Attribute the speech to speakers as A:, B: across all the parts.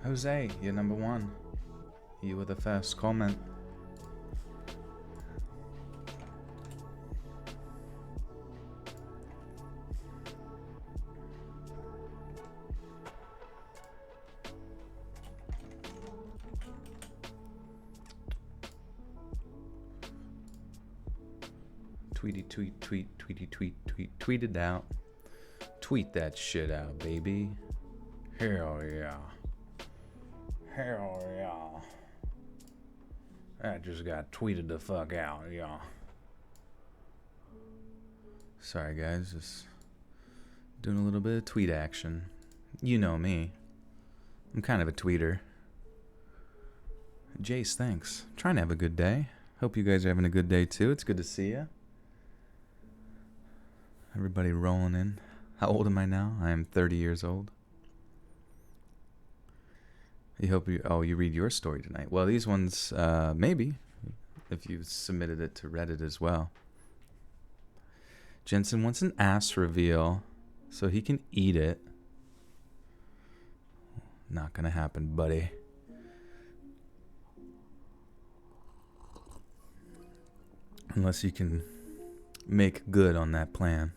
A: Jose, you're number one. You were the first comment. Tweet it out. Tweet that shit out, baby. Hell yeah. Hell yeah. That just got tweeted the fuck out, yeah. Sorry guys, just doing a little bit of tweet action. You know me. I'm kind of a tweeter. Jace, thanks. Trying to have a good day. Hope you guys are having a good day too. It's good to see you. Everybody rolling in. How old am I now? I am 30 years old. You read your story tonight. Well, these ones, maybe, if you submitted it to Reddit as well. Jensen wants an ass reveal so he can eat it. Not gonna happen, buddy. Unless you can make good on that plan.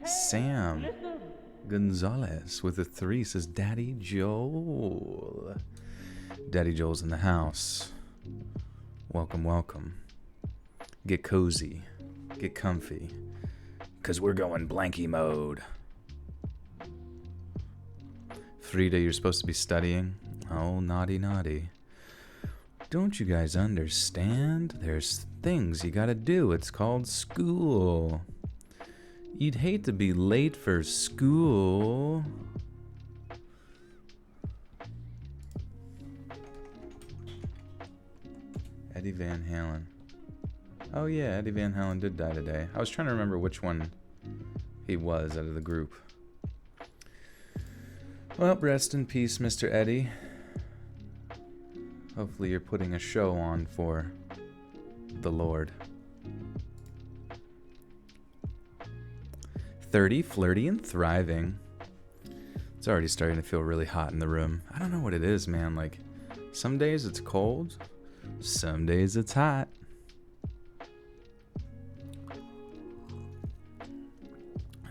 A: Sam Gonzalez with a 3 says, Daddy Joel. Daddy Joel's in the house. Welcome, welcome. Get cozy. Get comfy. Because we're going blanky mode. Frida, you're supposed to be studying. Oh, naughty, naughty. Don't you guys understand? There's things you gotta do. It's called school. You'd hate to be late for school. Eddie Van Halen. Oh yeah, Eddie Van Halen did die today. I was trying to remember which one he was out of the group. Well, rest in peace, Mr. Eddie. Hopefully you're putting a show on for the Lord. 30, flirty, and thriving. It's already starting to feel really hot in the room. I don't know what it is, man. Like, some days it's cold, some days it's hot.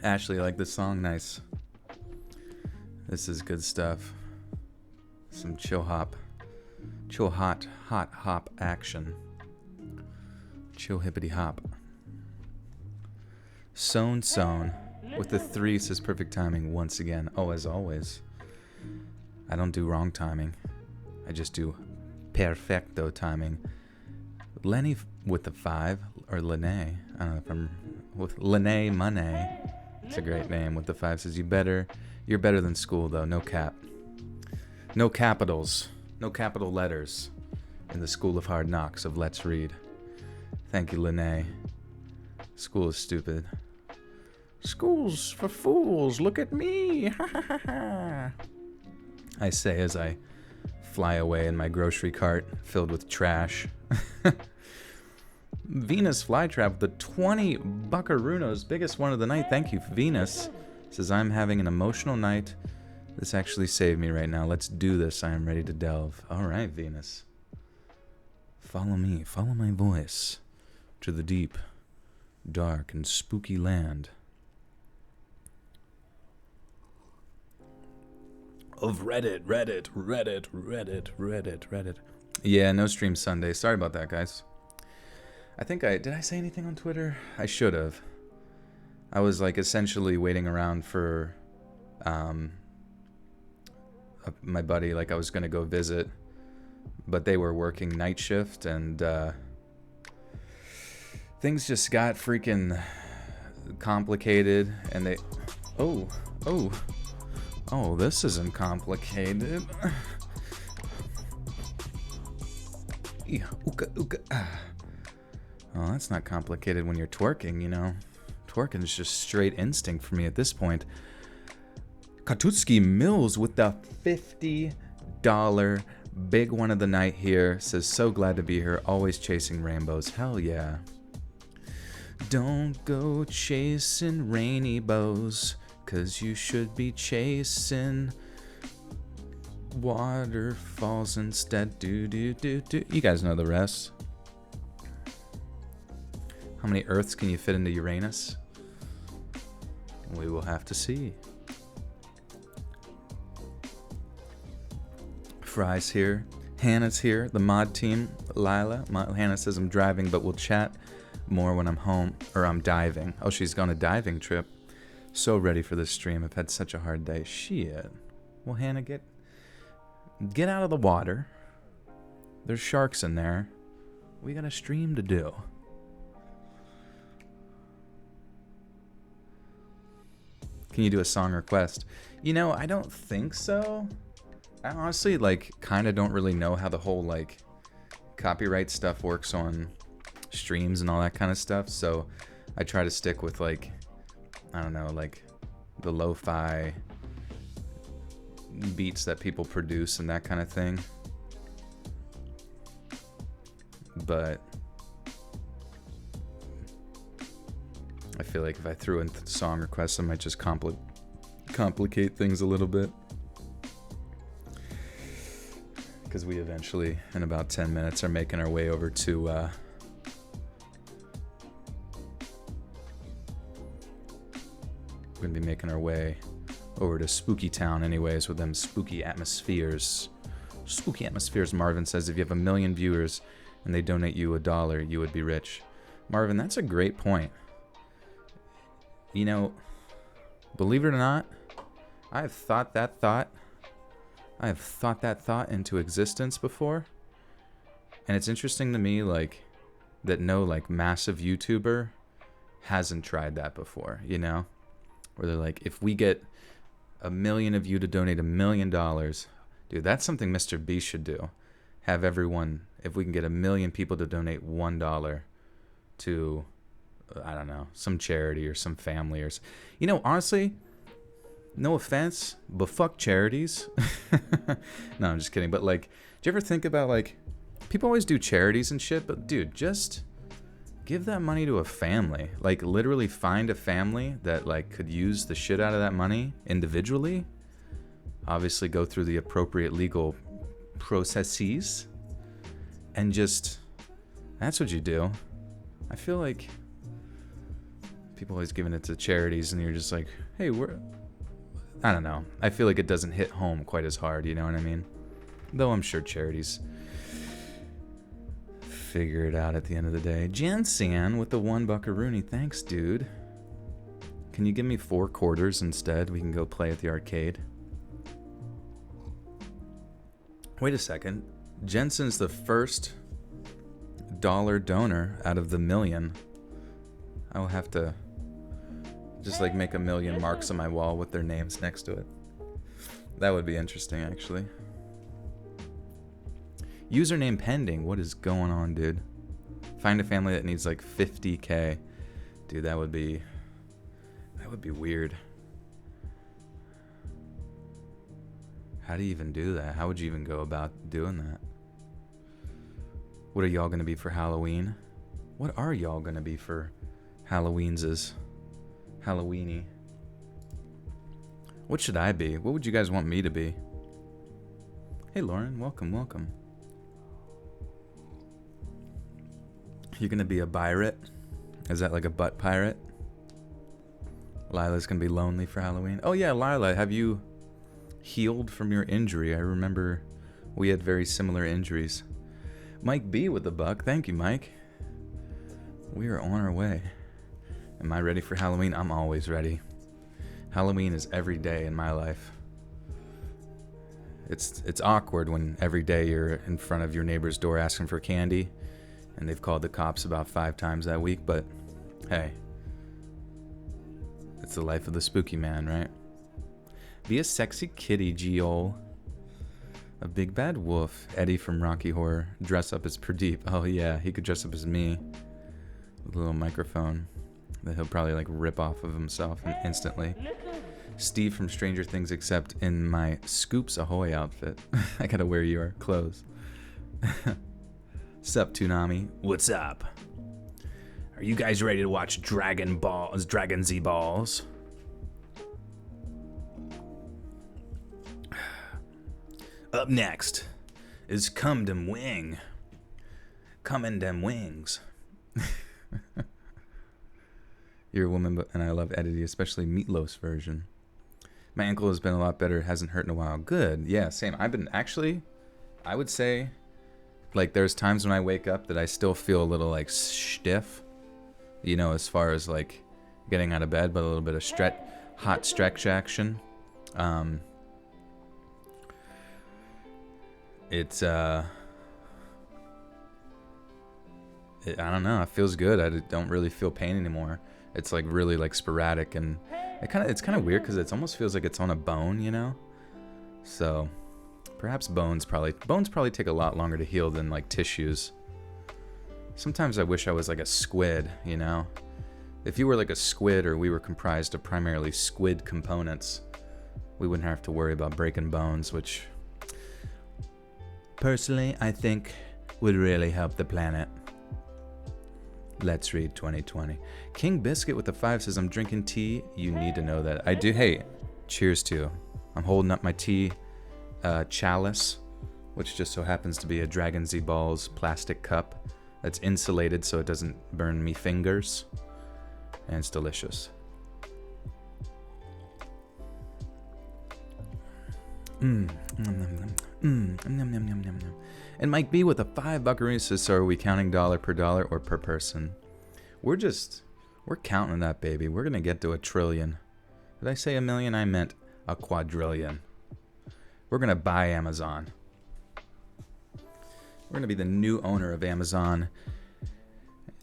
A: Ashley, like this song? Nice. This is good stuff. Some chill hop. Chill hot hop action. Chill hippity hop. Sewn. With the 3 says perfect timing once again. Oh, as always. I don't do wrong timing. I just do perfecto timing. Lenny with the 5, or Lene. I don't know if I'm with Lene Money. It's a great name. With the 5 says you're better than school though. No cap. No capitals. No capital letters in the school of hard knocks of Let's Read. Thank you, Lene. School is stupid. School's for fools. Look at me. I say as I fly away in my grocery cart filled with trash. Venus Flytrap, the 20 buckaroos, biggest one of the night. Thank you, Venus. Says, I'm having an emotional night. This actually saved me right now. Let's do this. I am ready to delve. All right, Venus. Follow me. Follow my voice to the deep, dark, and spooky land of Reddit. Yeah, no stream Sunday. Sorry about that, guys. Did I say anything on Twitter? I should have. I was like essentially waiting around for my buddy. Like I was gonna go visit, but they were working night shift and things just got freaking complicated. And they, oh, this isn't complicated. Oh, that's not complicated when you're twerking, you know. Twerking is just straight instinct for me at this point. Katutski Mills with the $50 big one of the night here. Says, so glad to be here. Always chasing rainbows. Hell yeah. Don't go chasing rainy bows. 'cause you should be chasing waterfalls instead. Do. You guys know the rest. How many Earths can you fit into Uranus? We will have to see. Fry's here. Hannah's here. The mod team. Lila. Hannah says I'm driving, but we'll chat more when I'm home. Or I'm diving. Oh, she's gone a diving trip. So ready for this stream. I've had such a hard day. Shit. Well, Hannah, get out of the water. There's sharks in there. We got a stream to do. Can you do a song request? You know, I don't think so. I honestly, kind of don't really know how the whole, copyright stuff works on streams and all that kind of stuff. So I try to stick with, I don't know, the lo-fi beats that people produce and that kind of thing. But I feel like if I threw in song requests, I might just complicate things a little bit. Because we eventually, in about 10 minutes, are making our way over to we're gonna be making our way over to Spooky Town anyways with them spooky atmospheres. Spooky atmospheres. Marvin says if you have 1 million viewers and they donate you $1, you would be rich. Marvin, that's a great point. You know, believe it or not, I've thought that thought into existence before. And it's interesting to me, that no, massive YouTuber hasn't tried that before, you know? Where they're like, if we get 1 million of you to donate $1 million, dude, that's something Mr. Beast should do. Have everyone, if we can get 1 million people to donate $1 to, I don't know, some charity or some family or, you know, honestly, no offense, but fuck charities. No, I'm just kidding. But do you ever think about people always do charities and shit, but dude, just give that money to a family. Literally find a family that could use the shit out of that money individually. Obviously go through the appropriate legal processes. And just, that's what you do. I feel like people always giving it to charities and you're just like, hey, I don't know. I feel like it doesn't hit home quite as hard, you know what I mean? Though I'm sure charities figure it out at the end of the day. Jensen with the $1 buckaroonie. Thanks, dude. Can you give me 4 quarters instead? We can go play at the arcade. Wait a second. Jensen's the first dollar donor out of the 1 million. I will have to just make 1 million marks on my wall with their names next to it. That would be interesting, actually. Username pending. What is going on, dude? Find a family that needs 50K. Dude, that would be weird. How do you even do that? How would you even go about doing that? What are y'all gonna be for Halloween? What are y'all gonna be for Halloween's? Halloweeny. What should I be? What would you guys want me to be? Hey Lauren, welcome. You're gonna be a pirate? Is that a butt pirate? Lila's gonna be lonely for Halloween. Oh yeah, Lila, have you healed from your injury? I remember we had very similar injuries. Mike B with the buck. Thank you, Mike. We are on our way. Am I ready for Halloween? I'm always ready. Halloween is every day in my life. It's awkward when every day you're in front of your neighbor's door asking for candy and they've called the cops about 5 times that week, but hey, it's the life of the spooky man, right? Be a sexy kitty, Geol. A big bad wolf. Eddie from Rocky Horror. Dress up as Pradeep. Oh yeah, he could dress up as me with a little microphone that he'll probably rip off of himself instantly. Steve from Stranger Things, except in my Scoops Ahoy outfit. I gotta wear your clothes. Sup, Toonami? What's up? Are you guys ready to watch Dragon Z Balls? Up next is Come Dem Wing. Come in Dem Wings. You're a woman, and I love Eddie, especially Meatloaf's version. My ankle has been a lot better. It hasn't hurt in a while. Good. Yeah, same. I've been actually, I would say, like, there's times when I wake up that I still feel a little, like, stiff. You know, as far as, like, getting out of bed, but a little bit of hot stretch action. It's, I don't know. It feels good. I don't really feel pain anymore. It's like really like sporadic, and it's kind of weird because it almost feels like it's on a bone, you know. So perhaps bones probably take a lot longer to heal than like tissues. Sometimes I wish I was like a squid, you know. If you were like a squid, or we were comprised of primarily squid components, we wouldn't have to worry about breaking bones, which personally I think would really help the planet. Let's read 2020. King Biscuit with the 5 says, I'm drinking tea. You need to know that. I do. Hey, cheers to you. I'm holding up my tea chalice, which just so happens to be a Dragon Z Balls plastic cup that's insulated so it doesn't burn me fingers. And it's delicious. And Mike B with a $5 says, so are we counting dollar per dollar or per person? We're counting that, baby. We're going to get to 1 trillion. Did I say 1 million? I meant a quadrillion. We're going to buy Amazon. We're going to be the new owner of Amazon.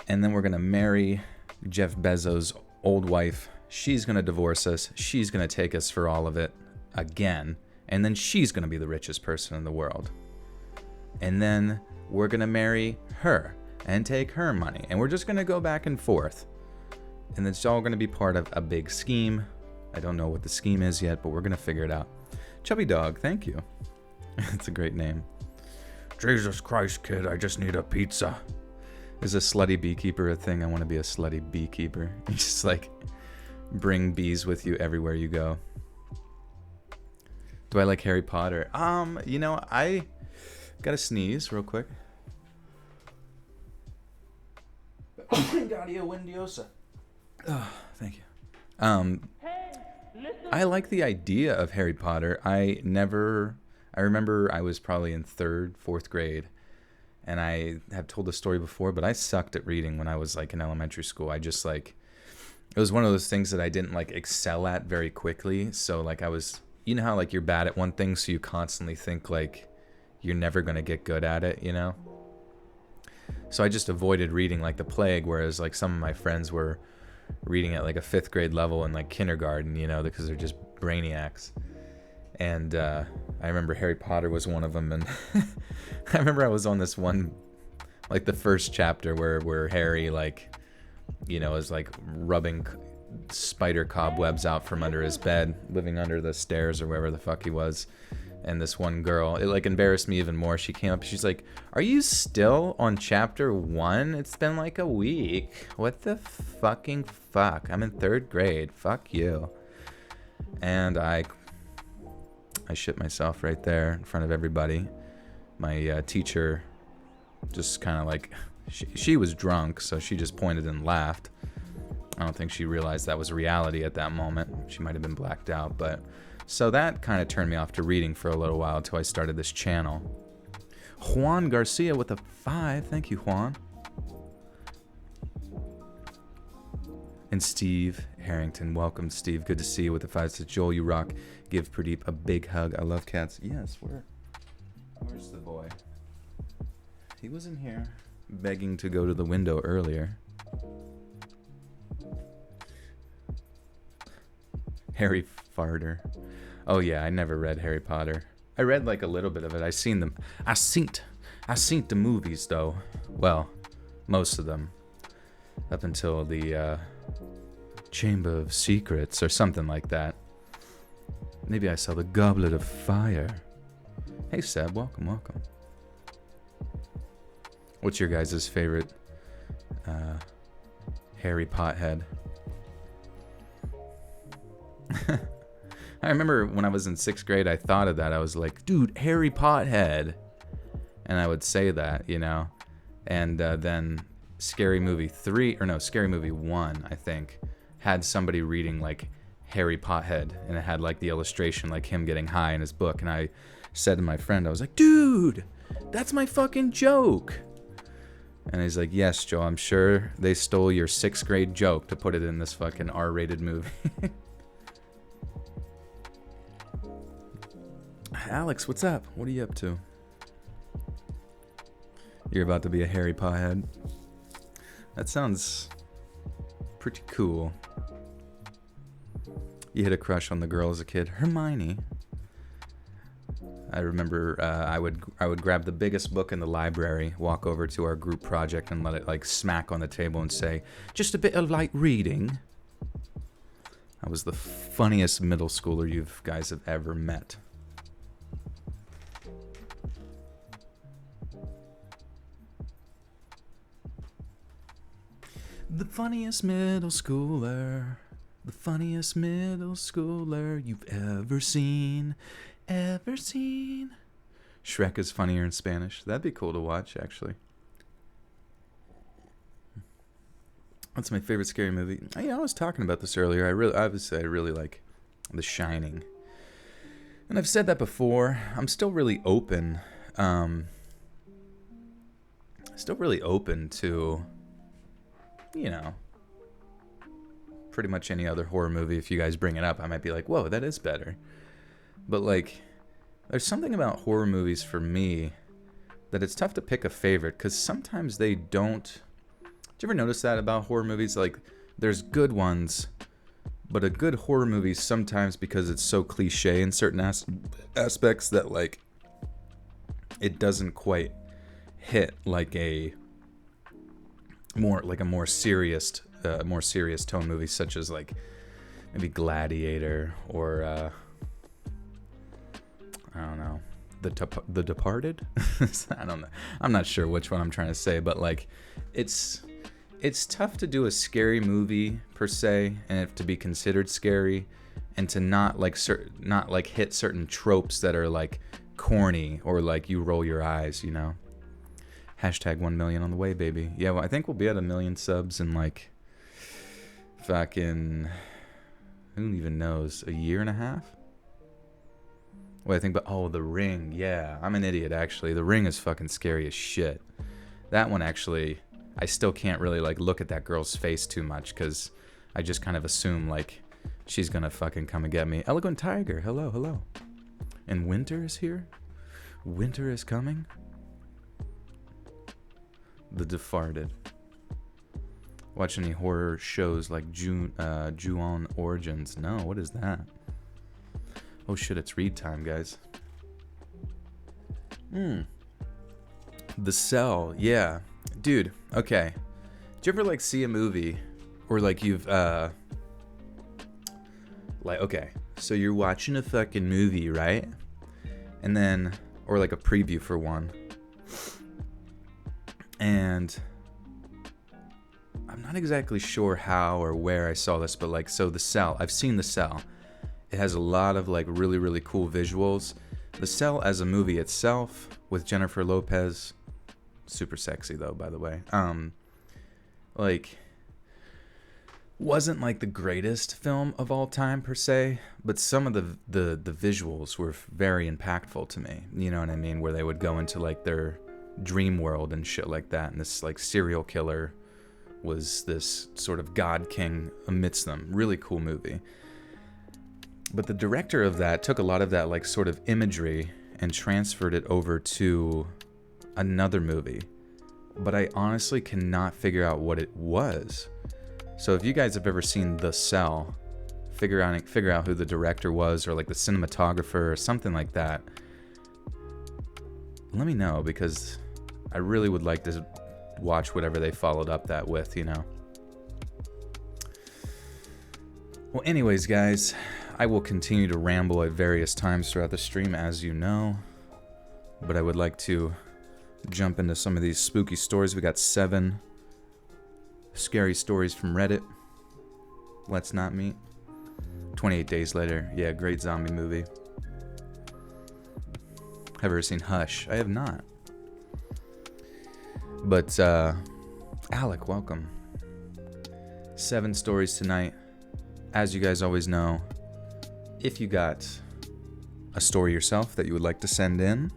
A: And then we're going to marry Jeff Bezos' old wife. She's going to divorce us. She's going to take us for all of it again. And then she's going to be the richest person in the world. And then we're going to marry her and take her money. And we're just going to go back and forth. And it's all going to be part of a big scheme. I don't know what the scheme is yet, but we're going to figure it out. Chubby Dog, thank you. It's a great name. Jesus Christ, kid, I just need a pizza. Is a slutty beekeeper a thing? I want to be a slutty beekeeper. You just like bring bees with you everywhere you go. Do I like Harry Potter? You know, I gotta sneeze real quick. Wingardium Leviosa. Oh, thank you. I like the idea of Harry Potter. I remember I was probably in 3rd, 4th grade, and I have told this story before, but I sucked at reading when I was like in elementary school. I just like, it was one of those things that I didn't like excel at very quickly. So like I was, you know how like you're bad at one thing, so you constantly think like you're never going to get good at it, you know? So I just avoided reading like the plague, whereas like some of my friends were reading at like a 5th grade level in like kindergarten, you know, because they're just brainiacs. And I remember Harry Potter was one of them, and I remember I was on this one, like the first chapter where Harry like, you know, is like rubbing spider cobwebs out from under his bed, living under the stairs or wherever the fuck he was. And this one girl, it like embarrassed me even more. She came up, she's like, are you still on chapter 1? It's been like a week. What the fucking fuck? I'm in 3rd grade. Fuck you. And I shit myself right there in front of everybody. My teacher just kind of like, she was drunk, so she just pointed and laughed. I don't think she realized that was reality at that moment. She might have been blacked out, but so that kind of turned me off to reading for a little while until I started this channel. Juan Garcia with a 5. Thank you, Juan. And Steve Harrington. Welcome, Steve. Good to see you with the 5. Says, Joel, you rock. Give Pradeep a big hug. I love cats. Yes, where's the boy? He was in here begging to go to the window earlier. Harry Farter. Oh yeah, I never read Harry Potter. I read like a little bit of it. I seen the movies though. Well, most of them. Up until the Chamber of Secrets or something like that. Maybe I saw the Goblet of Fire. Hey Seb, welcome. What's your guys' favorite Harry Pothead? I remember when I was in 6th grade, I thought of that. I was like, dude, Harry Pothead. And I would say that, you know. And then Scary Movie 3, or no, Scary Movie 1, I think, had somebody reading like Harry Pothead. And it had like the illustration, like him getting high in his book. And I said to my friend, I was like, dude, that's my fucking joke. And he's like, yes, Joe, I'm sure they stole your 6th grade joke to put it in this fucking R-rated movie. Alex, what's up? What are you up to? You're about to be a Harry Pothead? That sounds pretty cool. You had a crush on the girl as a kid. Hermione. I remember I would grab the biggest book in the library, walk over to our group project and let it like smack on the table and say, just a bit of light reading. I was the funniest middle schooler you guys have ever met. The funniest middle schooler. The funniest middle schooler you've ever seen. Ever seen. Shrek is funnier in Spanish. That'd be cool to watch, actually. That's my favorite scary movie. I was talking about this earlier. I really like The Shining. And I've said that before. I'm still really open. To, you know, pretty much any other horror movie. If you guys bring it up, I might be like, whoa, that is better. But like, there's something about horror movies for me that it's tough to pick a favorite, because sometimes they don't. Did you ever notice that about horror movies? Like, there's good ones, but a good horror movie sometimes, because it's so cliche in certain aspects, that like it doesn't quite hit like a more serious tone movie, such as like maybe Gladiator or I don't know, The Departed. I don't know. I'm not sure which one I'm trying to say, but like it's tough to do a scary movie per se, and it to be considered scary, and to not hit certain tropes that are like corny or like you roll your eyes, you know. Hashtag 1 million on the way, baby. Yeah, well, I think we'll be at 1 million subs in like fucking, who even knows, a year and a half? What I think, but The Ring. Yeah, I'm an idiot actually. The Ring is fucking scary as shit. That one actually, I still can't really like look at that girl's face too much, because I just kind of assume like she's gonna fucking come and get me. Eloquent Tiger, hello. And winter is here. Winter is coming. The Departed. Watch any horror shows like Ju-on Origins? No, what is that? Oh shit, it's read time, guys. The Cell, yeah. Dude, okay. Did you ever like see a movie or like you've like, okay, so you're watching a fucking movie, right? And then, or like a preview for one. And I'm not exactly sure how or where I saw this, but like, so The Cell, I've seen The Cell. It has a lot of like really, really cool visuals. The Cell as a movie itself with Jennifer Lopez, super sexy though, by the way. Like, wasn't like the greatest film of all time per se, but some of the visuals were very impactful to me. You know what I mean? Where they would go into like their dream world and shit like that, and this like serial killer was this sort of god king amidst them. Really cool movie. But the director of that took a lot of that like sort of imagery and transferred it over to another movie, but I honestly cannot figure out what it was. So if you guys have ever seen The Cell, figure out who the director was, or like the cinematographer or something like that, let me know, because I really would like to watch whatever they followed up that with, you know. Well, anyways, guys, I will continue to ramble at various times throughout the stream, as you know, but I would like to jump into some of these spooky stories. We got 7 scary stories from Reddit. Let's not meet. 28 Days Later. Yeah, great zombie movie. Have you ever seen Hush? I have not. But, Alec, welcome. 7 stories tonight. As you guys always know, if you got a story yourself that you would like to send in,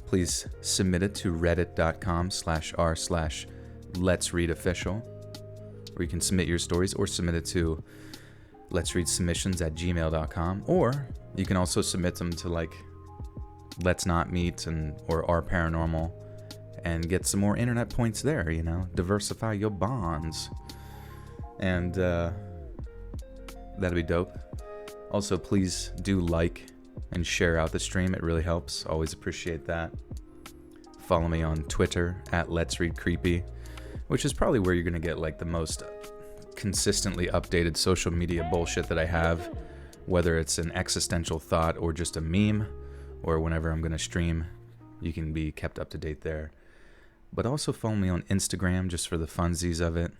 A: please submit it to reddit.com/r/letsreadofficial, or you can submit your stories or submit it to letsreadsubmissions@gmail.com, or you can also submit them to like Let's Not Meet or Our Paranormal and get some more internet points there, you know, diversify your bonds. And that'd be dope. Also, please do like and share out the stream. It really helps. Always appreciate that. Follow me on Twitter @Let'sReadCreepy, which is probably where you're going to get like the most consistently updated social media bullshit that I have, whether it's an existential thought or just a meme, or whenever I'm going to stream, you can be kept up to date there. But also follow me on Instagram just for the funsies of it,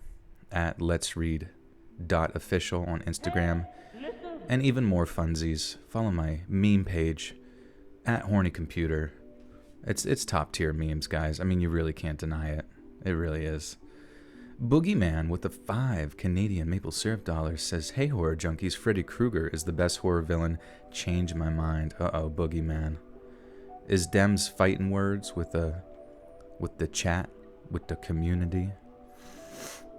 A: @letsread.official on Instagram. And even more funsies, follow my meme page @hornycomputer. It's top tier memes, guys. I mean, you really can't deny it. It really is. Boogeyman with the 5 Canadian maple syrup dollars says, "Hey horror junkies, Freddy Krueger is the best horror villain. Change my mind." Uh-oh, Boogeyman. Is Dems fighting words with the chat, with the community?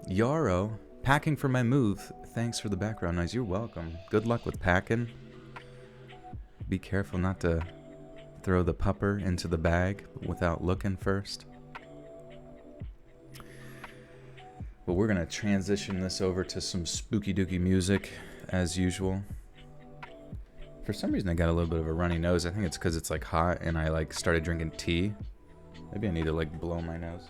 A: Yarrow, packing for my move. Thanks for the background noise. You're welcome. Good luck with packing. Be careful not to throw the pupper into the bag without looking first. But we're going to transition this over to some spooky dooky music as usual. For some reason I got a little bit of a runny nose. I think it's because it's like hot and I like started drinking tea. Maybe I need to like blow my nose.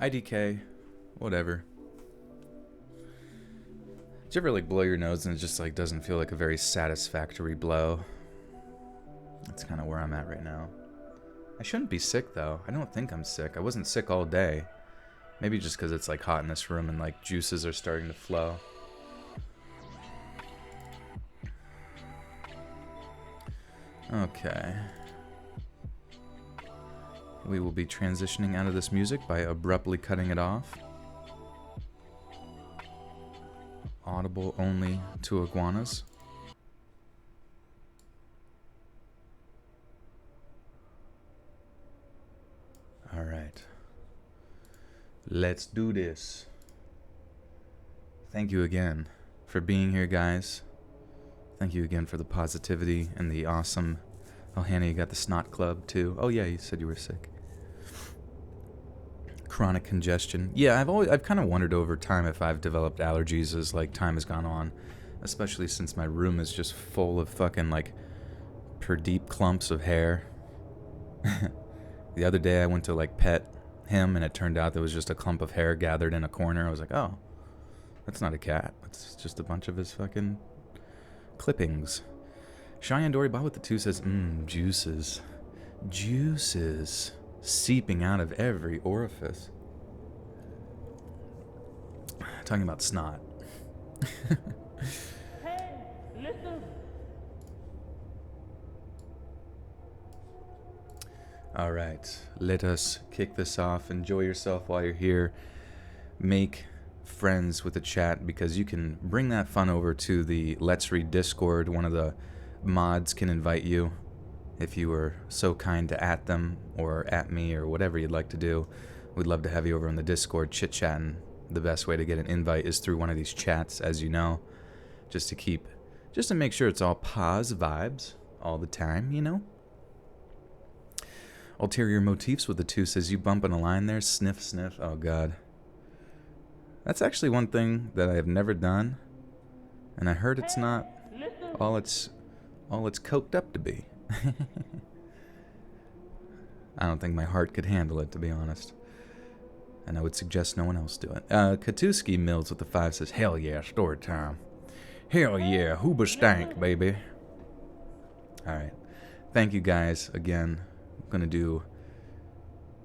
A: IDK, whatever. Did you ever like blow your nose and it just like doesn't feel like a very satisfactory blow? That's kind of where I'm at right now. I shouldn't be sick though. I don't think I'm sick. I wasn't sick all day. Maybe just because it's like hot in this room and like juices are starting to flow. Okay. We will be transitioning out of this music by abruptly cutting it off. Audible only to iguanas. All right. Let's do this. Thank you again for being here, guys. Thank you again for the positivity and the awesome... Oh, Hannah, you got the snot club, too. Oh, yeah, you said you were sick. Chronic congestion. Yeah, I've kind of wondered over time if I've developed allergies as, like, time has gone on. Especially since my room is just full of fucking, like, deep clumps of hair. The other day I went to, like, pet him, and it turned out there was just a clump of hair gathered in a corner. I was like, oh, that's not a cat. That's just a bunch of his fucking clippings. Cheyenne Dory Bob with the 2 says, juices. Juices seeping out of every orifice. Talking about snot.
B: Hey, listen.
A: All right, let us kick this off. Enjoy yourself while you're here. Make friends with the chat because you can bring that fun over to the Let's Read Discord. One of the mods can invite you if you were so kind to at them or at me or whatever you'd like to do. We'd love to have you over in the Discord chit-chatting. The best way to get an invite is through one of these chats, as you know, just to make sure it's all pause vibes all the time, you know? Ulterior Motifs with the 2 says, you bumping a line there? Sniff, sniff. Oh, God. That's actually one thing that I have never done, and I heard it's not all it's coked up to be. I don't think my heart could handle it, to be honest. And I would suggest no one else do it. Katuski Mills with the 5 says, hell yeah, story time. Hell yeah, Hooba stank, baby. Alright. Thank you guys. Again, I'm going to do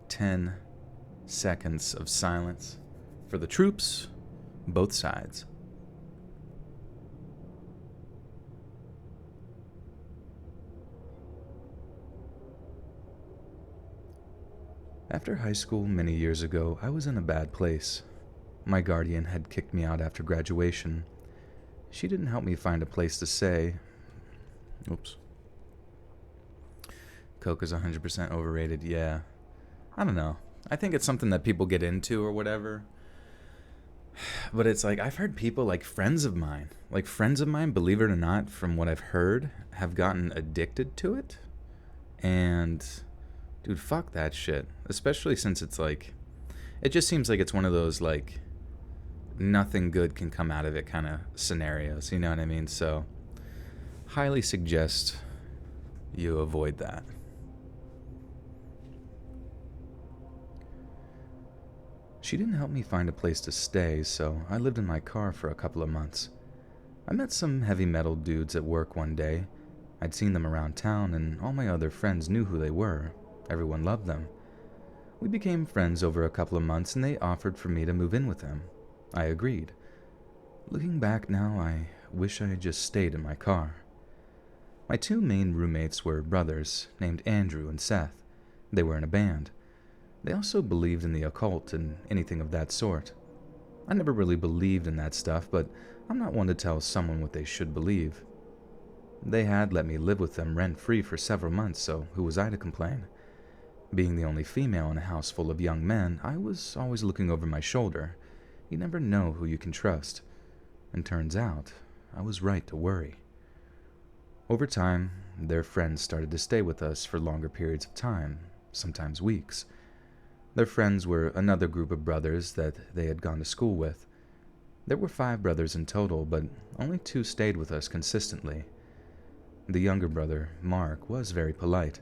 A: 10 seconds of silence for the troops, both sides. After high school many years ago, I was in a bad place. My guardian had kicked me out after graduation. She didn't help me find a place to stay. Oops. Coke is 100% overrated, yeah. I don't know. I think it's something that people get into or whatever. But it's like, I've heard people, like friends of mine, believe it or not, from what I've heard, have gotten addicted to it. And, dude, fuck that shit. Especially since it's like, it just seems like it's one of those, like, nothing good can come out of it kind of scenarios, you know what I mean? So, highly suggest you avoid that. She didn't help me find a place to stay, so I lived in my car for a couple of months. I met some heavy metal dudes at work one day. I'd seen them around town, and all my other friends knew who they were. Everyone loved them. We became friends over a couple of months, and they offered for me to move in with them. I agreed. Looking back now, I wish I had just stayed in my car. My 2 main roommates were brothers, named Andrew and Seth. They were in a band. They also believed in the occult and anything of that sort. I never really believed in that stuff, but I'm not one to tell someone what they should believe. They had let me live with them rent-free for several months, so who was I to complain? Being the only female in a house full of young men, I was always looking over my shoulder. You never know who you can trust. And turns out, I was right to worry. Over time, their friends started to stay with us for longer periods of time, sometimes weeks. Their friends were another group of brothers that they had gone to school with. There were 5 brothers in total, but only 2 stayed with us consistently. The younger brother, Mark, was very polite.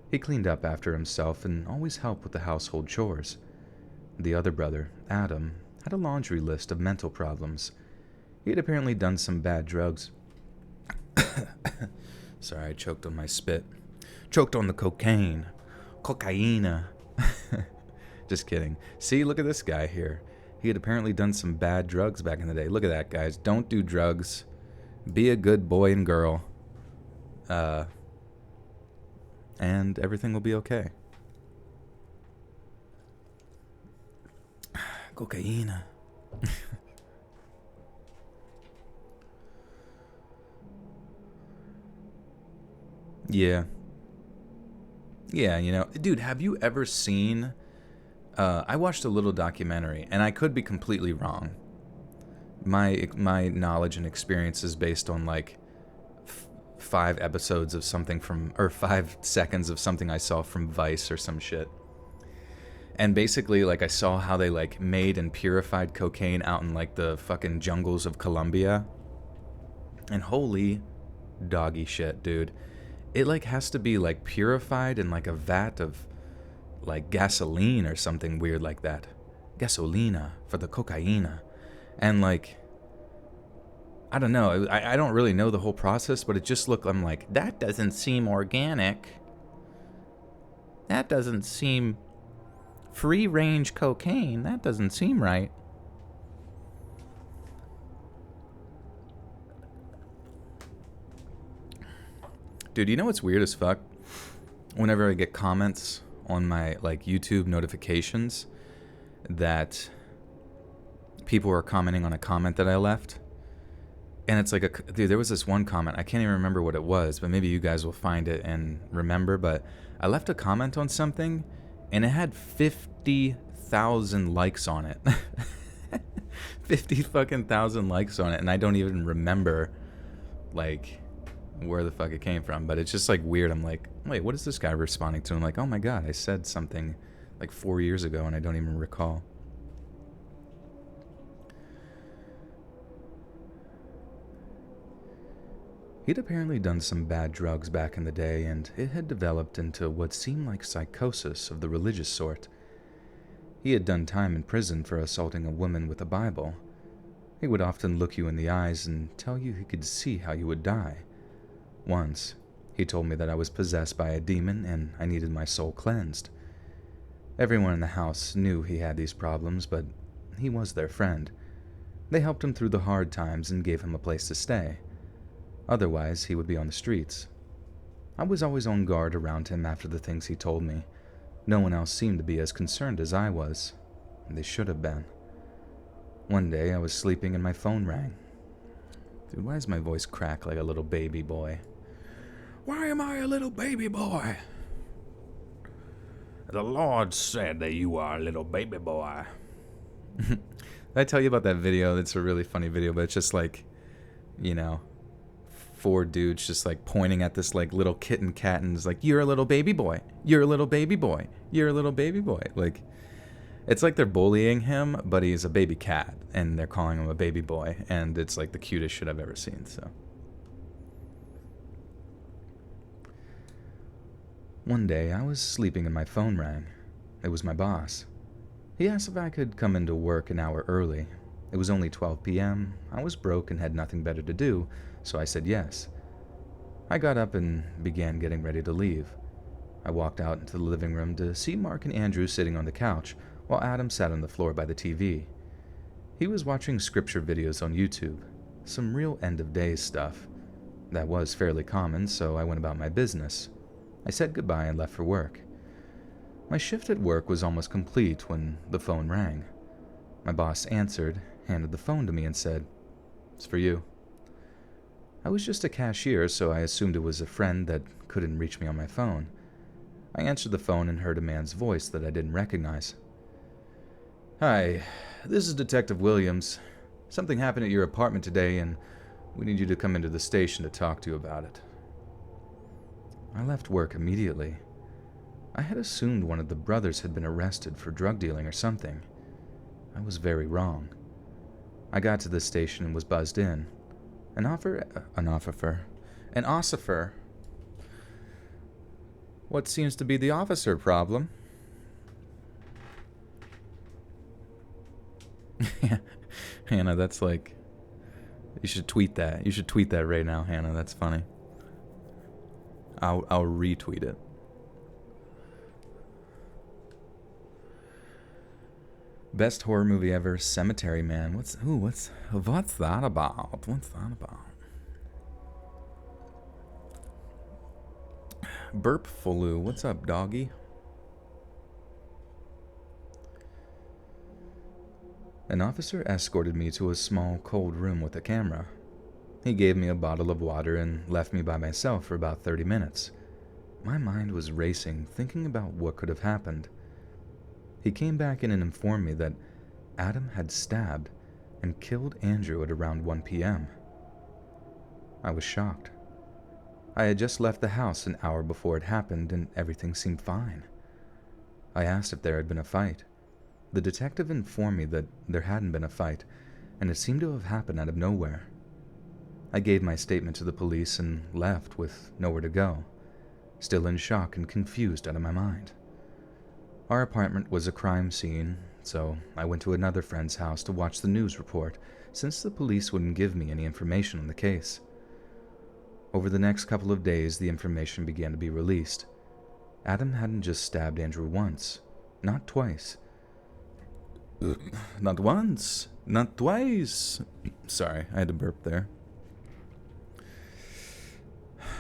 A: He cleaned up after himself and always helped with the household chores. The other brother, Adam, had a laundry list of mental problems. He had apparently done some bad drugs. Sorry, I choked on my spit. Choked on the cocaine. Cocaina. Just kidding. See, look at this guy here. He had apparently done some bad drugs back in the day. Look at that, guys. Don't do drugs. Be a good boy and girl. And everything will be okay. Cocaina. Yeah. Yeah, you know, dude, have you ever seen... I watched a little documentary, and I could be completely wrong. My knowledge and experience is based on, like, 5 episodes of something from... Or 5 seconds of something I saw from Vice or some shit. And basically, like, I saw how they, like, made and purified cocaine out in, like, the fucking jungles of Colombia. And holy doggy shit, dude. It, like, has to be, like, purified in, like, a vat of, like, gasoline or something weird like that. Gasolina for the cocaina. And, like, I don't know. I don't really know the whole process, but it just looked, I'm like, that doesn't seem organic. That doesn't seem free-range cocaine. That doesn't seem right. Dude, you know what's weird as fuck? Whenever I get comments on my, like, YouTube notifications that people are commenting on a comment that I left. And it's like, dude, there was this one comment. I can't even remember what it was, but maybe you guys will find it and remember. But I left a comment on something, and it had 50,000 likes on it. 50 fucking thousand likes on it, and I don't even remember, like, where the fuck it came from. But it's just, like, weird. I'm like, wait, what is this guy responding to? I'm like, oh my god, I said something, like, 4 years ago, and I don't even recall. He'd apparently done some bad drugs back in the day, and it had developed into what seemed like psychosis of the religious sort. He had done time in prison for assaulting a woman with a Bible. He would often look you in the eyes and tell you he could see how you would die. Once, he told me that I was possessed by a demon and I needed my soul cleansed. Everyone in the house knew he had these problems, but he was their friend. They helped him through the hard times and gave him a place to stay. Otherwise, he would be on the streets. I was always on guard around him after the things he told me. No one else seemed to be as concerned as I was. They should have been. One day, I was sleeping and my phone rang. Dude, why does my voice crack like a little baby boy? Why am I a little baby boy?
B: The Lord said that you are a little baby boy.
A: Did I tell you about that video? It's a really funny video, but it's just like, you know, 4 dudes just like pointing at this like little kitten cat and it's like, you're a little baby boy. You're a little baby boy. You're a little baby boy. Like, it's like they're bullying him, but he's a baby cat and they're calling him a baby boy. And it's like the cutest shit I've ever seen, so. One day, I was sleeping and my phone rang. It was my boss. He asked if I could come into work an hour early. It was only 12 p.m., I was broke and had nothing better to do, so I said yes. I got up and began getting ready to leave. I walked out into the living room to see Mark and Andrew sitting on the couch, while Adam sat on the floor by the TV. He was watching scripture videos on YouTube, some real end-of-days stuff. That was fairly common, so I went about my business. I said goodbye and left for work. My shift at work was almost complete when the phone rang. My boss answered, handed the phone to me and said, "It's for you." I was just a cashier, so I assumed it was a friend that couldn't reach me on my phone. I answered the phone and heard a man's voice that I didn't recognize. "Hi, this is Detective Williams. Something happened at your apartment today, and we need you to come into the station to talk to you about it." I left work immediately. I had assumed one of the brothers had been arrested for drug dealing or something. I was very wrong. I got to the station and was buzzed in. An ossifer. What seems to be the officer problem? Hannah, that's like... You should tweet that. You should tweet that right now, Hannah. That's funny. I'll retweet it. Best horror movie ever, Cemetery Man. What's that about? What's that about? Burp Fulu. What's up, doggy? An officer escorted me to a small, cold room with a camera. He gave me a bottle of water and left me by myself for about 30 minutes. My mind was racing, thinking about what could have happened. He came back in and informed me that Adam had stabbed and killed Andrew at around 1 p.m. I was shocked. I had just left the house an hour before it happened and everything seemed fine. I asked if there had been a fight. The detective informed me that there hadn't been a fight, and it seemed to have happened out of nowhere. I gave my statement to the police and left with nowhere to go, still in shock and confused out of my mind. Our apartment was a crime scene, so I went to another friend's house to watch the news report, since the police wouldn't give me any information on the case. Over the next couple of days, the information began to be released. Adam hadn't just stabbed Andrew once, not twice. Not once, not twice. Sorry, I had to burp there.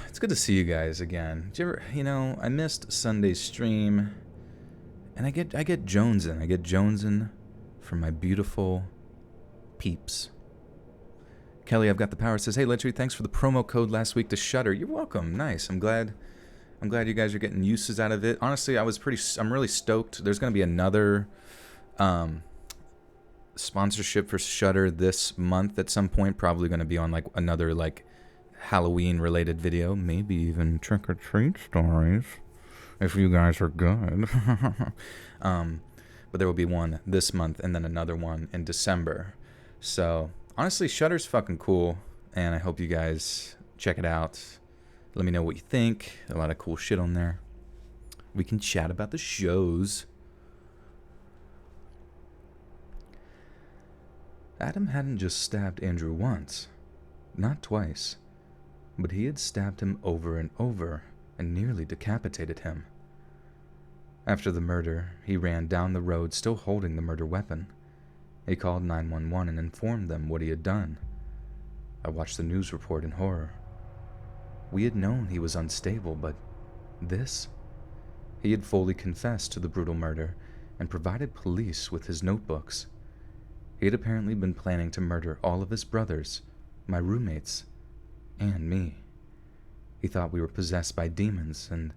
A: It's good to see you guys again. Did you ever, I missed Sunday's stream, and I get jonesing. I get jonesing from my beautiful peeps. Kelly, I've got the power, says, "Hey, Litchery, thanks for the promo code last week to Shudder." You're welcome. Nice. I'm glad you guys are getting uses out of it. Honestly, I'm really stoked. There's going to be another sponsorship for Shudder this month at some point. Probably going to be on like another like Halloween related video, maybe even trick or treat stories if you guys are good. But there will be one this month and then another one in December. So honestly, Shudder's fucking cool, and I hope you guys Check it out. Let me know what you think. A lot of cool shit on there. We can chat about the shows. Adam hadn't just stabbed Andrew once, not twice, but he had stabbed him over and over and nearly decapitated him. After the murder, he ran down the road still holding the murder weapon. He called 911 and informed them what he had done. I watched the news report in horror. We had known he was unstable, but this? He had fully confessed to the brutal murder and provided police with his notebooks. He had apparently been planning to murder all of his brothers, my roommates, and me. He thought we were possessed by demons, and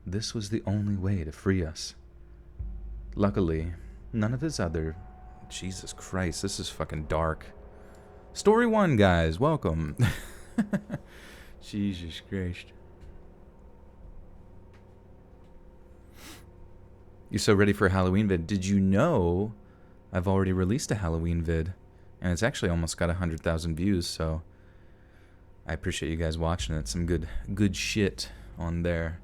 A: this was the only way to free us. Luckily, none of his other... Jesus Christ, this is fucking dark. Story 1, guys, welcome. Jesus Christ. You're so ready for a Halloween vid. Did you know I've already released a Halloween vid? And it's actually almost got 100,000 views, so I appreciate you guys watching it. Some good shit on there.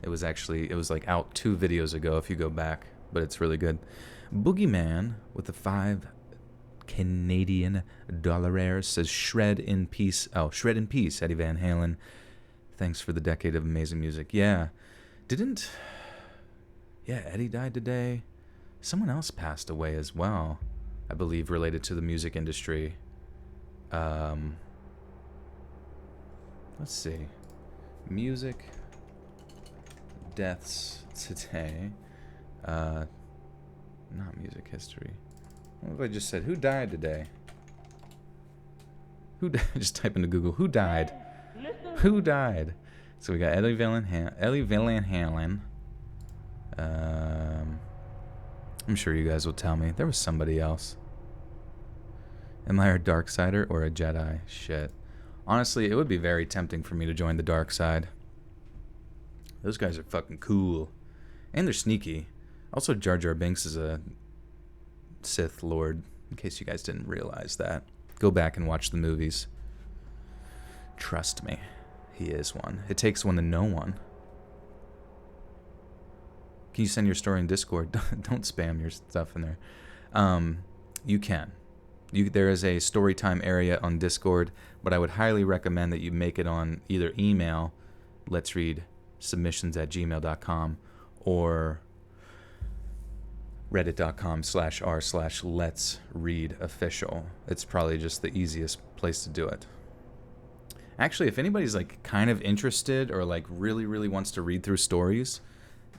A: It was like out 2 videos ago if you go back, but it's really good. Boogeyman with the 5 Canadian dollars says shred in peace. Oh, shred in peace, Eddie Van Halen. Thanks for the decade of amazing music. Yeah, Eddie died today. Someone else passed away as well, I believe, related to the music industry. Let's see. Music deaths today. Not music history. What if I just said, who died today? Just type into Google, who died? Who died? So we got Eddie Van Halen. I'm sure you guys will tell me. There was somebody else. Am I a Darksider or a Jedi? Shit. Honestly, it would be very tempting for me to join the dark side. Those guys are fucking cool. And they're sneaky. Also, Jar Jar Binks is a Sith Lord, in case you guys didn't realize that. Go back and watch the movies. Trust me, he is one. It takes one to know one. Can you send your story in Discord? Don't spam your stuff in there. You can. There is a story time area on Discord, but I would highly recommend that you make it on either email, letsreadsubmissions@gmail.com, or reddit.com/r/letsreadofficial. It's probably just the easiest place to do it. Actually, if anybody's like kind of interested or like really wants to read through stories,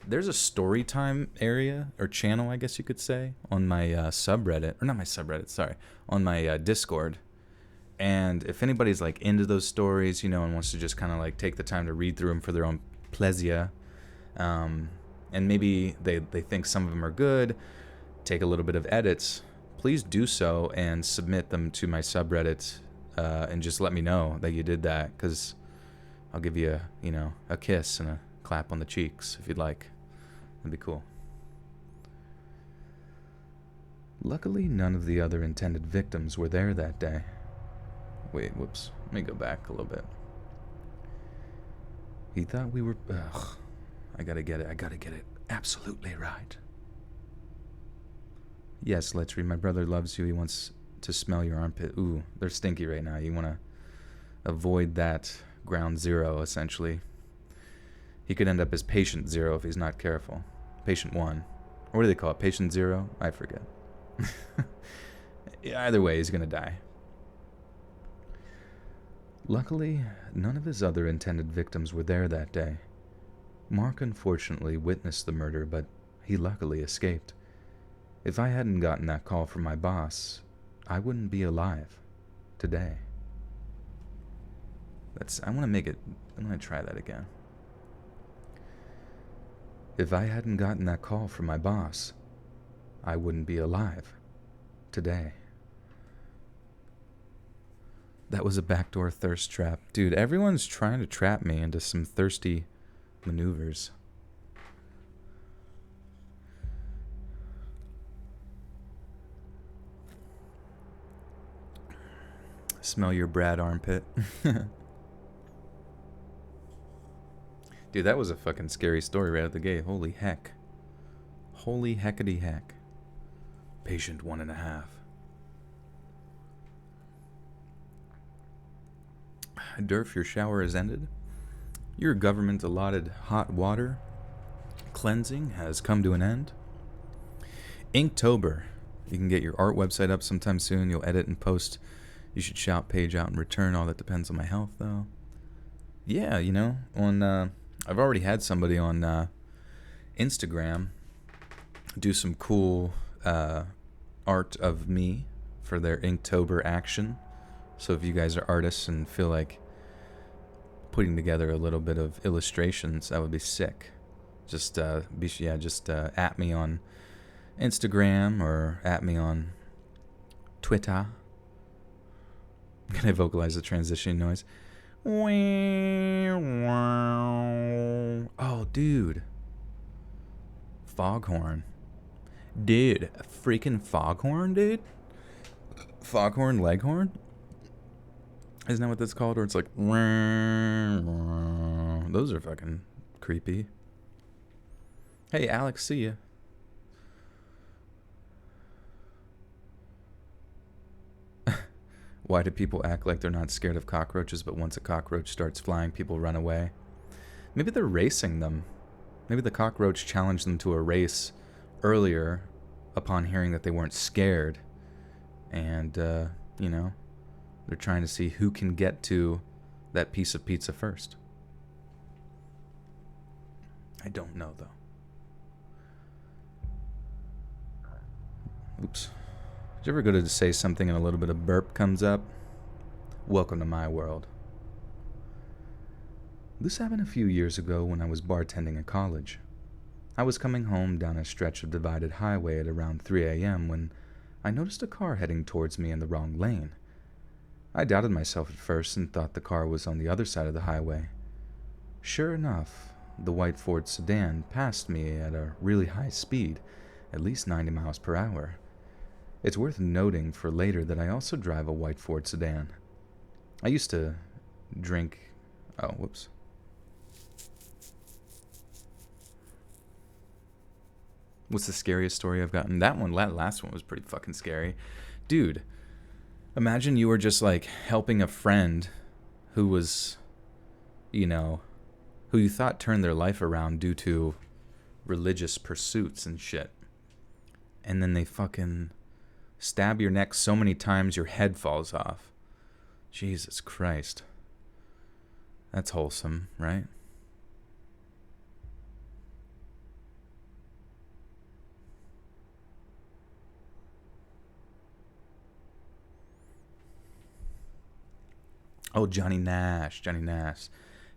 A: there's a story time area or channel, I guess you could say, on my subreddit, or not my subreddit, sorry, on my Discord. And if anybody's like into those stories, and wants to just kind of like take the time to read through them for their own pleasure, and maybe they think some of them are good, take a little bit of edits, please do so and submit them to my subreddit, and just let me know that you did that, because I'll give you a kiss and a clap on the cheeks if you'd like. That'd be cool. Luckily, none of the other intended victims were there that day. Wait, whoops. Let me go back a little bit. He thought we were... Ugh. I gotta get it absolutely right. Yes, Let's Read. My brother loves you. He wants to smell your armpit. Ooh, they're stinky right now. You want to avoid that ground zero, essentially. He could end up as patient 0 if he's not careful. Patient 1. Or what do they call it? Patient 0? I forget. Either way, he's going to die. Luckily, none of his other intended victims were there that day. Mark unfortunately witnessed the murder, but he luckily escaped. If I hadn't gotten that call from my boss, I wouldn't be alive today. I'm going to try that again. If I hadn't gotten that call from my boss, I wouldn't be alive today. That was a backdoor thirst trap. Dude, everyone's trying to trap me into some thirsty maneuvers. Smell your Brad armpit. Dude, that was a fucking scary story right out the gate. Holy heck. Holy heckity heck. Patient 1.5. Durf, your shower has ended. Your government allotted hot water cleansing has come to an end. Inktober. You can get your art website up sometime soon. You'll edit and post. You should shout page out and return. All that depends on my health, though. Yeah, you know, I've already had somebody on Instagram do some cool art of me for their Inktober action. So if you guys are artists and feel like putting together a little bit of illustrations, that would be sick. Just at me on Instagram or at me on Twitter. Can I vocalize the transition noise? Oh, dude. Foghorn. Dude, a freaking foghorn, dude? Foghorn leghorn? Isn't that what that's called? Or it's like... Those are fucking creepy. Hey, Alex, see ya. Why do people act like they're not scared of cockroaches, but once a cockroach starts flying, people run away? Maybe they're racing them. Maybe the cockroach challenged them to a race earlier upon hearing that they weren't scared. And, you know, they're trying to see who can get to that piece of pizza first. I don't know, though. Oops. Did you ever go to say something and a little bit of burp comes up? Welcome to my world. This happened a few years ago when I was bartending at college. I was coming home down a stretch of divided highway at around 3 a.m. when I noticed a car heading towards me in the wrong lane. I doubted myself at first and thought the car was on the other side of the highway. Sure enough, the white Ford sedan passed me at a really high speed, at least 90 miles per hour. It's worth noting for later that I also drive a white Ford sedan. I used to drink... Oh, whoops. What's the scariest story I've gotten? That last one was pretty fucking scary. Dude, imagine you were just like helping a friend who was, you know, who you thought turned their life around due to religious pursuits and shit. And then they fucking stab your neck so many times your head falls off. Jesus Christ. That's wholesome, right? Oh, Johnny Nash.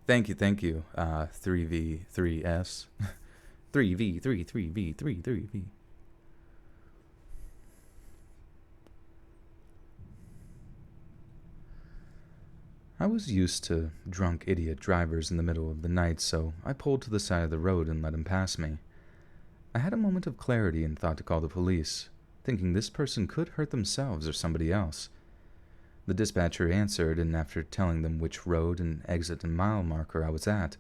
A: Thank you. 3v3s. 3v3v3v. I was used to drunk idiot drivers in the middle of the night, so I pulled to the side of the road and let him pass me. I had a moment of clarity and thought to call the police, thinking this person could hurt themselves or somebody else. The dispatcher answered, and after telling them which road and exit and mile marker I was at,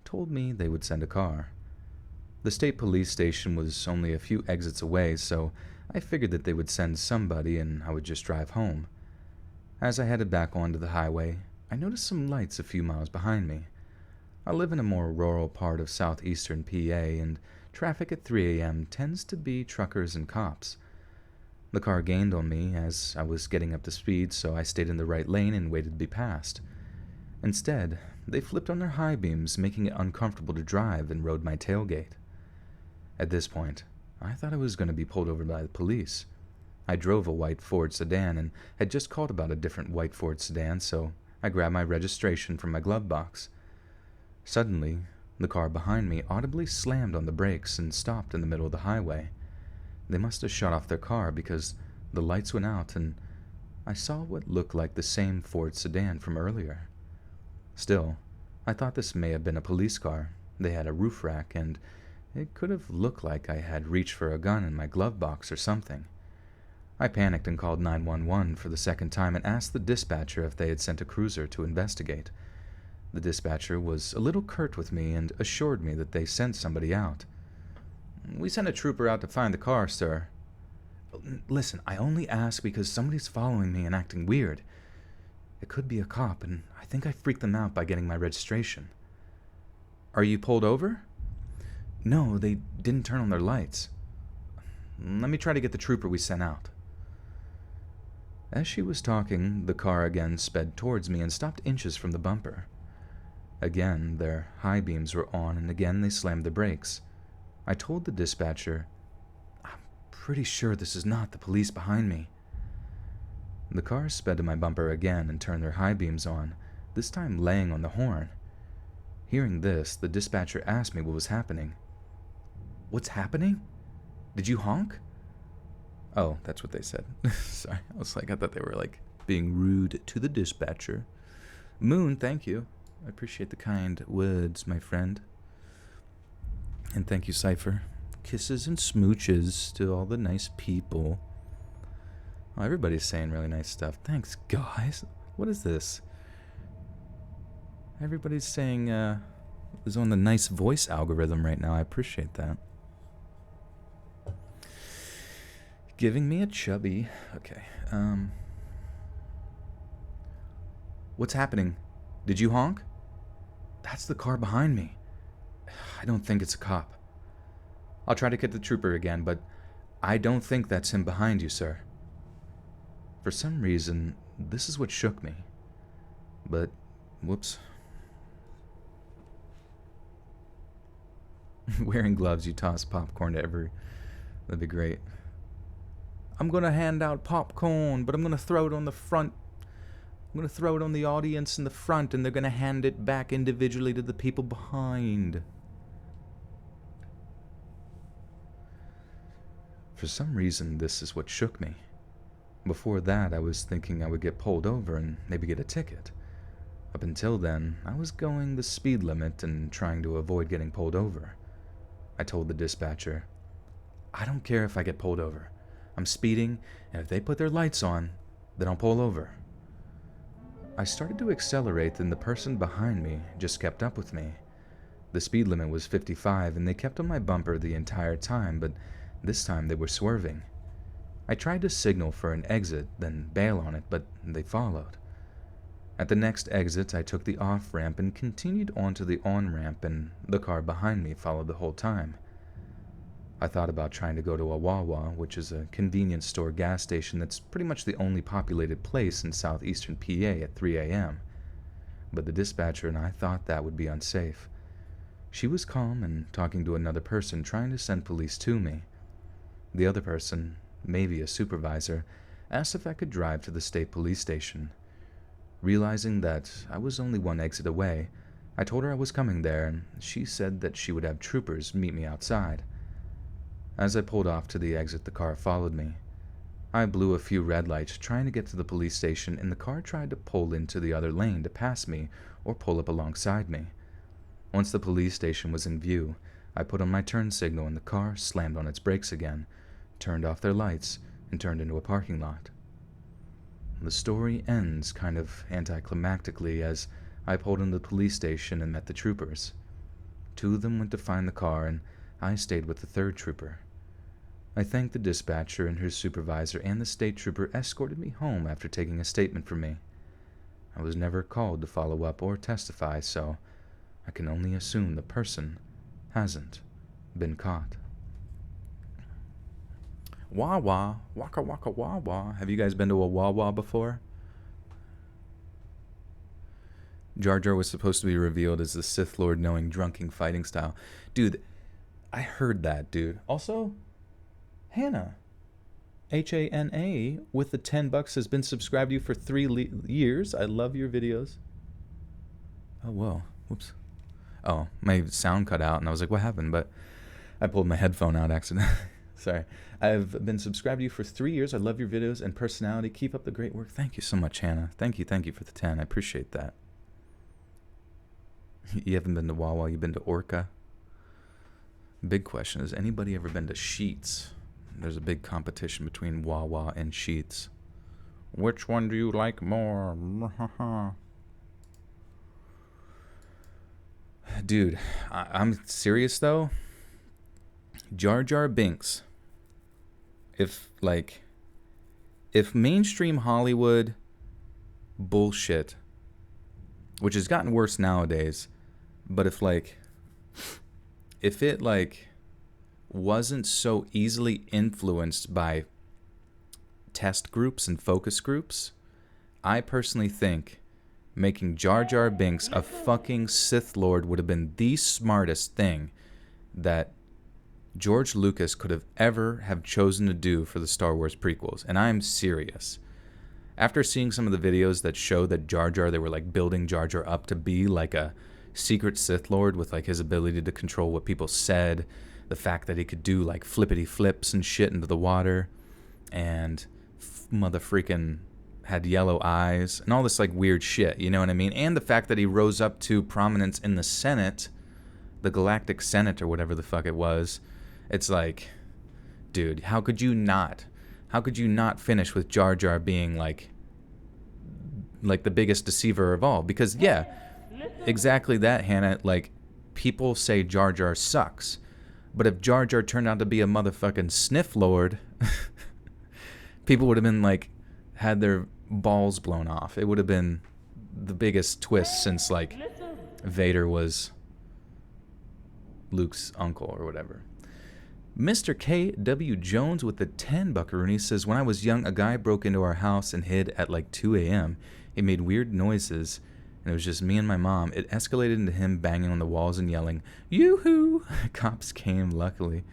A: told me they would send a car. The state police station was only a few exits away, so I figured that they would send somebody and I would just drive home. As I headed back onto the highway, I noticed some lights a few miles behind me. I live in a more rural part of southeastern PA, and traffic at 3 a.m. tends to be truckers and cops. The car gained on me as I was getting up to speed, so I stayed in the right lane and waited to be passed. Instead, they flipped on their high beams, making it uncomfortable to drive, and rode my tailgate. At this point, I thought I was going to be pulled over by the police. I drove a white Ford sedan and had just called about a different white Ford sedan, so I grabbed my registration from my glove box. Suddenly, the car behind me audibly slammed on the brakes and stopped in the middle of the highway. They must have shut off their car because the lights went out and I saw what looked like the same Ford sedan from earlier. Still, I thought this may have been a police car. They had a roof rack and it could have looked like I had reached for a gun in my glove box or something. I panicked and called 911 for the second time and asked the dispatcher if they had sent a cruiser to investigate. The dispatcher was a little curt with me and assured me that they sent somebody out. "We sent a trooper out to find the car, sir." "Listen, I only ask because somebody's following me and acting weird. It could be a cop, and I think I freaked them out by getting my registration." "Are you pulled over?" "No, they didn't turn on their lights." "Let me try to get the trooper we sent out." As she was talking, the car again sped towards me and stopped inches from the bumper. Again, their high beams were on, and again they slammed the brakes. I told the dispatcher, "I'm pretty sure this is not the police behind me." The car sped to my bumper again and turned their high beams on, this time laying on the horn. Hearing this, the dispatcher asked me what was happening. "What's happening? Did you honk?" Oh, that's what they said. Sorry, I thought they were being rude to the dispatcher. Moon, thank you. I appreciate the kind words, my friend. And thank you, Cypher. Kisses and smooches to all the nice people. Oh, everybody's saying really nice stuff. Thanks, guys. What is this? Everybody's saying, is on the nice voice algorithm right now. I appreciate that. Giving me a chubby. Okay. What's happening? Did you honk? That's the car behind me. I don't think it's a cop. I'll try to get the trooper again, but I don't think that's him behind you, sir. For some reason, this is what shook me. But, whoops. Wearing gloves, you toss popcorn to every... That'd be great. "I'm gonna hand out popcorn, but I'm gonna throw it on the front. I'm gonna throw it on the audience in the front, and they're gonna hand it back individually to the people behind." For some reason, this is what shook me. Before that, I was thinking I would get pulled over and maybe get a ticket. Up until then, I was going the speed limit and trying to avoid getting pulled over. I told the dispatcher, "I don't care if I get pulled over. I'm speeding, and if they put their lights on, then I'll pull over." I started to accelerate, and the person behind me just kept up with me. The speed limit was 55, and they kept on my bumper the entire time, but this time they were swerving. I tried to signal for an exit, then bail on it, but they followed. At the next exit, I took the off-ramp and continued onto the on-ramp, and the car behind me followed the whole time. I thought about trying to go to a Wawa, which is a convenience store gas station that's pretty much the only populated place in southeastern PA at 3 a.m. But the dispatcher and I thought that would be unsafe. She was calm and talking to another person trying to send police to me. The other person, maybe a supervisor, asked if I could drive to the state police station. Realizing that I was only one exit away, I told her I was coming there, and she said that she would have troopers meet me outside. As I pulled off to the exit, the car followed me. I blew a few red lights trying to get to the police station, and the car tried to pull into the other lane to pass me or pull up alongside me. Once the police station was in view, I put on my turn signal and the car slammed on its brakes again, turned off their lights, and turned into a parking lot. The story ends kind of anticlimactically as I pulled into the police station and met the troopers. Two of them went to find the car, and I stayed with the third trooper. I thanked the dispatcher and her supervisor, and the state trooper escorted me home after taking a statement from me. I was never called to follow up or testify, so I can only assume the person hasn't been caught. Wawa, waka waka wawa. Have you guys been to a Wawa before? Jar Jar was supposed to be revealed as the Sith Lord knowing drunken fighting style. Dude, I heard that, dude. Also, Hannah, Hana, with the $10 has been subscribed to you for 3 years. I love your videos. Oh, whoa. Whoops. Oh, my sound cut out, and I was like, what happened? But I pulled my headphone out accidentally. Sorry. I've been subscribed to you for 3 years. I love your videos and personality. Keep up the great work. Thank you so much, Hannah. Thank you for the 10. I appreciate that. You haven't been to Wawa, you've been to Orca? Big question, has anybody ever been to Sheetz? There's a big competition between Wawa and Sheetz. Which one do you like more? Dude, I'm serious though. Jar Jar Binks. If like, if mainstream Hollywood bullshit, which has gotten worse nowadays, but if it like wasn't so easily influenced by test groups and focus groups, I personally think making Jar Jar Binks a fucking Sith Lord would have been the smartest thing that George Lucas could have chosen to do for the Star Wars prequels. And I'm serious. After seeing some of the videos that show that Jar Jar, they were like building Jar Jar up to be like a secret Sith Lord with like his ability to control what people said, the fact that he could do like flippity flips and shit into the water, and mother freaking had yellow eyes and all this like weird shit, you know what I mean? And the fact that he rose up to prominence in the Senate, the Galactic Senate or whatever the fuck it was. It's like, dude, how could you not finish with Jar Jar being like the biggest deceiver of all? Because yeah, exactly that, Hannah. Like, people say Jar Jar sucks, but if Jar Jar turned out to be a motherfucking sniff lord, people would have been like, had their balls blown off. It would have been the biggest twist since like Vader was Luke's uncle or whatever. Mr. K.W. Jones with the 10 buckaroonie says, when I was young, a guy broke into our house and hid at like 2 a.m. He made weird noises, and it was just me and my mom. It escalated into him banging on the walls and yelling, "Yoo-hoo!" Cops came, luckily.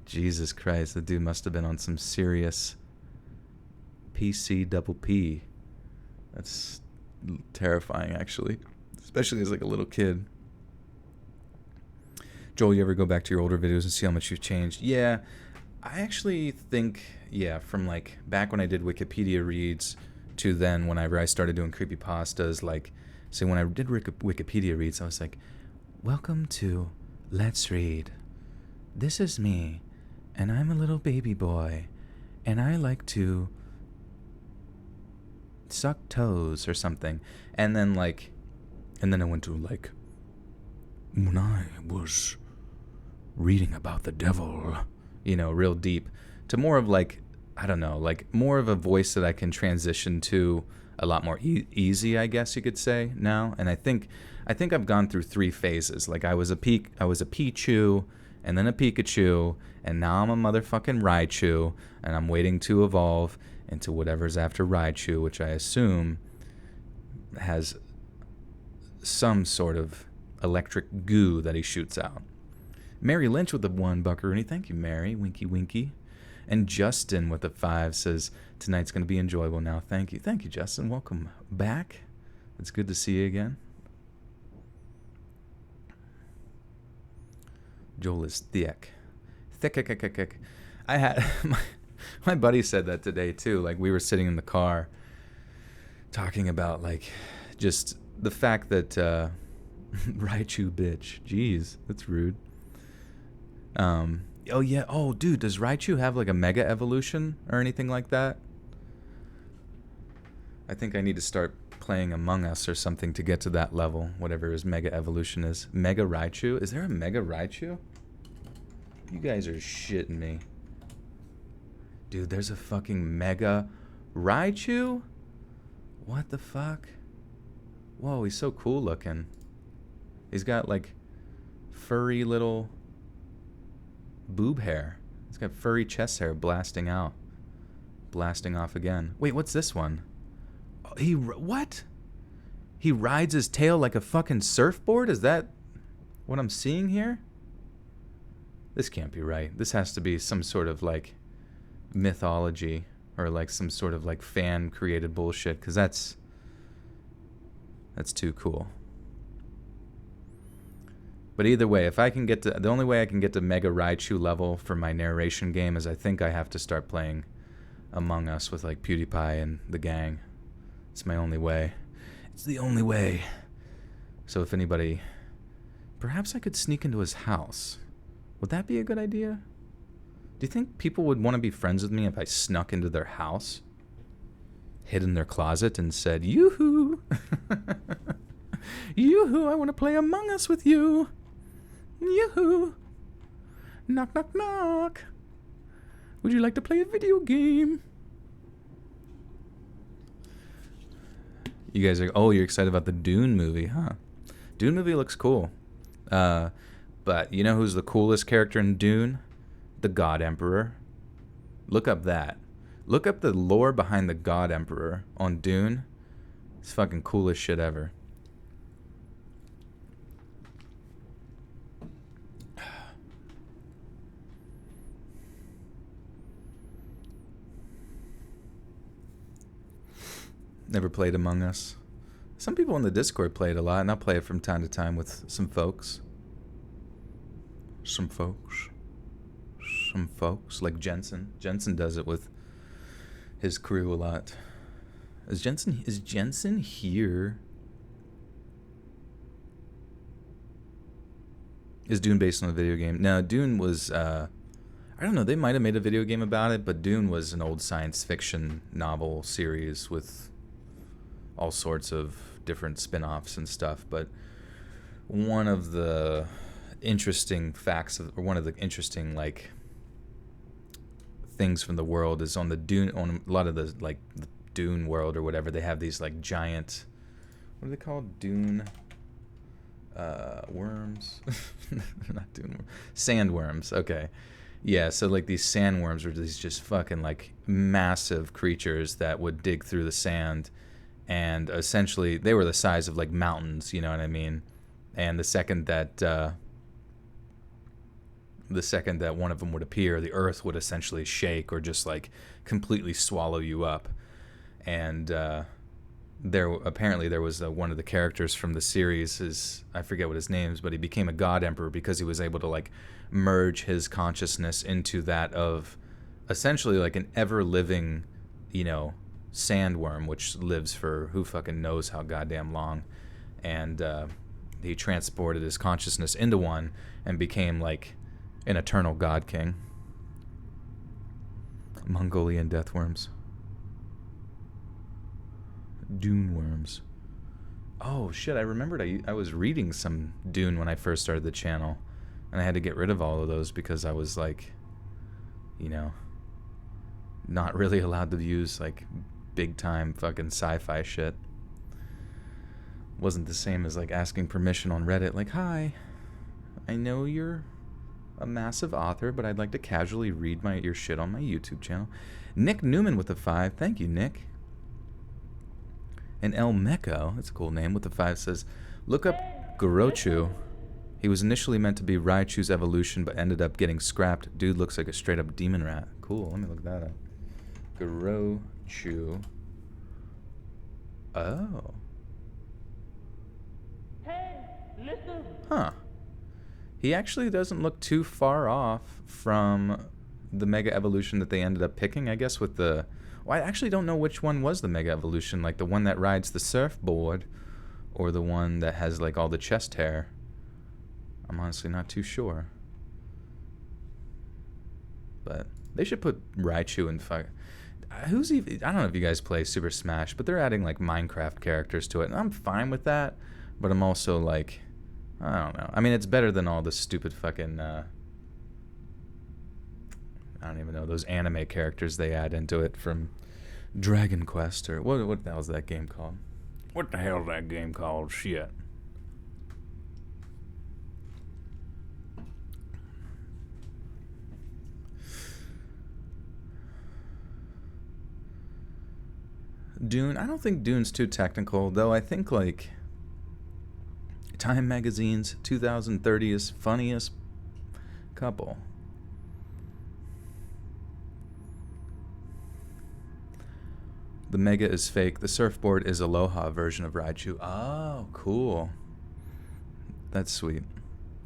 A: Jesus Christ, the dude must have been on some serious PC double P. That's terrifying, actually, especially as like a little kid. Joel, you ever go back to your older videos and see how much you've changed? Yeah, I actually think, yeah, from like back when I did Wikipedia reads to then whenever I started doing creepypastas, like, say when I did Wikipedia reads, I was like, welcome to Let's Read. This is me, and I'm a little baby boy, and I like to suck toes or something. And then I went to like, when I was reading about the devil, you know, real deep, to more of like, I don't know, like more of a voice that I can transition to a lot more easy, I guess you could say now. And I think I've gone through 3 phases. Like I was a Pichu, and then a Pikachu, and now I'm a motherfucking Raichu, and I'm waiting to evolve into whatever's after Raichu, which I assume has some sort of electric goo that he shoots out. Mary Lynch with the 1 buckaroonie. Thank you, Mary. Winky, winky. And Justin with the 5 says, tonight's going to be enjoyable now. Thank you. Thank you, Justin. Welcome back. It's good to see you again. Joel is thick. Thick. I had... my buddy said that today, too. Like, we were sitting in the car talking about, like, just the fact that... Raichu bitch. Jeez, that's rude. Oh yeah. Oh, dude, does Raichu have like a mega evolution or anything like that? I think I need to start playing Among Us or something to get to that level, whatever his mega evolution is. Mega Raichu? Is there a Mega Raichu? You guys are shitting me. Dude, there's a fucking Mega Raichu? What the fuck? Whoa, he's so cool looking. He's got like furry little boob hair. He's got furry chest hair blasting out. Blasting off again. Wait, what's this one? Oh, what? He rides his tail like a fucking surfboard? Is that what I'm seeing here? This can't be right. This has to be some sort of like mythology or like some sort of like fan created bullshit, because that's too cool. But either way, if I can get to... The only way I can get to Mega Raichu level for my narration game is I think I have to start playing Among Us with, like, PewDiePie and the gang. It's my only way. It's the only way. So if anybody... Perhaps I could sneak into his house. Would that be a good idea? Do you think people would want to be friends with me if I snuck into their house? Hid in their closet and said, yoo-hoo! Yoo-hoo, I want to play Among Us with you. Yoo-hoo. Knock, knock, knock. Would you like to play a video game? You guys are... Oh, you're excited about the Dune movie, huh? Dune movie looks cool. But you know who's the coolest character in Dune? The God Emperor. Look up that. Look up the lore behind the God Emperor on Dune. It's fucking coolest shit ever. Never played Among Us. Some people in the Discord play it a lot, and I'll play it from time to time with some folks. Some folks, like Jensen. Jensen does it with his crew a lot. Is Jensen here? Is Dune based on a video game? No, Dune was, I don't know, they might have made a video game about it, but Dune was an old science fiction novel series with all sorts of different spin-offs and stuff. But one of the interesting facts or one of the interesting like things from the world is on the Dune, on a lot of the like the Dune world or whatever, they have these like giant, what are they called? Dune worms. Not dune worms. Sandworms. Okay. Yeah, so like these sandworms were these just fucking like massive creatures that would dig through the sand, and essentially they were the size of like mountains, you know what I mean? And the second that one of them would appear, the earth would essentially shake or just like completely swallow you up. And there was one of the characters from the series, I forget what his name is, but he became a god emperor because he was able to like merge his consciousness into that of essentially like an ever living, you know, sandworm, which lives for who fucking knows how goddamn long. And he transported his consciousness into one and became like an eternal god king. Mongolian deathworms. Dune worms. Oh shit, I remembered I was reading some Dune when I first started the channel, and I had to get rid of all of those because I was like, you know, not really allowed to use like big time fucking sci-fi shit. Wasn't the same as like asking permission on Reddit, like, hi, I know you're a massive author, but I'd like to casually read your shit on my YouTube channel. Nick Newman with a 5. Thank you, Nick. And El Mecco, that's a cool name, with the 5 says, look up Gorochu. He was initially meant to be Raichu's evolution, but ended up getting scrapped. Dude looks like a straight up demon rat. Cool, let me look that up. Gorochu. Oh.
C: Hey, listen.
A: Huh. He actually doesn't look too far off from the Mega Evolution that they ended up picking, I guess, with the... Well, I actually don't know which one was the Mega Evolution, like the one that rides the surfboard or the one that has like all the chest hair. I'm honestly not too sure. But they should put Raichu in who's even... I don't know if you guys play Super Smash, but they're adding like Minecraft characters to it, and I'm fine with that, but I'm also like... I don't know. I mean, it's better than all the stupid fucking, I don't even know, those anime characters they add into it from Dragon Quest, or what the hell is that game called?
B: What the hell's that game called? Shit.
A: Dune, I don't think Dune's too technical, though I think, like, Time Magazine's 2030's funniest couple. The Mega is fake. The surfboard is Aloha version of Raichu. Oh, cool. That's sweet.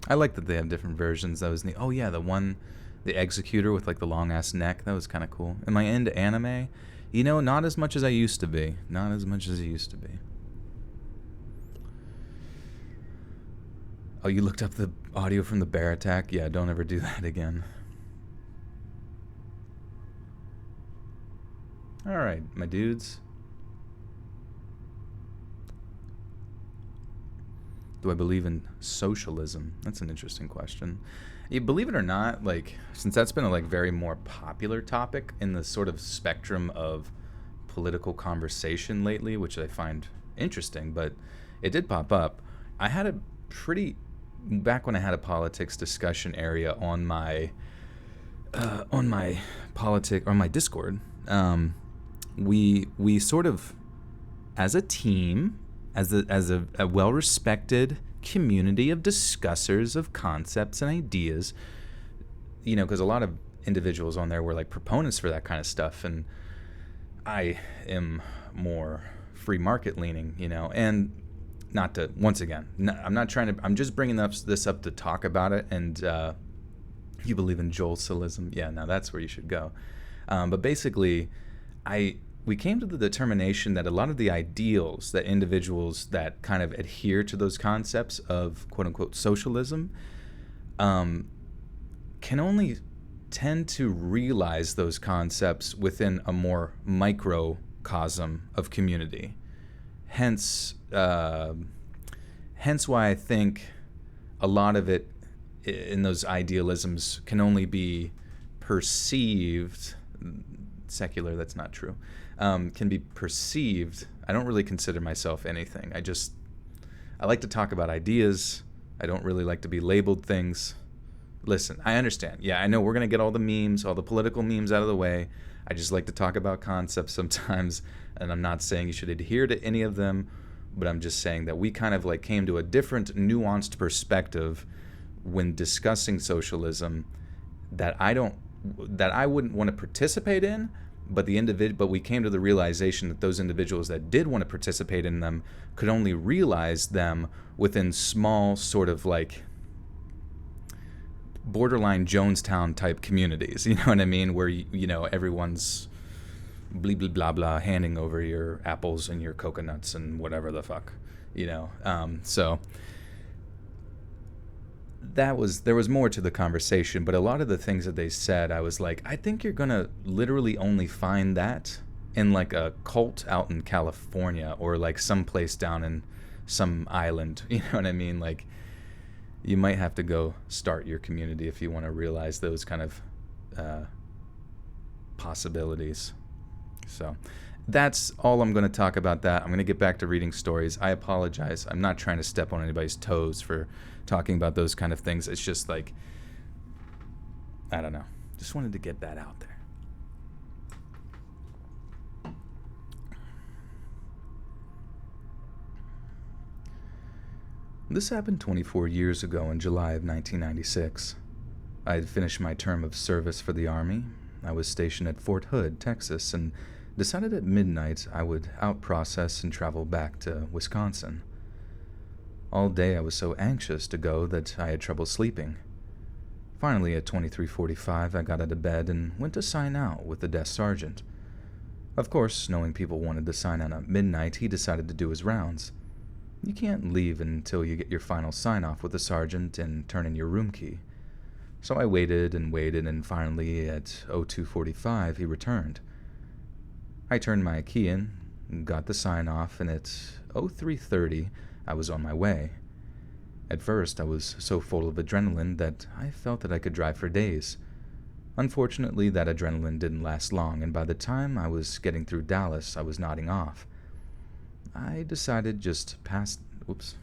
A: I like that they have different versions. That was neat. Oh yeah, the Executor with like the long ass neck. That was kind of cool. Am I into anime? You know, not as much as I used to be. Not as much as I used to be. Oh, you looked up the audio from the bear attack? Yeah, don't ever do that again. Alright, my dudes. Do I believe in socialism? That's an interesting question. You believe it or not, like, since that's been a like very more popular topic in the sort of spectrum of political conversation lately, which I find interesting, but it did pop up. I had a pretty back when I had a politics discussion area on my on my Discord. We sort of, as a team, as a well respected community of discussers of concepts and ideas, because a lot of individuals on there were like proponents for that kind of stuff, and I am more free market leaning, and not to, once again, I'm not trying to, I'm just bringing this up to talk about it. And you believe in Joel-Silism? Yeah, now that's where you should go. But basically, we came to the determination that a lot of the ideals that individuals that kind of adhere to those concepts of quote unquote socialism can only tend to realize those concepts within a more microcosm of community. Hence why I think a lot of it in those idealisms can only be perceived secular. That's not true. Can be perceived. I don't really consider myself anything. I like to talk about ideas. I don't really like to be labeled things. Listen, I understand. Yeah, I know we're going to get all the memes, all the political memes out of the way. I just like to talk about concepts sometimes, and I'm not saying you should adhere to any of them, but I'm just saying that we kind of like came to a different nuanced perspective when discussing socialism that I wouldn't want to participate in, but we came to the realization that those individuals that did want to participate in them could only realize them within small sort of like borderline Jonestown type communities, you know what I mean, where everyone's blah blah blah blah handing over your apples and your coconuts and whatever the fuck, so there was more to the conversation, but a lot of the things that they said, I was like, I think you're gonna literally only find that in like a cult out in California or like someplace down in some island, you know what I mean? Like, you might have to go start your community if you want to realize those kind of possibilities. So that's all I'm going to talk about that. I'm going to get back to reading stories. I apologize. I'm not trying to step on anybody's toes for talking about those kind of things. It's just like, I don't know. Just wanted to get that out there. This happened 24 years ago in July of 1996. I had finished my term of service for the Army. I was stationed at Fort Hood, Texas, and decided at midnight I would out-process and travel back to Wisconsin. All day I was so anxious to go that I had trouble sleeping. Finally, at 23:45, I got out of bed and went to sign out with the desk sergeant. Of course, knowing people wanted to sign out at midnight, he decided to do his rounds. You can't leave until you get your final sign-off with the sergeant and turn in your room key. So I waited, and finally, at 02:45, he returned. I turned my key in, got the sign-off, and at 03:30, I was on my way. At first, I was so full of adrenaline that I felt that I could drive for days. Unfortunately, that adrenaline didn't last long, and by the time I was getting through Dallas, I was nodding off. I decided just past... Oops.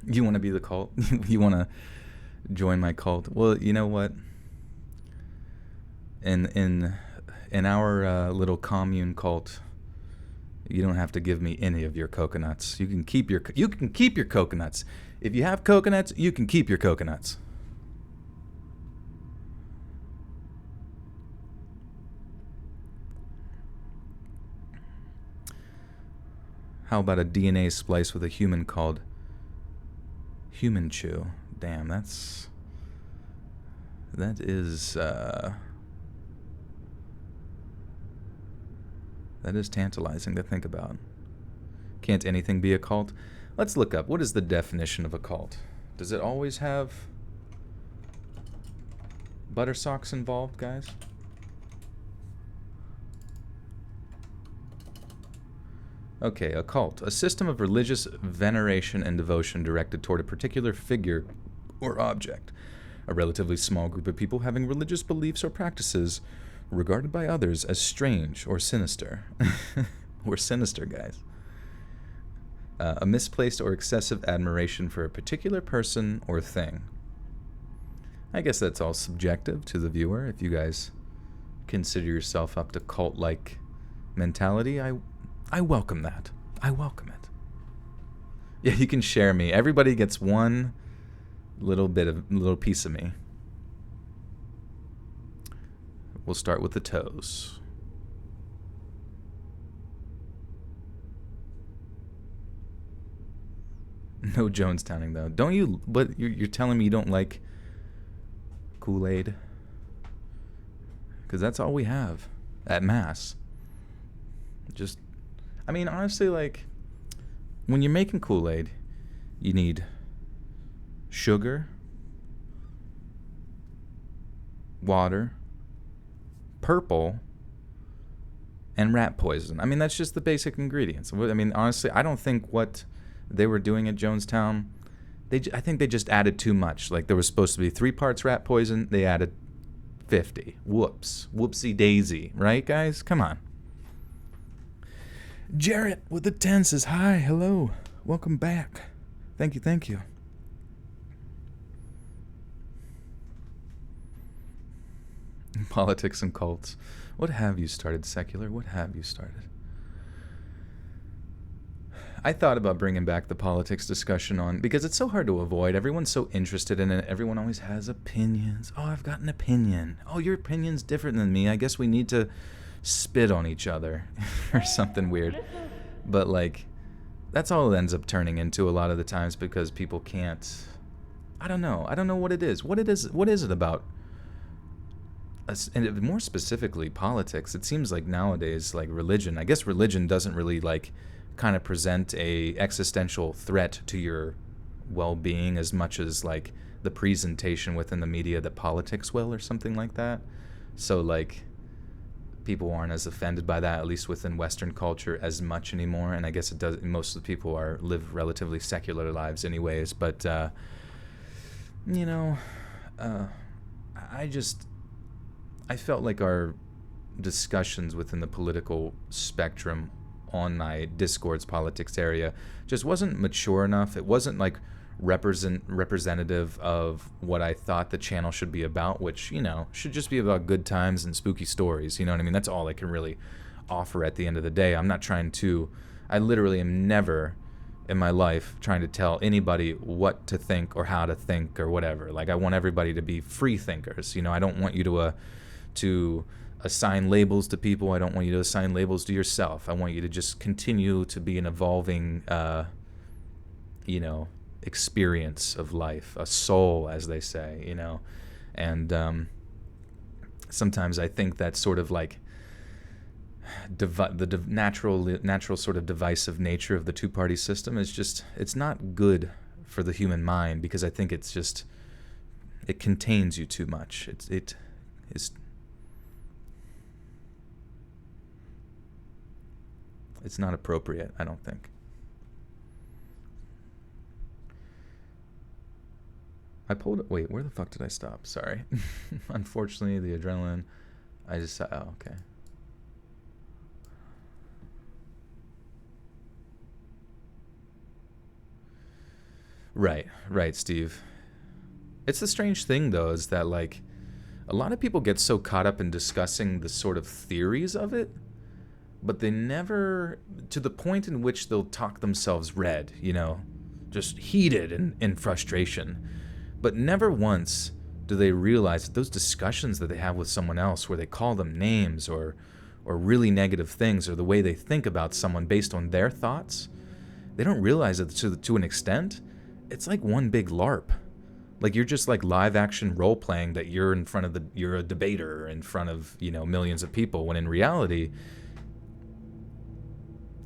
A: You want to be the cult? You want to join my cult? Well, you know what? In our little commune cult, you don't have to give me any of your coconuts. You can keep your coconuts. If you have coconuts, you can keep your coconuts. How about a DNA splice with a human called Human Chew? Damn, that is tantalizing to think about. Can't anything be a cult? Let's look up. What is the definition of a cult? Does it always have butter socks involved, guys? Okay, a cult. A system of religious veneration and devotion directed toward a particular figure or object. A relatively small group of people having religious beliefs or practices regarded by others as strange or sinister. We're sinister, guys. A misplaced or excessive admiration for a particular person or thing. I guess that's all subjective to the viewer. If you guys consider yourself up to cult-like mentality, I welcome that. I welcome it. Yeah, you can share me. Everybody gets one little piece of me. We'll start with the toes. No Jonestowning though. Don't you? But you're telling me you don't like Kool-Aid? Because that's all we have at Mass. Just, I mean, honestly, like, when you're making Kool-Aid, you need sugar, water, purple, and rat poison. I mean, that's just the basic ingredients. I mean, honestly, I don't think what they were doing at Jonestown, I think they just added too much. Like, there was supposed to be 3 parts rat poison, they added 50. Whoops. Whoopsie daisy. Right, guys? Come on. Jarrett with the 10 says, hi, hello, welcome back. Thank you. Politics and cults. What have you started, Secular? What have you started? I thought about bringing back the politics discussion on, because it's so hard to avoid. Everyone's so interested in it. Everyone always has opinions. Oh, I've got an opinion. Oh, your opinion's different than me. I guess we need to spit on each other or something weird. But, like, that's all it ends up turning into a lot of the times, because people can't... I don't know what it is. What is it about... And more specifically, politics. It seems like nowadays, like religion, I guess religion doesn't really, like, kind of present a existential threat to your well-being as much as, like, the presentation within the media that politics will, or something like that. So, like, people aren't as offended by that, at least within Western culture, as much anymore. And I guess it does. Most of the people live relatively secular lives, anyways. But I felt like our discussions within the political spectrum on my Discord's politics area just wasn't mature enough. It wasn't like representative of what I thought the channel should be about, which, should just be about good times and spooky stories. You know what I mean? That's all I can really offer at the end of the day. I literally am never in my life trying to tell anybody what to think or how to think or whatever. Like, I want everybody to be free thinkers. I don't want you to assign labels to people. I don't want you to assign labels to yourself. I want you to just continue to be an evolving, experience of life, a soul, as they say, And sometimes I think that sort of like the natural sort of divisive nature of the two-party system is just, it's not good for the human mind, because I think it contains you too much. It's not appropriate, I don't think. Wait, where the fuck did I stop? Sorry. Unfortunately, the adrenaline, okay. Right, Steve. It's the strange thing, though, is that, like, a lot of people get so caught up in discussing the sort of theories of it, but they never, to the point in which they'll talk themselves red, just heated in frustration. But never once do they realize that those discussions that they have with someone else, where they call them names or really negative things, or the way they think about someone based on their thoughts, they don't realize that to an extent, it's like one big LARP. Like, you're just like live action role playing that you're a debater in front of, millions of people, when in reality,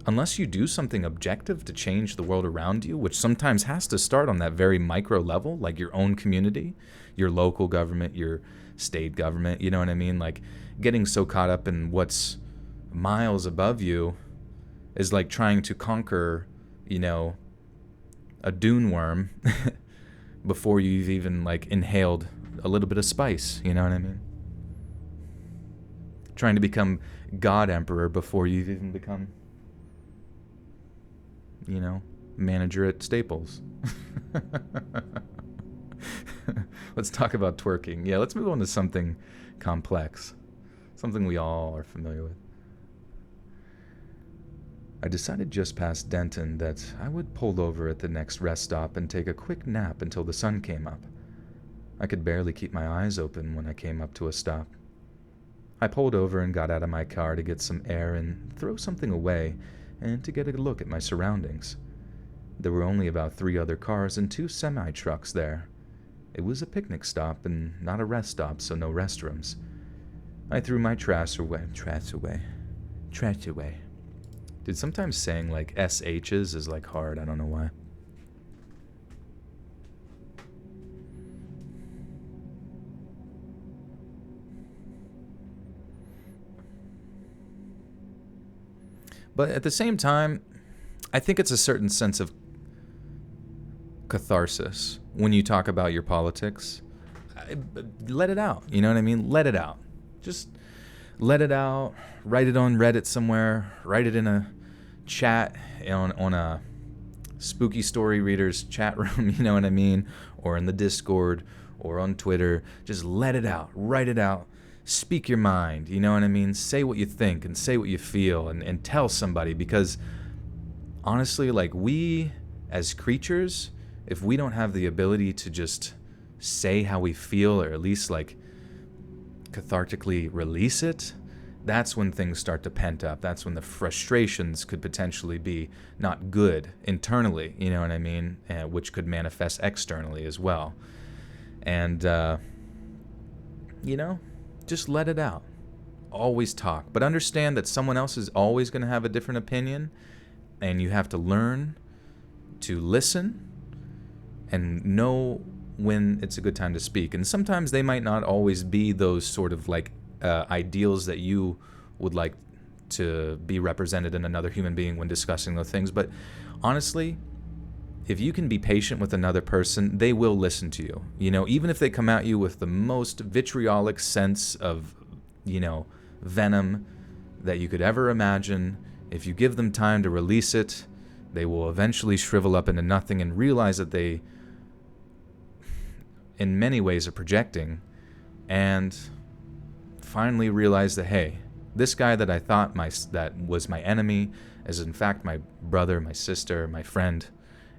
A: unless you do something objective to change the world around you, which sometimes has to start on that very micro level, like your own community, your local government, your state government, you know what I mean? Like, getting so caught up in what's miles above you is like trying to conquer, you know, a dune worm before you've even like inhaled a little bit of spice, you know what I mean? Trying to become God Emperor before you've even become, you know, manager at Staples. Let's talk about twerking. Yeah, let's move on to something complex. Something we all are familiar with. I decided just past Denton that I would pull over at the next rest stop and take a quick nap until the sun came up. I could barely keep my eyes open when I came up to a stop. I pulled over and got out of my car to get some air and throw something away and to get a look at my surroundings. There were only about 3 other cars and 2 semi-trucks there. It was a picnic stop and not a rest stop, so no restrooms. I threw my trash away. Dude, sometimes saying like SH's is like hard. I don't know why. But at the same time, I think it's a certain sense of catharsis when you talk about your politics. Let it out. You know what I mean? Let it out. Just let it out. Write it on Reddit somewhere. Write it in a chat on a spooky story readers chat room, you know what I mean? Or in the Discord or on Twitter. Just let it out. Write it out. Speak your mind, you know what I mean? Say what you think and say what you feel and tell somebody, because honestly, like, we as creatures, if we don't have the ability to just say how we feel, or at least like cathartically release it, that's when things start to pent up. That's when the frustrations could potentially be not good internally, you know what I mean? Which could manifest externally as well. And, you know, just let it out. Always talk. But understand that someone else is always going to have a different opinion, and you have to learn to listen and know when it's a good time to speak. And sometimes they might not always be those sort of like ideals that you would like to be represented in another human being when discussing those things. But honestly, if you can be patient with another person, they will listen to you. You know, even if they come at you with the most vitriolic sense of, you know, venom that you could ever imagine, if you give them time to release it, they will eventually shrivel up into nothing and realize that they, in many ways, are projecting, and finally realize that, hey, this guy that I thought that was my enemy is in fact my brother, my sister, my friend,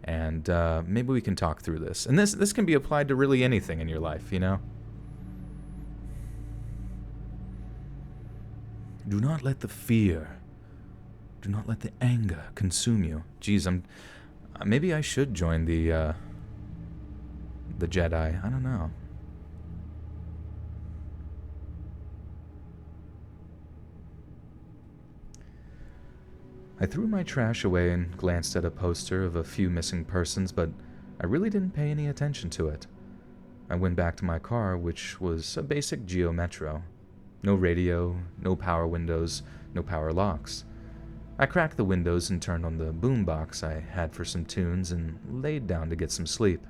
A: and maybe we can talk through this. And this can be applied to really anything in your life, you know? Do not let the fear, do not let the anger consume you. Geez, maybe I should join the Jedi. I don't know. I threw my trash away and glanced at a poster of a few missing persons, but I really didn't pay any attention to it. I went back to my car, which was a basic Geo Metro. No radio, no power windows, no power locks. I cracked the windows and turned on the boombox I had for some tunes and laid down to get some sleep.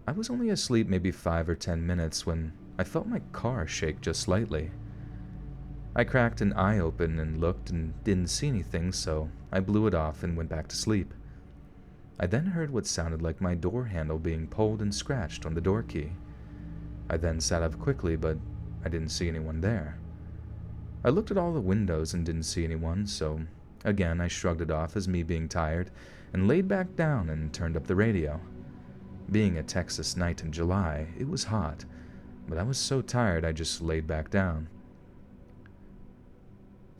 A: I was only asleep maybe 5 or 10 minutes when I felt my car shake just slightly. I cracked an eye open and looked and didn't see anything, so I blew it off and went back to sleep. I then heard what sounded like my door handle being pulled and scratched on the door key. I then sat up quickly, but I didn't see anyone there. I looked at all the windows and didn't see anyone, so again I shrugged it off as me being tired and laid back down and turned up the radio. Being a Texas night in July, it was hot, but I was so tired I just laid back down.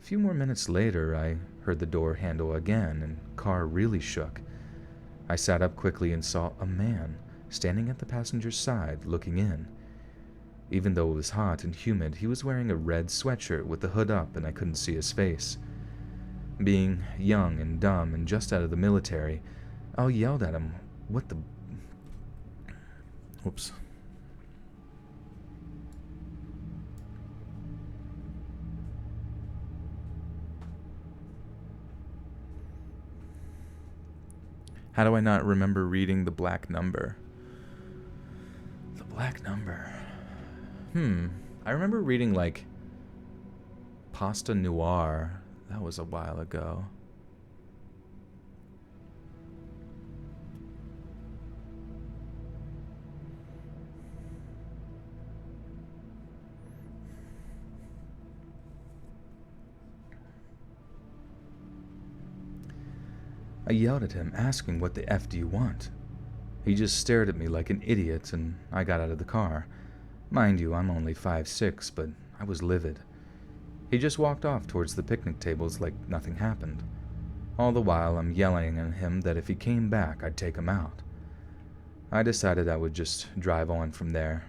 A: A few more minutes later, I heard the door handle again and car really shook. I sat up quickly and saw a man standing at the passenger's side looking in. Even though it was hot and humid, he was wearing a red sweatshirt with the hood up and I couldn't see his face. Being young and dumb and just out of the military, I yelled at him, "What the..." Oops. How do I not remember reading The Black Number? The Black Number. I remember reading, like, Pasta Noir. That was a while ago. I yelled at him, asking what the F do you want? He just stared at me like an idiot, and I got out of the car. Mind you, I'm only 5'6", but I was livid. He just walked off towards the picnic tables like nothing happened. All the while, I'm yelling at him that if he came back, I'd take him out. I decided I would just drive on from there.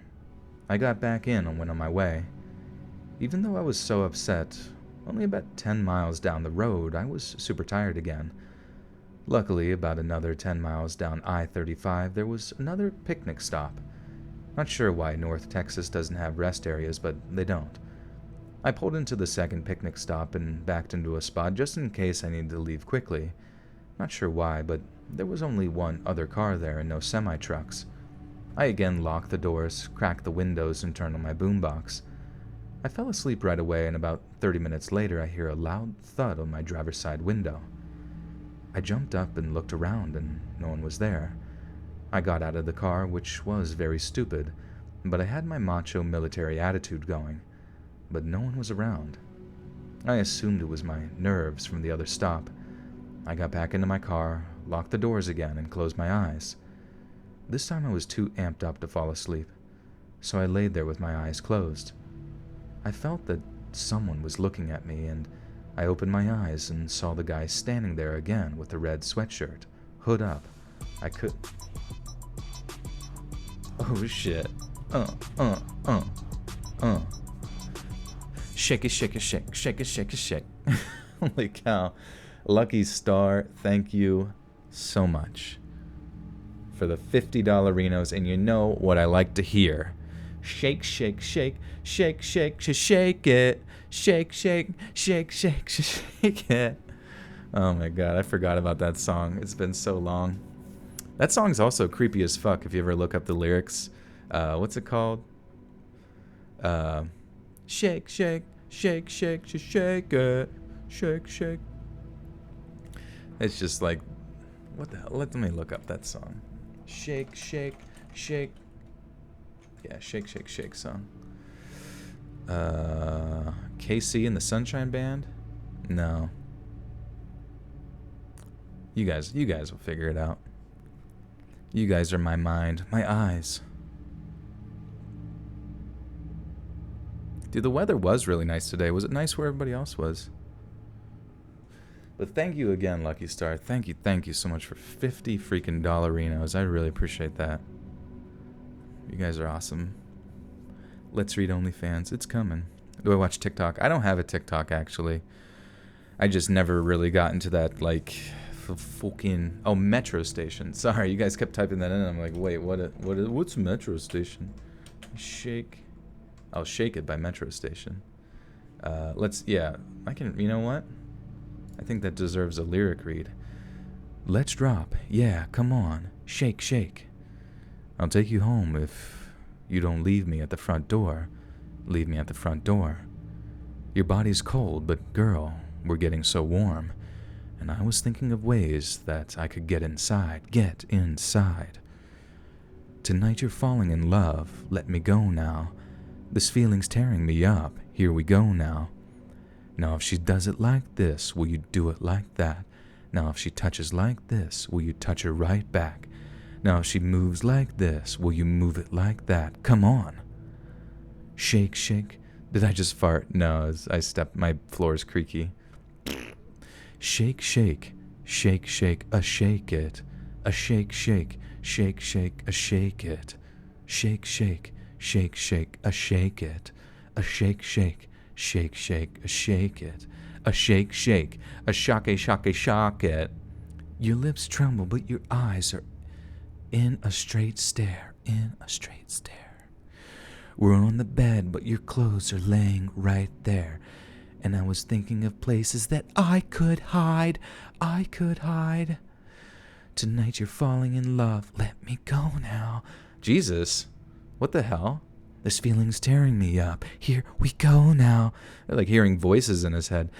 A: I got back in and went on my way. Even though I was so upset, only about 10 miles down the road, I was super tired again. Luckily, about another 10 miles down I-35, there was another picnic stop. Not sure why North Texas doesn't have rest areas, but they don't. I pulled into the second picnic stop and backed into a spot just in case I needed to leave quickly. Not sure why, but there was only one other car there and no semi-trucks. I again locked the doors, cracked the windows, and turned on my boombox. I fell asleep right away, and about 30 minutes later I hear a loud thud on my driver's side window. I jumped up and looked around, and no one was there. I got out of the car, which was very stupid, but I had my macho military attitude going. But no one was around. I assumed it was my nerves from the other stop. I got back into my car, locked the doors again, and closed my eyes. This time I was too amped up to fall asleep, so I laid there with my eyes closed. I felt that someone was looking at me, and I opened my eyes and saw the guy standing there again with the red sweatshirt, hood up. I could... Oh shit. Shake it, shake it, shake, shake it, shake it, shake. Holy cow. Lucky Star, thank you so much for the $50 Renos, and you know what I like to hear. Shake, shake, shake, shake, shake, shake it. Shake, shake, shake, shake, shake it. Oh my god, I forgot about that song. It's been so long. That song's also creepy as fuck if you ever look up the lyrics. What's it called? Shake, shake, shake, shake, shake it. Shake, shake. It's just like, what the hell? Let me look up that song. Shake, shake, shake. Yeah, shake, shake, shake song. KC and the Sunshine Band? No. You guys will figure it out. You guys are my mind, my eyes. Dude, the weather was really nice today. Was it nice where everybody else was? But thank you again, Lucky Star. Thank you so much for 50 freaking dollarinos. I really appreciate that. You guys are awesome. Let's Read OnlyFans. It's coming. Do I watch TikTok? I don't have a TikTok, actually. I just never really got into that, like, fucking... Oh, Metro Station. Sorry, you guys kept typing that in. I'm like, wait, what's Metro Station? Shake... I'll Shake It by Metro Station. I can... You know what? I think that deserves a lyric read. Let's drop. Yeah, come on. Shake, shake. I'll take you home if you don't leave me at the front door. Leave me at the front door. Your body's cold, but girl, we're getting so warm. And I was thinking of ways that I could get inside. Get inside. Tonight you're falling in love. Let me go now. This feeling's tearing me up. Here we go now. Now if she does it like this, will you do it like that? Now if she touches like this, will you touch her right back? Now if she moves like this, will you move it like that? Come on. Shake, shake. Did I just fart? No, I stepped. My floor is creaky. Shake, shake. Shake, shake. A shake it. A shake, shake. Shake, shake. A shake it. Shake, shake. Shake, shake. A shake it. A shake, shake. Shake, shake. A shake it. A shake, shake. A shock it. Your lips tremble, but your eyes are in a straight stare. In a straight stare. We're on the bed, but your clothes are laying right there. And I was thinking of places that I could hide. I could hide. tonight you're falling in love. Let me go now. Jesus, what the hell? This feeling's tearing me up. Here we go now. Like hearing voices in his head.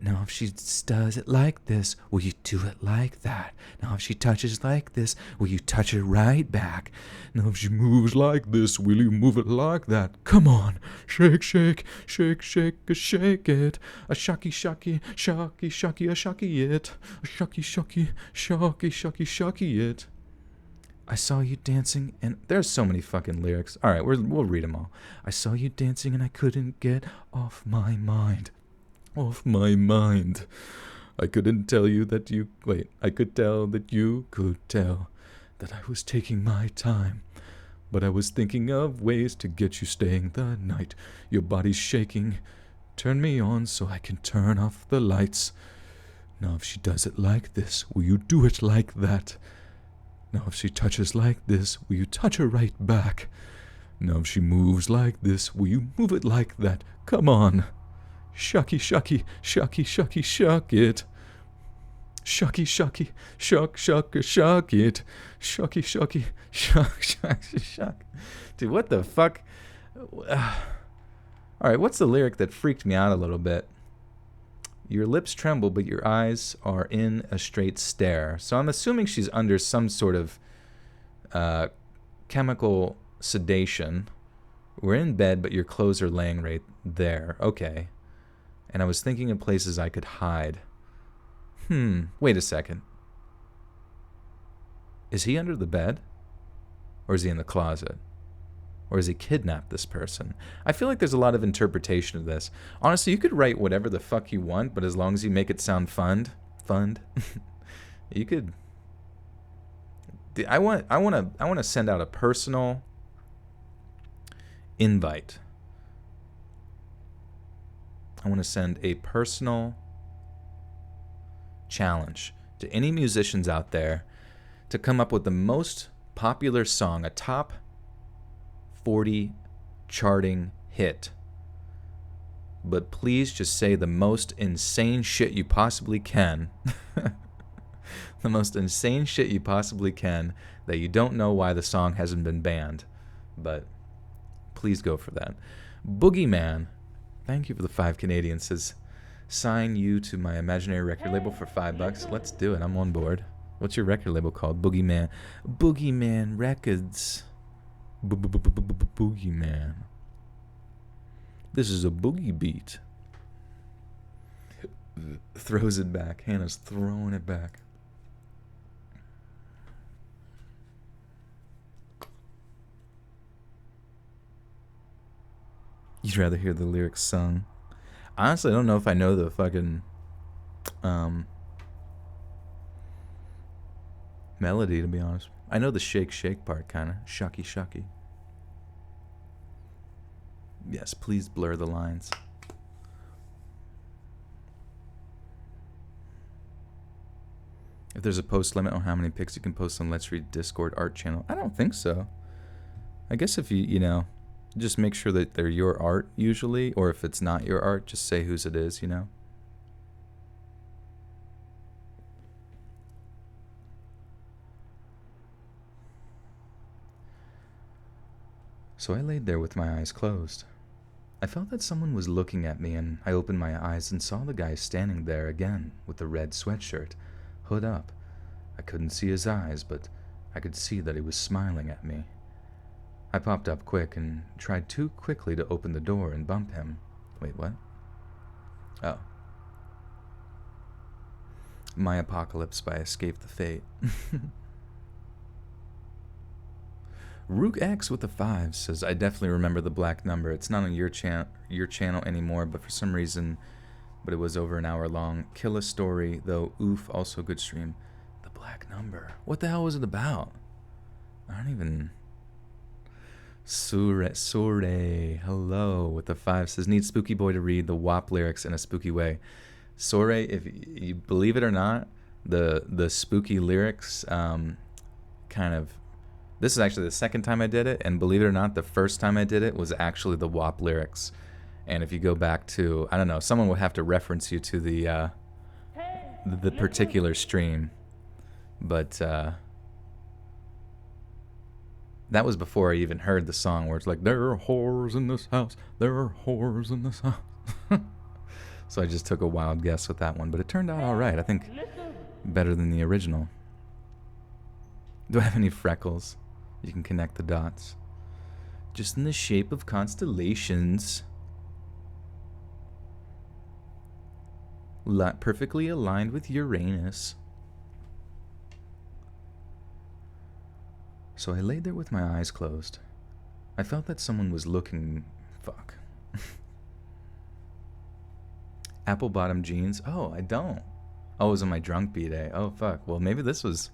A: Now if she does it like this, will you do it like that? Now if she touches like this, will you touch it right back? Now if she moves like this, will you move it like that? Come on, shake, shake, shake, shake, shake it. A shucky, shucky, shucky, shucky, a shucky it. A shucky, shucky, shucky, shucky, shucky it. I saw you dancing, and there's so many fucking lyrics. All right, we'll read them all. I saw you dancing, and I couldn't get off my mind. Off my mind. I couldn't tell you that you... Wait, I could tell that you could tell that I was taking my time. But I was thinking of ways to get you staying the night. Your body's shaking. Turn me on so I can turn off the lights. Now if she does it like this, will you do it like that? Now if she touches like this, will you touch her right back? Now if she moves like this, will you move it like that? Come on. Shucky, shucky, shucky, shucky, shuck it. Shucky, shucky, shuck, shuck, shuck it. Shucky, shucky, shuck, shuck, shuck. Dude, what the fuck? Alright, what's the lyric that freaked me out a little bit? Your lips tremble, but your eyes are in a straight stare. So I'm assuming she's under some sort of chemical sedation. We're in bed, but your clothes are laying right there. Okay. And I was thinking of places I could hide. Wait a second. Is he under the bed? Or is he in the closet? Or has he kidnapped this person? I feel like there's a lot of interpretation of this. Honestly, you could write whatever the fuck you want, but as long as you make it sound fun, you could... I want to send out a personal invite. I want to send a personal challenge to any musicians out there to come up with the most popular song, a top 40 charting hit. But please just say the most insane shit you possibly can. The most insane shit you possibly can that you don't know why the song hasn't been banned. But please go for that. Boogeyman, thank you for the 5 Canadians, says, sign you to my imaginary record label for $5. Let's do it. I'm on board. What's your record label called? Boogeyman. Boogeyman Records. Boogeyman. This is a boogie beat. Throws it back. Hannah's throwing it back. You'd rather hear the lyrics sung. Honestly, I don't know if I know the fucking melody, to be honest. I know the shake shake part, kind of. Shucky shucky. Yes, please blur the lines. If there's a post limit on how many pics you can post on Let's Read Discord art channel, I don't think so. I guess if you know, just make sure that they're your art usually, or if it's not your art, just say whose it is, you know. So I laid there with my eyes closed. I felt that someone was looking at me, and I opened my eyes and saw the guy standing there again with the red sweatshirt, hood up. I couldn't see his eyes, but I could see that he was smiling at me. I popped up quick and tried too quickly to open the door and bump him. Wait, what? Oh. My Apocalypse by Escape the Fate. Rook X with the 5 says, I definitely remember the black number. It's not on your channel anymore, but for some reason, but it was over an hour long. Kill a story, though. Oof, also good stream. The black number. What the hell was it about? I don't even... Sure, hello with the 5 says, need Spooky Boy to read the WAP lyrics in a spooky way. Sore, if you believe it or not, the spooky lyrics kind of... This is actually the second time I did it, and believe it or not, the first time I did it was actually the WAP lyrics. And if you go back to, I don't know, someone would have to reference you to the particular stream But that was before I even heard the song where it's like, there are whores in this house, there are whores in this house. So I just took a wild guess with that one, but it turned out alright. I think
C: Listen.
A: better than the original. Do I have any freckles? You can connect the dots. Just in the shape of constellations. Perfectly aligned with Uranus. So I laid there with my eyes closed. I felt that someone was looking... Fuck. Apple bottom jeans? Oh, I don't. Oh, it was on my drunk B-day. Oh, fuck. Well, maybe this was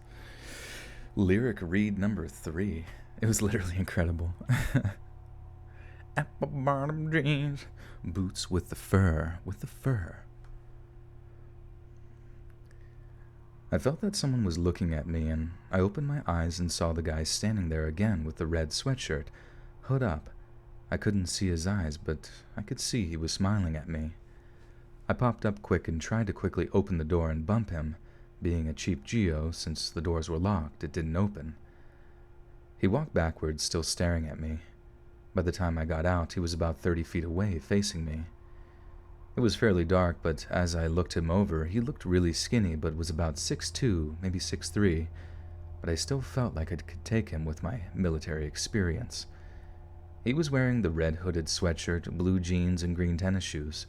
A: lyric read number 3. It was literally incredible. Apple bottom jeans. Boots with the fur. With the fur. I felt that someone was looking at me, and I opened my eyes and saw the guy standing there again with the red sweatshirt, hood up. I couldn't see his eyes, but I could see he was smiling at me. I popped up quick and tried to quickly open the door and bump him. Being a cheap Geo, since the doors were locked, it didn't open. He walked backwards, still staring at me. By the time I got out, he was about 30 feet away, facing me. It was fairly dark, but as I looked him over, he looked really skinny, but was about 6'2", maybe 6'3", but I still felt like I could take him with my military experience. He was wearing the red hooded sweatshirt, blue jeans, and green tennis shoes.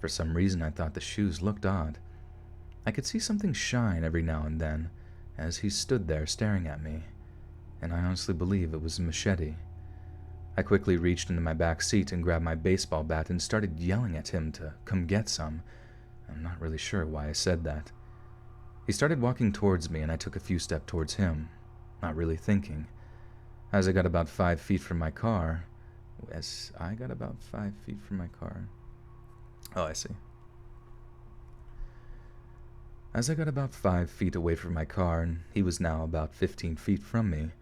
A: For some reason, I thought the shoes looked odd. I could see something shine every now and then, as he stood there staring at me, and I honestly believe it was a machete. I quickly reached into my back seat and grabbed my baseball bat and started yelling at him to come get some. I'm not really sure why I said that. He started walking towards me, and I took a few steps towards him, not really thinking. As I got about 5 feet from my car... Oh, I see. As I got about 5 feet away from my car, and he was now about 15 feet from me,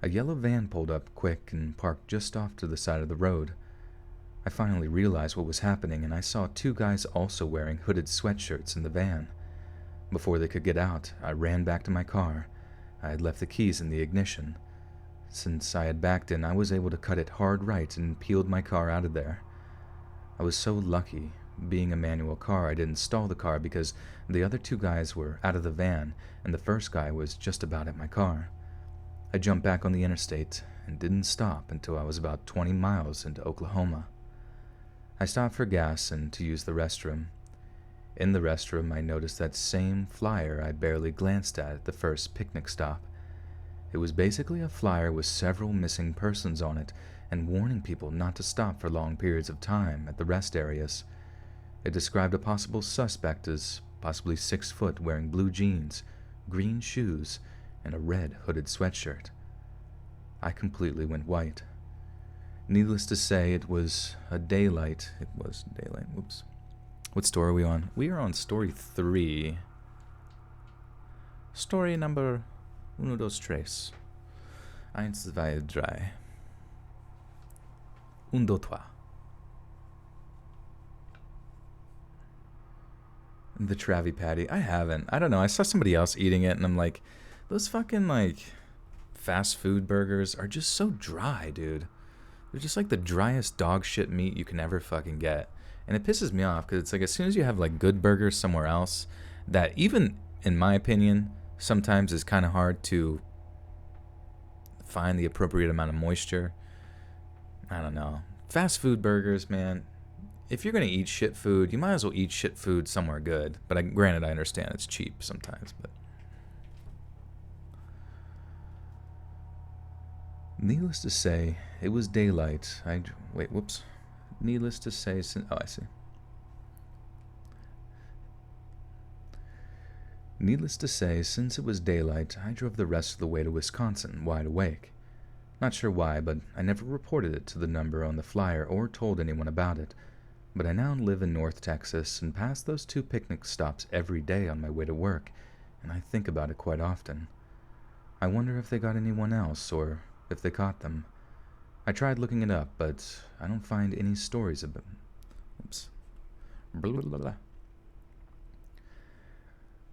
A: a yellow van pulled up quick and parked just off to the side of the road. I finally realized what was happening, and I saw 2 guys also wearing hooded sweatshirts in the van. Before they could get out, I ran back to my car. I had left the keys in the ignition. Since I had backed in, I was able to cut it hard right and peeled my car out of there. I was so lucky. Being a manual car, I didn't stall the car because the other 2 guys were out of the van, and the first guy was just about at my car. I jumped back on the interstate and didn't stop until I was about 20 miles into Oklahoma. I stopped for gas and to use the restroom. In the restroom, I noticed that same flyer I barely glanced at the first picnic stop. It was basically a flyer with several missing persons on it and warning people not to stop for long periods of time at the rest areas. It described a possible suspect as possibly 6 foot, wearing blue jeans, green shoes, and a red hooded sweatshirt. I completely went white. Needless to say, it was daylight. Whoops. What story are we on? We are on story 3. Story number 1, 2, 3. 1, 2, 3. 1, 2, 3. The Travie Patty. I haven't. I don't know. I saw somebody else eating it, and I'm like, those fucking, fast food burgers are just so dry, dude. They're just like the driest dog shit meat you can ever fucking get. And it pisses me off, because it's like as soon as you have, good burgers somewhere else, that even, in my opinion, sometimes is kind of hard to find the appropriate amount of moisture. I don't know. Fast food burgers, man. If you're going to eat shit food, you might as well eat shit food somewhere good. But granted, I understand it's cheap sometimes. But needless to say, it was daylight. Needless to say, I see. Needless to say, since it was daylight, I drove the rest of the way to Wisconsin, wide awake. Not sure why, but I never reported it to the number on the flyer or told anyone about it. But I now live in North Texas and pass those 2 picnic stops every day on my way to work, and I think about it quite often. I wonder if they got anyone else, or if they caught them. I tried looking it up, but I don't find any stories about... Oops. Blah, blah, blah.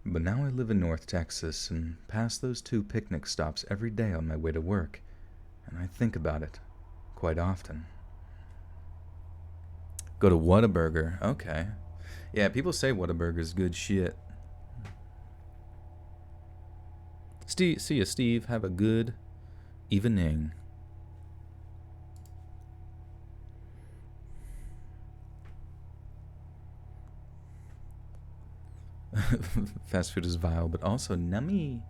A: But now I live in North Texas and pass those 2 picnic stops every day on my way to work, and I think about it quite often. Go to Whataburger. Okay. Yeah, people say Whataburger's good shit. See ya, Steve. Have a good evening. Fast food is vile, but also nummy.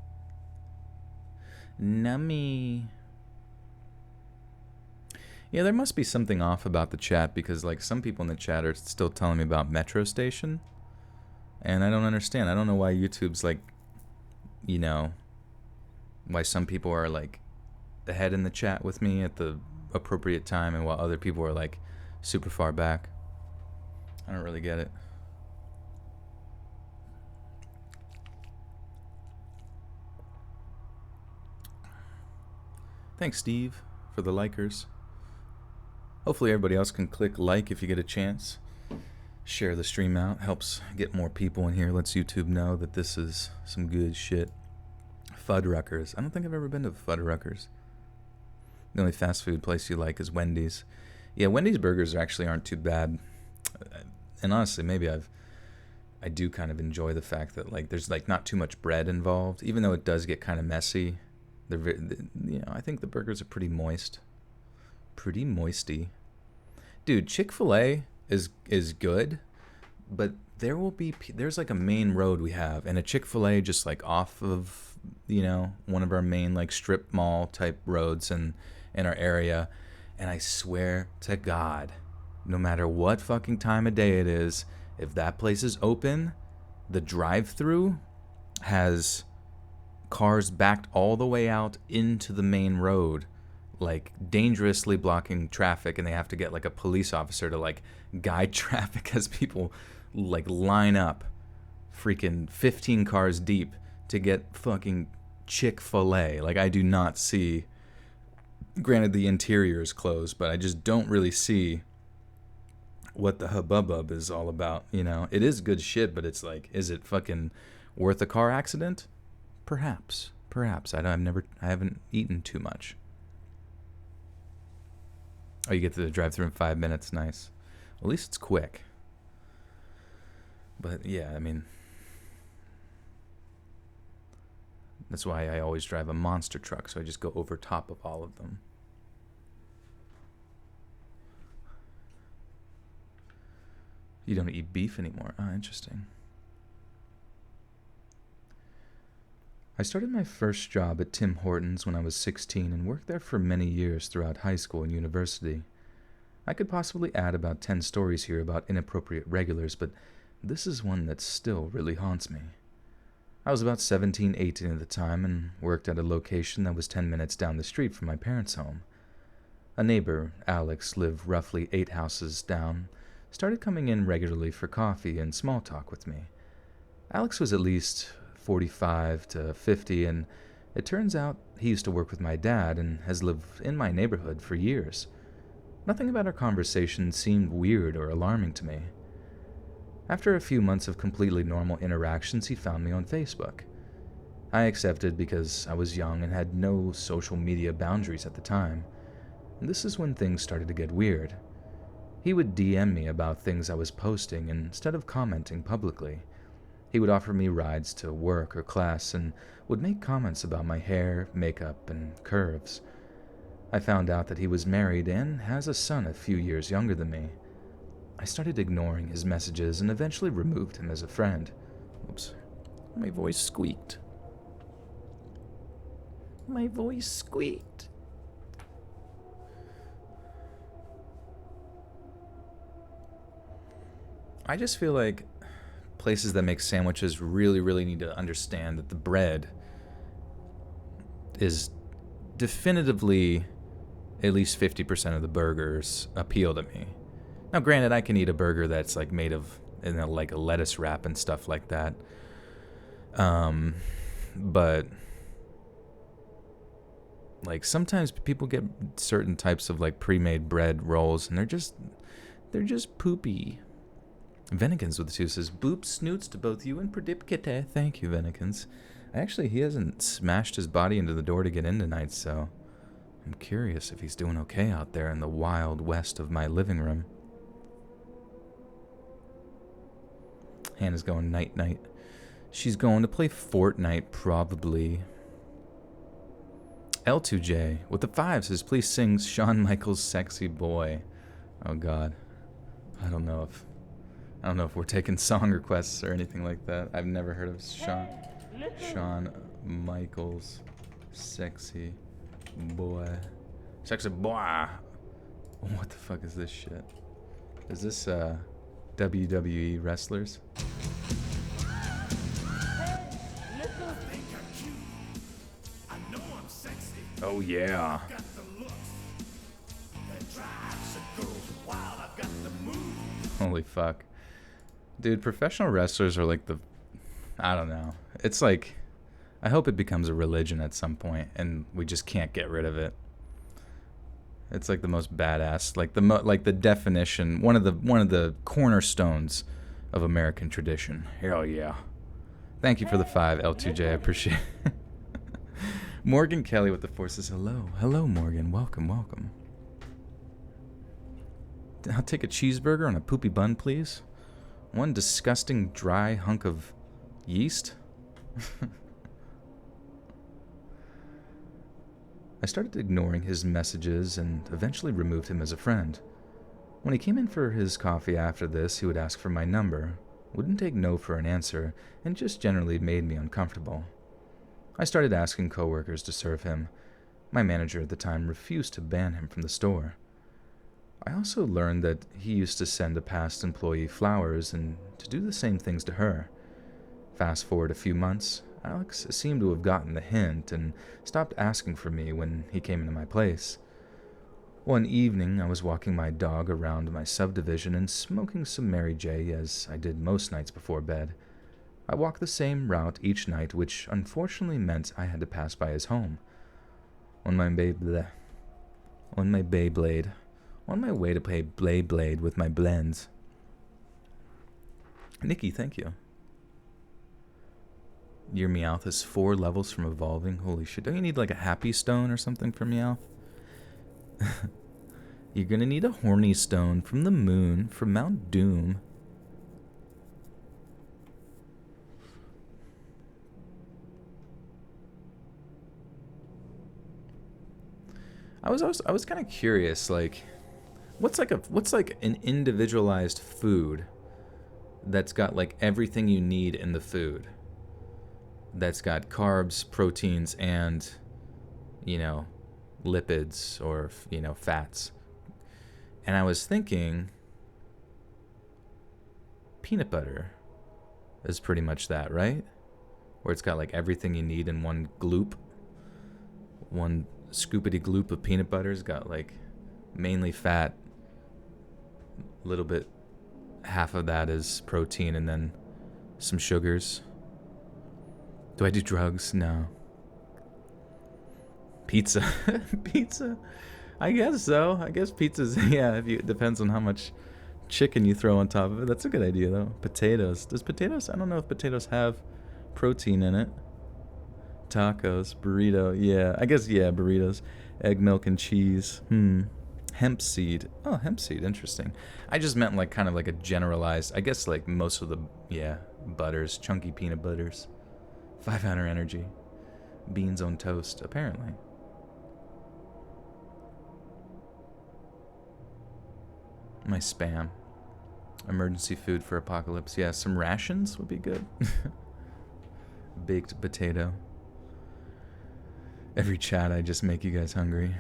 A: Nummy. Yeah, there must be something off about the chat because, like, some people in the chat are still telling me about Metro Station. And I don't understand. I don't know why YouTube's, like, you know, why some people are, like, ahead in the chat with me at the appropriate time and while other people are, like, super far back. I don't really get it. Thanks, Steve, for the likers. Hopefully everybody else can click like if you get a chance. Share the stream out. Helps get more people in here. Lets YouTube know that this is some good shit. Fuddruckers. I don't think I've ever been to Fuddruckers. The only fast food place you like is Wendy's. Yeah, Wendy's burgers actually aren't too bad. And honestly, maybe I do kind of enjoy the fact that, like, there's, like, not too much bread involved, even though it does get kind of messy. I think the burgers are pretty moist. Pretty moisty. Dude, Chick-fil-A is good, but there's like a main road we have, and a Chick-fil-A just like off of, one of our main like strip mall type roads in our area, and I swear to God, no matter what fucking time of day it is, if that place is open, the drive-through has cars backed all the way out into the main road, like dangerously blocking traffic, and they have to get like a police officer to like guide traffic as people like line up freaking 15 cars deep to get fucking Chick-fil-A. Like, I do not see, granted the interior is closed, but I just don't really see what the hubbub is all about. It is good shit, but it's like, is it fucking worth a car accident? Perhaps. I haven't eaten too much. Oh, you get to the drive-thru in 5 minutes. Nice. At least it's quick. But yeah, I mean, that's why I always drive a monster truck, so I just go over top of all of them. You don't eat beef anymore. Oh, interesting. I started my first job at Tim Hortons when I was 16 and worked there for many years throughout high school and university. I could possibly add about 10 stories here about inappropriate regulars, but this is one that still really haunts me. I was about 17, 18 at the time and worked at a location that was 10 minutes down the street from my parents' home. A neighbor, Alex, lived roughly 8 houses down, started coming in regularly for coffee and small talk with me. Alex was at least 45 to 50, and it turns out he used to work with my dad and has lived in my neighborhood for years. Nothing about our conversation seemed weird or alarming to me. After a few months of completely normal interactions, he found me on Facebook. I accepted because I was young and had no social media boundaries at the time. And this is when things started to get weird. He would DM me about things I was posting instead of commenting publicly. He would offer me rides to work or class and would make comments about my hair, makeup, and curves. I found out that he was married and has a son a few years younger than me. I started ignoring his messages and eventually removed him as a friend. Oops. My voice squeaked. My voice squeaked. I just feel like places that make sandwiches really, really need to understand that the bread is definitively at least 50% of the burgers appeal to me. Now, granted, I can eat a burger that's like made of like a lettuce wrap and stuff like that. But like sometimes people get certain types of like pre-made bread rolls and they're just poopy. Venikins with the 2 says, boop snoots to both you and Perdipkite. Thank you, Venikins. Actually, he hasn't smashed his body into the door to get in tonight, so I'm curious if he's doing okay out there in the wild west of my living room. Hannah's going night-night. She's going to play Fortnite, probably. L2J with the 5 says, please sing Shawn Michaels' Sexy Boy. Oh, God. I don't know if we're taking song requests or anything like that. I've never heard of Shawn Michaels' Sexy Boy. Sexy Boy. What the fuck is this shit? Is this WWE wrestlers? Oh yeah. Holy fuck. Dude, professional wrestlers are like I don't know. It's like, I hope it becomes a religion at some point and we just can't get rid of it. It's like the most badass, like the definition, one of the cornerstones of American tradition. Hell yeah. Thank you for the 5, L2J. I appreciate it. Morgan Kelly with the 4 says, hello. Hello, Morgan. Welcome, welcome. I'll take a cheeseburger and a poopy bun, please. One disgusting dry hunk of yeast. I started ignoring his messages and eventually removed him as a friend. When he came in for his coffee after this, he would ask for my number, wouldn't take no for an answer, and just generally made me uncomfortable. I started asking coworkers to serve him. My manager at the time refused to ban him from the store. I also learned that he used to send a past employee flowers and to do the same things to her. Fast forward a few months, Alex seemed to have gotten the hint and stopped asking for me when he came into my place. One evening, I was walking my dog around my subdivision and smoking some Mary J, as I did most nights before bed. I walked the same route each night, which unfortunately meant I had to pass by his home. On my way to play Blade with my blends. Nikki, thank you. Your Meowth is 4 levels from evolving. Holy shit. Don't you need like a happy stone or something for Meowth? You're gonna need a horny stone from the moon, from Mount Doom. I was kind of curious, like, what's like an individualized food that's got like everything you need in the food, that's got carbs, proteins, and, you know, lipids or, you know, fats. And I was thinking peanut butter is pretty much that, right? Where it's got like everything you need in one gloop. One scoopity gloop of peanut butter's got like mainly fat, little bit, half of that is protein, and then some sugars. Do I do drugs? No. Pizza. Pizza? I guess so. I guess pizza's, yeah, it depends on how much chicken you throw on top of it. That's a good idea, though. Potatoes. I don't know if potatoes have protein in it. Tacos, burrito, yeah. I guess, yeah, burritos. Egg, milk, and cheese. Hemp seed. Oh, hemp seed, interesting. I just meant like kind of like a generalized, I guess like most of the, yeah, butters, chunky peanut butters. 5-hour energy. Beans on toast, apparently. My spam. Emergency food for apocalypse. Yeah, some rations would be good. Baked potato. Every chat, I just make you guys hungry.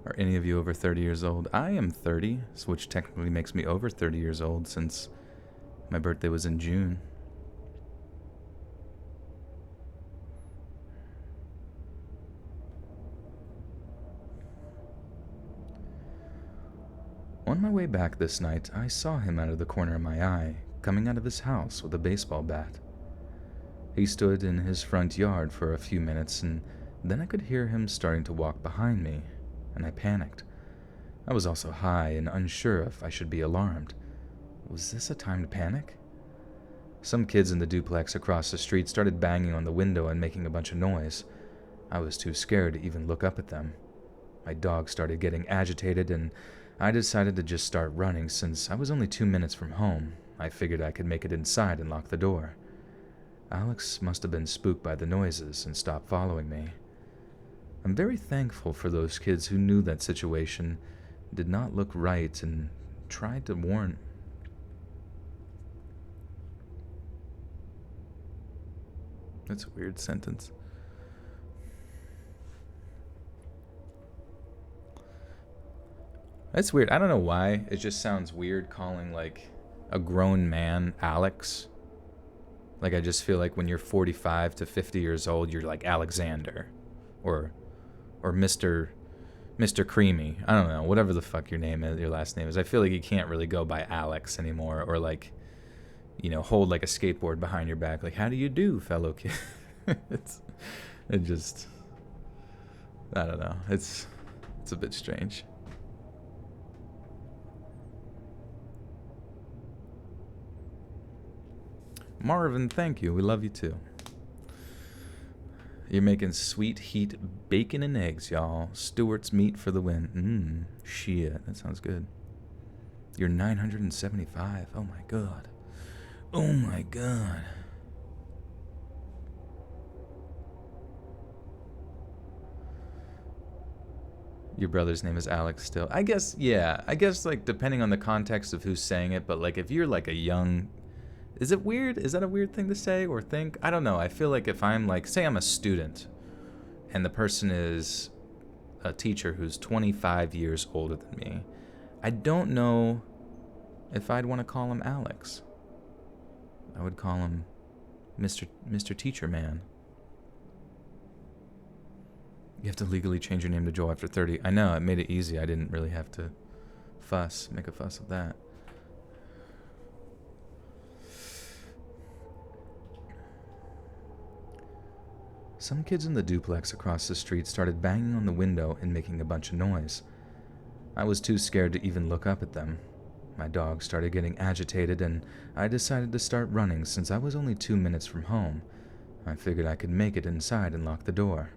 A: Are any of you over 30 years old? I am 30, which technically makes me over 30 years old since my birthday was in June. On my way back this night, I saw him out of the corner of my eye, coming out of his house with a baseball bat. He stood in his front yard for a few minutes, and then I could hear him starting to walk behind me, and I panicked. I was also high and unsure if I should be alarmed. Was this a time to panic? Some kids in the duplex across the street started banging on the window and making a bunch of noise. I was too scared to even look up at them. My dog started getting agitated, and I decided to just start running since I was only 2 minutes from home. I figured I could make it inside and lock the door. Alex must have been spooked by the noises and stopped following me. I'm very thankful for those kids who knew that situation did not look right and tried to warn. That's a weird sentence. That's weird. I don't know why. It just sounds weird calling like a grown man Alex. Like I just feel like when you're 45 to 50 years old, you're like Alexander or Mr. Creamy. I don't know, whatever the fuck your name is, your last name is. I feel like you can't really go by Alex anymore, or like, you know, hold like a skateboard behind your back. Like, how do you do, fellow kid? I don't know. It's a bit strange. Marvin, thank you. We love you too. You're making sweet heat bacon and eggs, y'all. Stewart's meat for the win. Shit, that sounds good. You're 975. Oh my god. Oh my god. Your brother's name is Alex still. I guess, yeah. I guess, like, depending on the context of who's saying it, but, like, if you're, like, a young... Is it weird? Is that a weird thing to say or think? I don't know. I feel like if I'm, like, say I'm a student, and the person is a teacher who's 25 years older than me, I don't know if I'd want to call him Alex. I would call him Mr. Teacher Man. You have to legally change your name to Joel after 30. I know, it made it easy. I didn't really have to make a fuss of that. Some kids in the duplex across the street started banging on the window and making a bunch of noise. I was too scared to even look up at them. My dog started getting agitated, and I decided to start running since I was only 2 minutes from home. I figured I could make it inside and lock the door.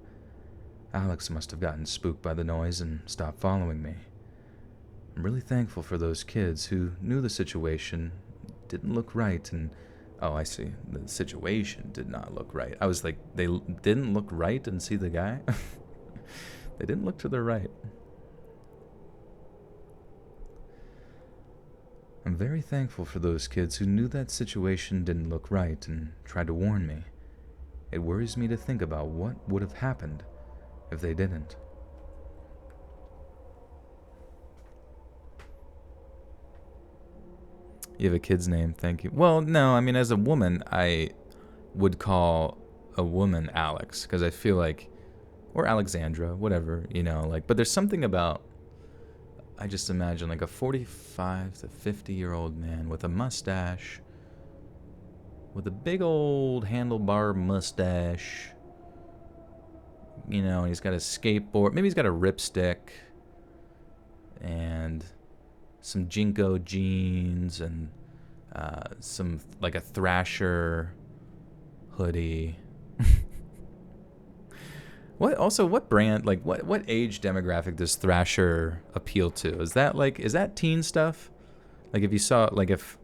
A: Alex must have gotten spooked by the noise and stopped following me. I'm really thankful for those kids who knew the situation didn't look right and... Oh, I see. The situation did not look right. I was like, they didn't look right and see the guy? They didn't look to the right. I'm very thankful for those kids who knew that situation didn't look right and tried to warn me. It worries me to think about what would have happened if they didn't. You have a kid's name, thank you. Well, no, I mean, as a woman, I would call a woman Alex, because I feel like, or Alexandra, whatever, you know, like, but there's something about, I just imagine, like, a 45 to 50-year-old man with a mustache, with a big old handlebar mustache, you know, and he's got a skateboard, maybe he's got a ripstick, and... some Jinko jeans and some like a Thrasher hoodie. What brand, like what age demographic does Thrasher appeal to? Is that teen stuff? Like if you saw, like if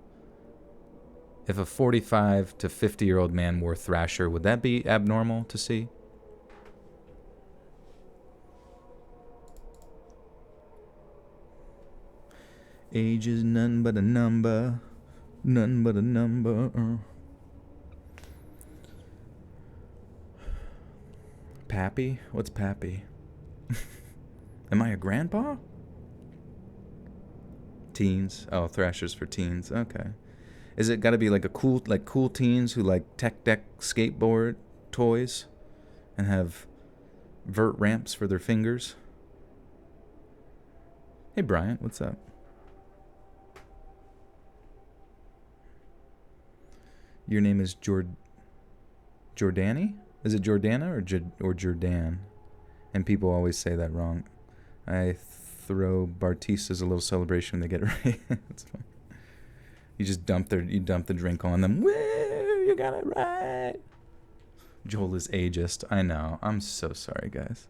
A: a 45 to 50-year-old man wore Thrasher, would that be abnormal to see? Age is none but a number. None but a number. Pappy? What's Pappy? Am I a grandpa? Teens. Oh, Thrasher's for teens. Okay. Is it gotta be like cool teens who like tech deck skateboard toys and have vert ramps for their fingers? Hey, Bryant, what's up? Your name is Jordani? Is it Jordana or Jordan? And people always say that wrong. I throw Bartistas a little celebration when they get it right. That's fine. You dump the drink on them. Woo! You got it right. Joel is ageist. I know. I'm so sorry, guys.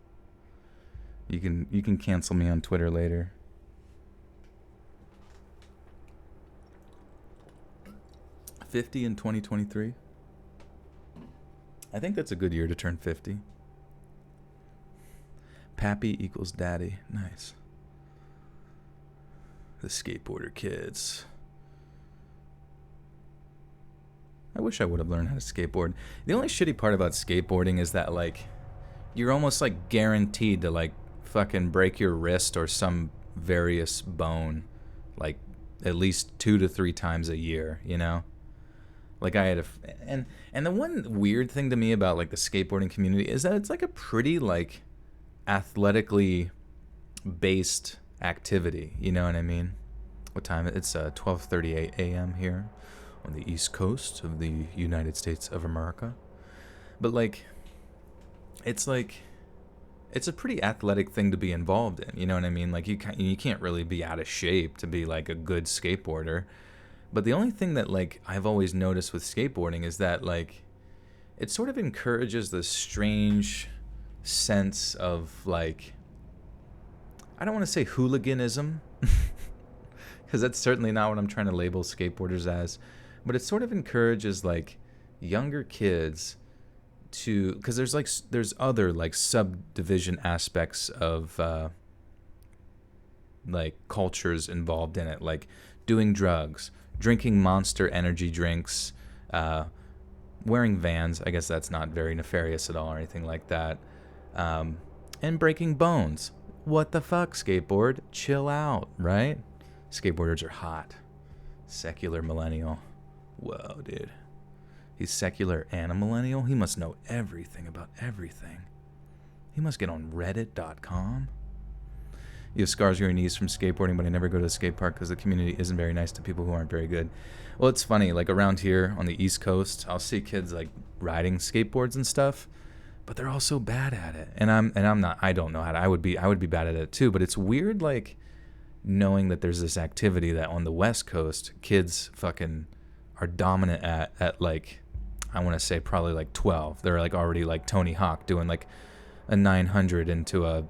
A: You can cancel me on Twitter later. $50 in 2023. I think that's a good year to turn 50. Pappy equals daddy. Nice. The skateboarder kids. I wish I would have learned how to skateboard. The only shitty part about skateboarding is that, like, you're almost, like, guaranteed to, like, fucking break your wrist or some various bone, like, at least 2 to 3 times a year, you know? Like, I had and the one weird thing to me about, like, the skateboarding community is that it's, like, a pretty, like, athletically based activity, you know what I mean? What time? It's 12:38 a.m. here on the East Coast of the United States of America. But, like, it's a pretty athletic thing to be involved in, you know what I mean? Like, you can't really be out of shape to be, like, a good skateboarder. But the only thing that, like, I've always noticed with skateboarding is that, like, it sort of encourages this strange sense of, like, I don't want to say hooliganism, because that's certainly not what I'm trying to label skateboarders as, but it sort of encourages, like, younger kids to, because there's other, like, subdivision aspects of like, cultures involved in it, like doing drugs, drinking Monster energy drinks, wearing Vans. I guess that's not very nefarious at all or anything like that. And breaking bones. What the fuck, skateboard? Chill out, right? Skateboarders are hot. Secular millennial. Whoa, dude. He's secular and a millennial? He must know everything about everything. He must get on reddit.com. You have scars on your knees from skateboarding, but I never go to a skate park because the community isn't very nice to people who aren't very good. Well, it's funny, like, around here on the East Coast, I'll see kids, like, riding skateboards and stuff, but they're all so bad at it. And I'm not, I don't know how to, I would be bad at it too, but it's weird, like, knowing that there's this activity that on the West Coast, kids fucking are dominant at like, I want to say probably like 12. They're, like, already, like, Tony Hawk doing, like, a 900 into a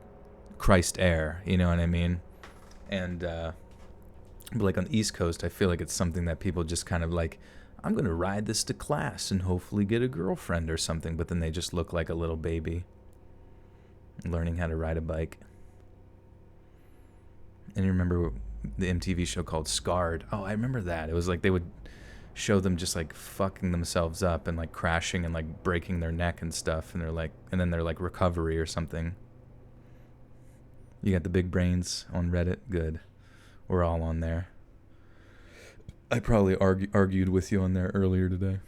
A: Christ Air, you know what I mean? And but, like, on the East Coast, I feel like it's something that people just kind of like, I'm gonna ride this to class and hopefully get a girlfriend or something, but then they just look like a little baby learning how to ride a bike. And you remember the MTV show called Scarred? Oh, I remember that. It was like they would show them just, like, fucking themselves up and, like, crashing and, like, breaking their neck and stuff, and then they're like recovery or something. You got the big brains on Reddit? Good. We're all on there. I probably argued with you on there earlier today.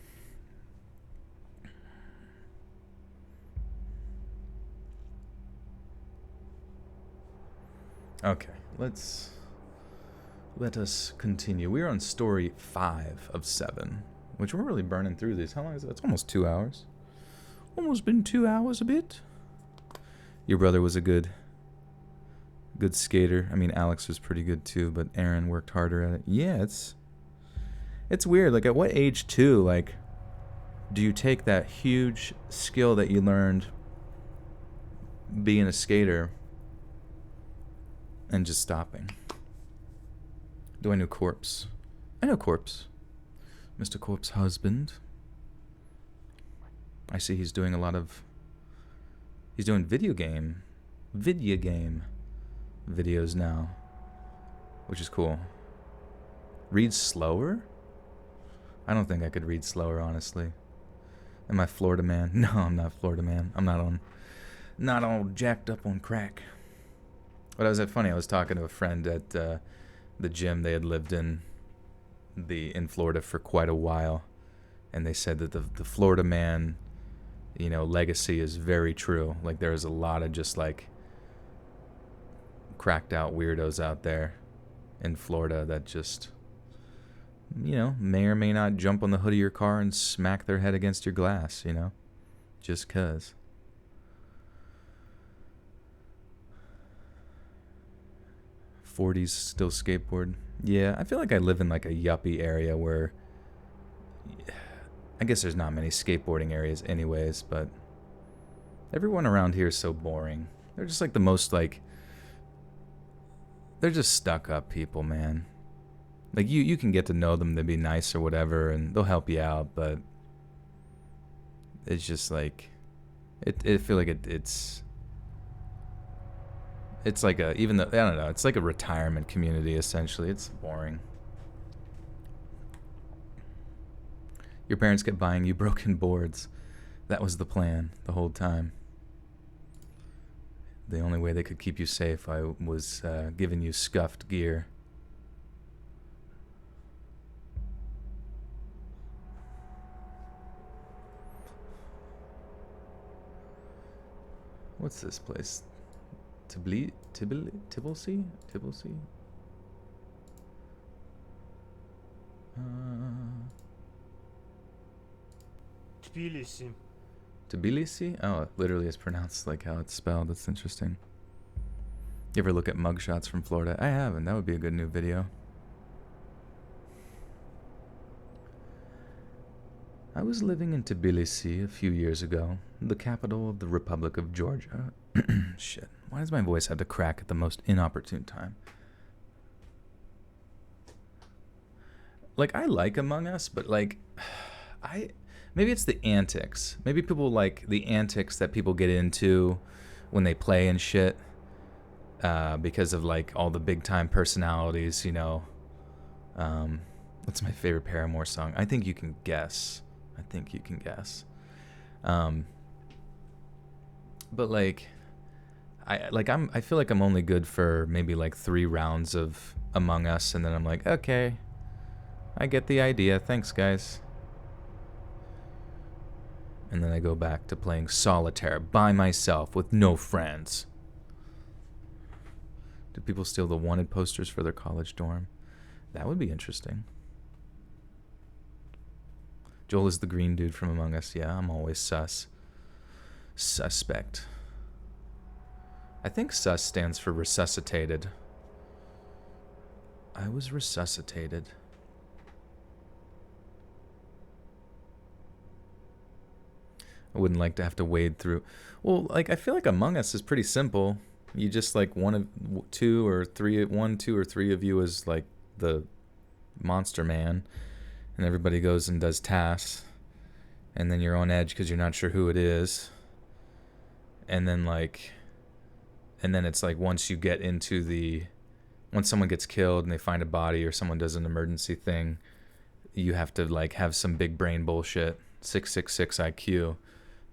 A: Okay, let us continue. We're on story 5 of 7, which we're really burning through these. How long is that? It's almost 2 hours. Almost been 2 hours a bit. Your brother was a good skater. I mean, Alex was pretty good too, but Aaron worked harder at it. Yeah, it's weird. Like, at what age too, like, do you take that huge skill that you learned being a skater and just stopping? Do I know Corpse? I know Corpse. Mr. Corpse husband. I see he's doing video game videos now, which is cool. Read slower? I don't think I could read slower, honestly. Am I Florida man? No, I'm not Florida man. I'm not all jacked up on crack. But I was talking to a friend at the gym. They had lived in Florida for quite a while, and they said that the Florida man, you know, legacy is very true. Like, there's a lot of just, like, cracked out weirdos out there in Florida that just, you know, may or may not jump on the hood of your car and smack their head against your glass, you know, just 'cause. 40s still skateboard. Yeah, I feel like I live in like a yuppie area where I guess there's not many skateboarding areas anyways, but everyone around here is so boring. They're just like the most like they're just stuck up people, man. Like you can get to know them, they'll be nice or whatever and they'll help you out, but it's just like I feel like it's like a, even though I don't know, it's like a retirement community essentially. It's boring. Your parents kept buying you broken boards. That was the plan the whole time. The only way they could keep you safe was giving you scuffed gear. What's this place? Tbilisi?
D: Tbilisi.
A: Tbilisi? Oh, it literally is pronounced like how it's spelled. That's interesting. You ever look at mugshots from Florida? I haven't. That would be a good new video. I was living in Tbilisi a few years ago, the capital of the Republic of Georgia. Shit. Why does my voice have to crack at the most inopportune time? Like, I like Among Us, but like, maybe it's the antics. Maybe people like the antics that people get into when they play and shit, because of like all the big time personalities, you know. What's my favorite Paramore song? I think you can guess. But like, I feel like I'm only good for maybe like 3 rounds of Among Us, and then I'm like, okay, I get the idea. Thanks, guys. And then I go back to playing solitaire by myself with no friends. Do people steal the wanted posters for their college dorm? That would be interesting. Joel is the green dude from Among Us. Yeah, I'm always suspect. I think sus stands for resuscitated. I was resuscitated. I wouldn't like to have to wade through. Well, like, I feel like Among Us is pretty simple. You just like one, two, or three of you is like the monster man, and everybody goes and does tasks, and then you're on edge because you're not sure who it is, and then it's like once someone gets killed and they find a body or someone does an emergency thing, you have to like have some big brain bullshit, 666 IQ,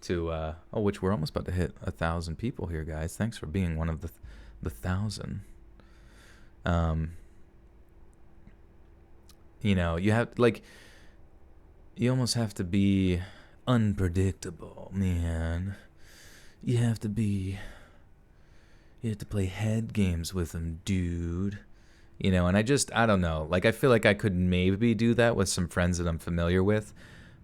A: to which we're almost about to hit 1,000 people here, guys. Thanks for being one of the 1,000. You know, you almost have to be unpredictable, man. You have to play head games with them, dude. You know, and I don't know. Like, I feel like I could maybe do that with some friends that I'm familiar with,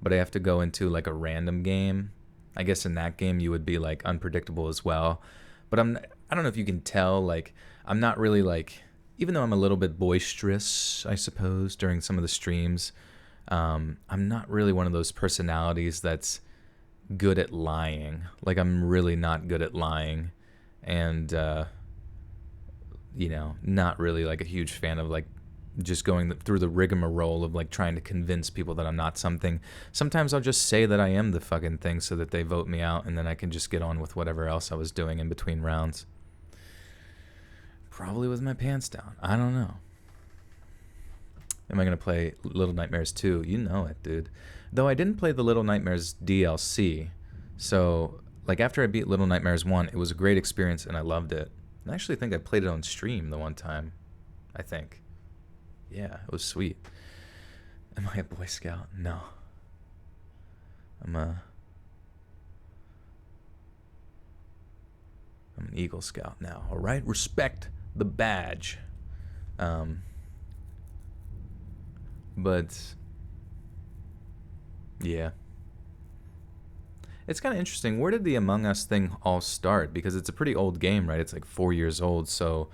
A: but I have to go into like a random game. I guess in that game you would be like unpredictable as well. But I don't know if you can tell, like, I'm not really like, even though I'm a little bit boisterous, I suppose, during some of the streams, I'm not really one of those personalities that's good at lying. Like, I'm really not good at lying. And, you know, not really like a huge fan of like just going through the rigmarole of like trying to convince people that I'm not something. Sometimes I'll just say that I am the fucking thing so that they vote me out, and then I can just get on with whatever else I was doing in between rounds. Probably with my pants down. I don't know. Am I going to play Little Nightmares 2? You know it, dude. Though I didn't play the Little Nightmares DLC. So, like, after I beat Little Nightmares 1, it was a great experience and I loved it. I actually think I played it on stream the one time. I think. Yeah, it was sweet. Am I a Boy Scout? No. I'm an Eagle Scout now. All right, respect the badge. But yeah, it's kind of interesting. Where did the Among Us thing all start? Because it's a pretty old game, right? It's like 4 years old. So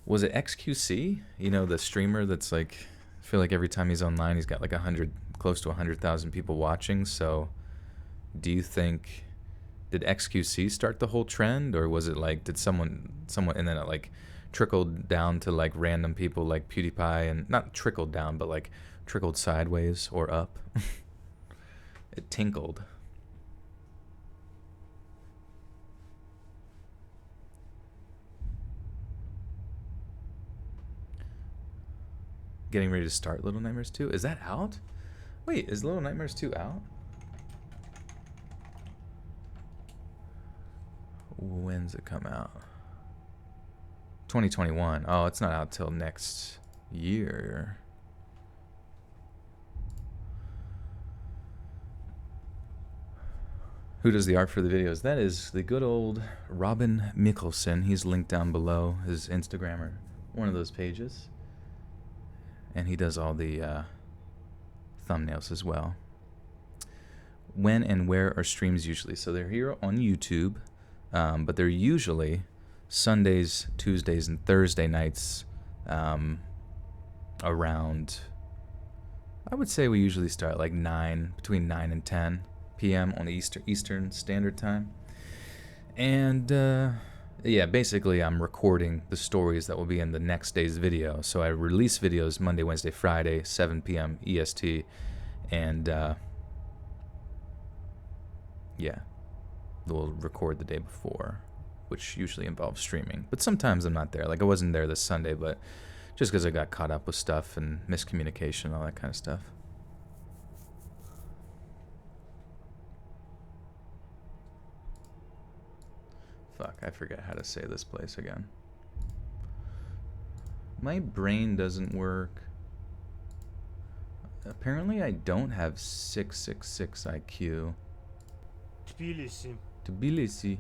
A: Was it XQC? You know, the streamer that's like, I feel like every time he's online, he's got like close to 100,000 people watching. So, do you think, did XQC start the whole trend, or was it like, did someone, and then it like trickled down to like random people like PewDiePie, and not trickled down, but like trickled sideways or up? It tinkled. Getting ready to start Little Nightmares 2? Is that out? Wait, is Little Nightmares 2 out? When's it come out? 2021. Oh, it's not out till next year. Who does the art for the videos? That is the good old Robin Mikalsen. He's linked down below, his Instagram or one of those pages. And he does all the thumbnails as well. When and where are streams usually? So they're here on YouTube, but they're usually Sundays, Tuesdays, and Thursday nights around, I would say we usually start like between 9 and 10 p.m. on the Eastern Standard Time. And yeah, basically I'm recording the stories that will be in the next day's video. So I release videos Monday, Wednesday, Friday, 7 p.m. EST. And yeah, we'll record the day before, which usually involves streaming. But sometimes I'm not there. Like I wasn't there this Sunday, but just because I got caught up with stuff and miscommunication, all that kind of stuff. Fuck, I forget how to say this place again. My brain doesn't work. Apparently I don't have 666 IQ.
D: Tbilisi.
A: Tbilisi.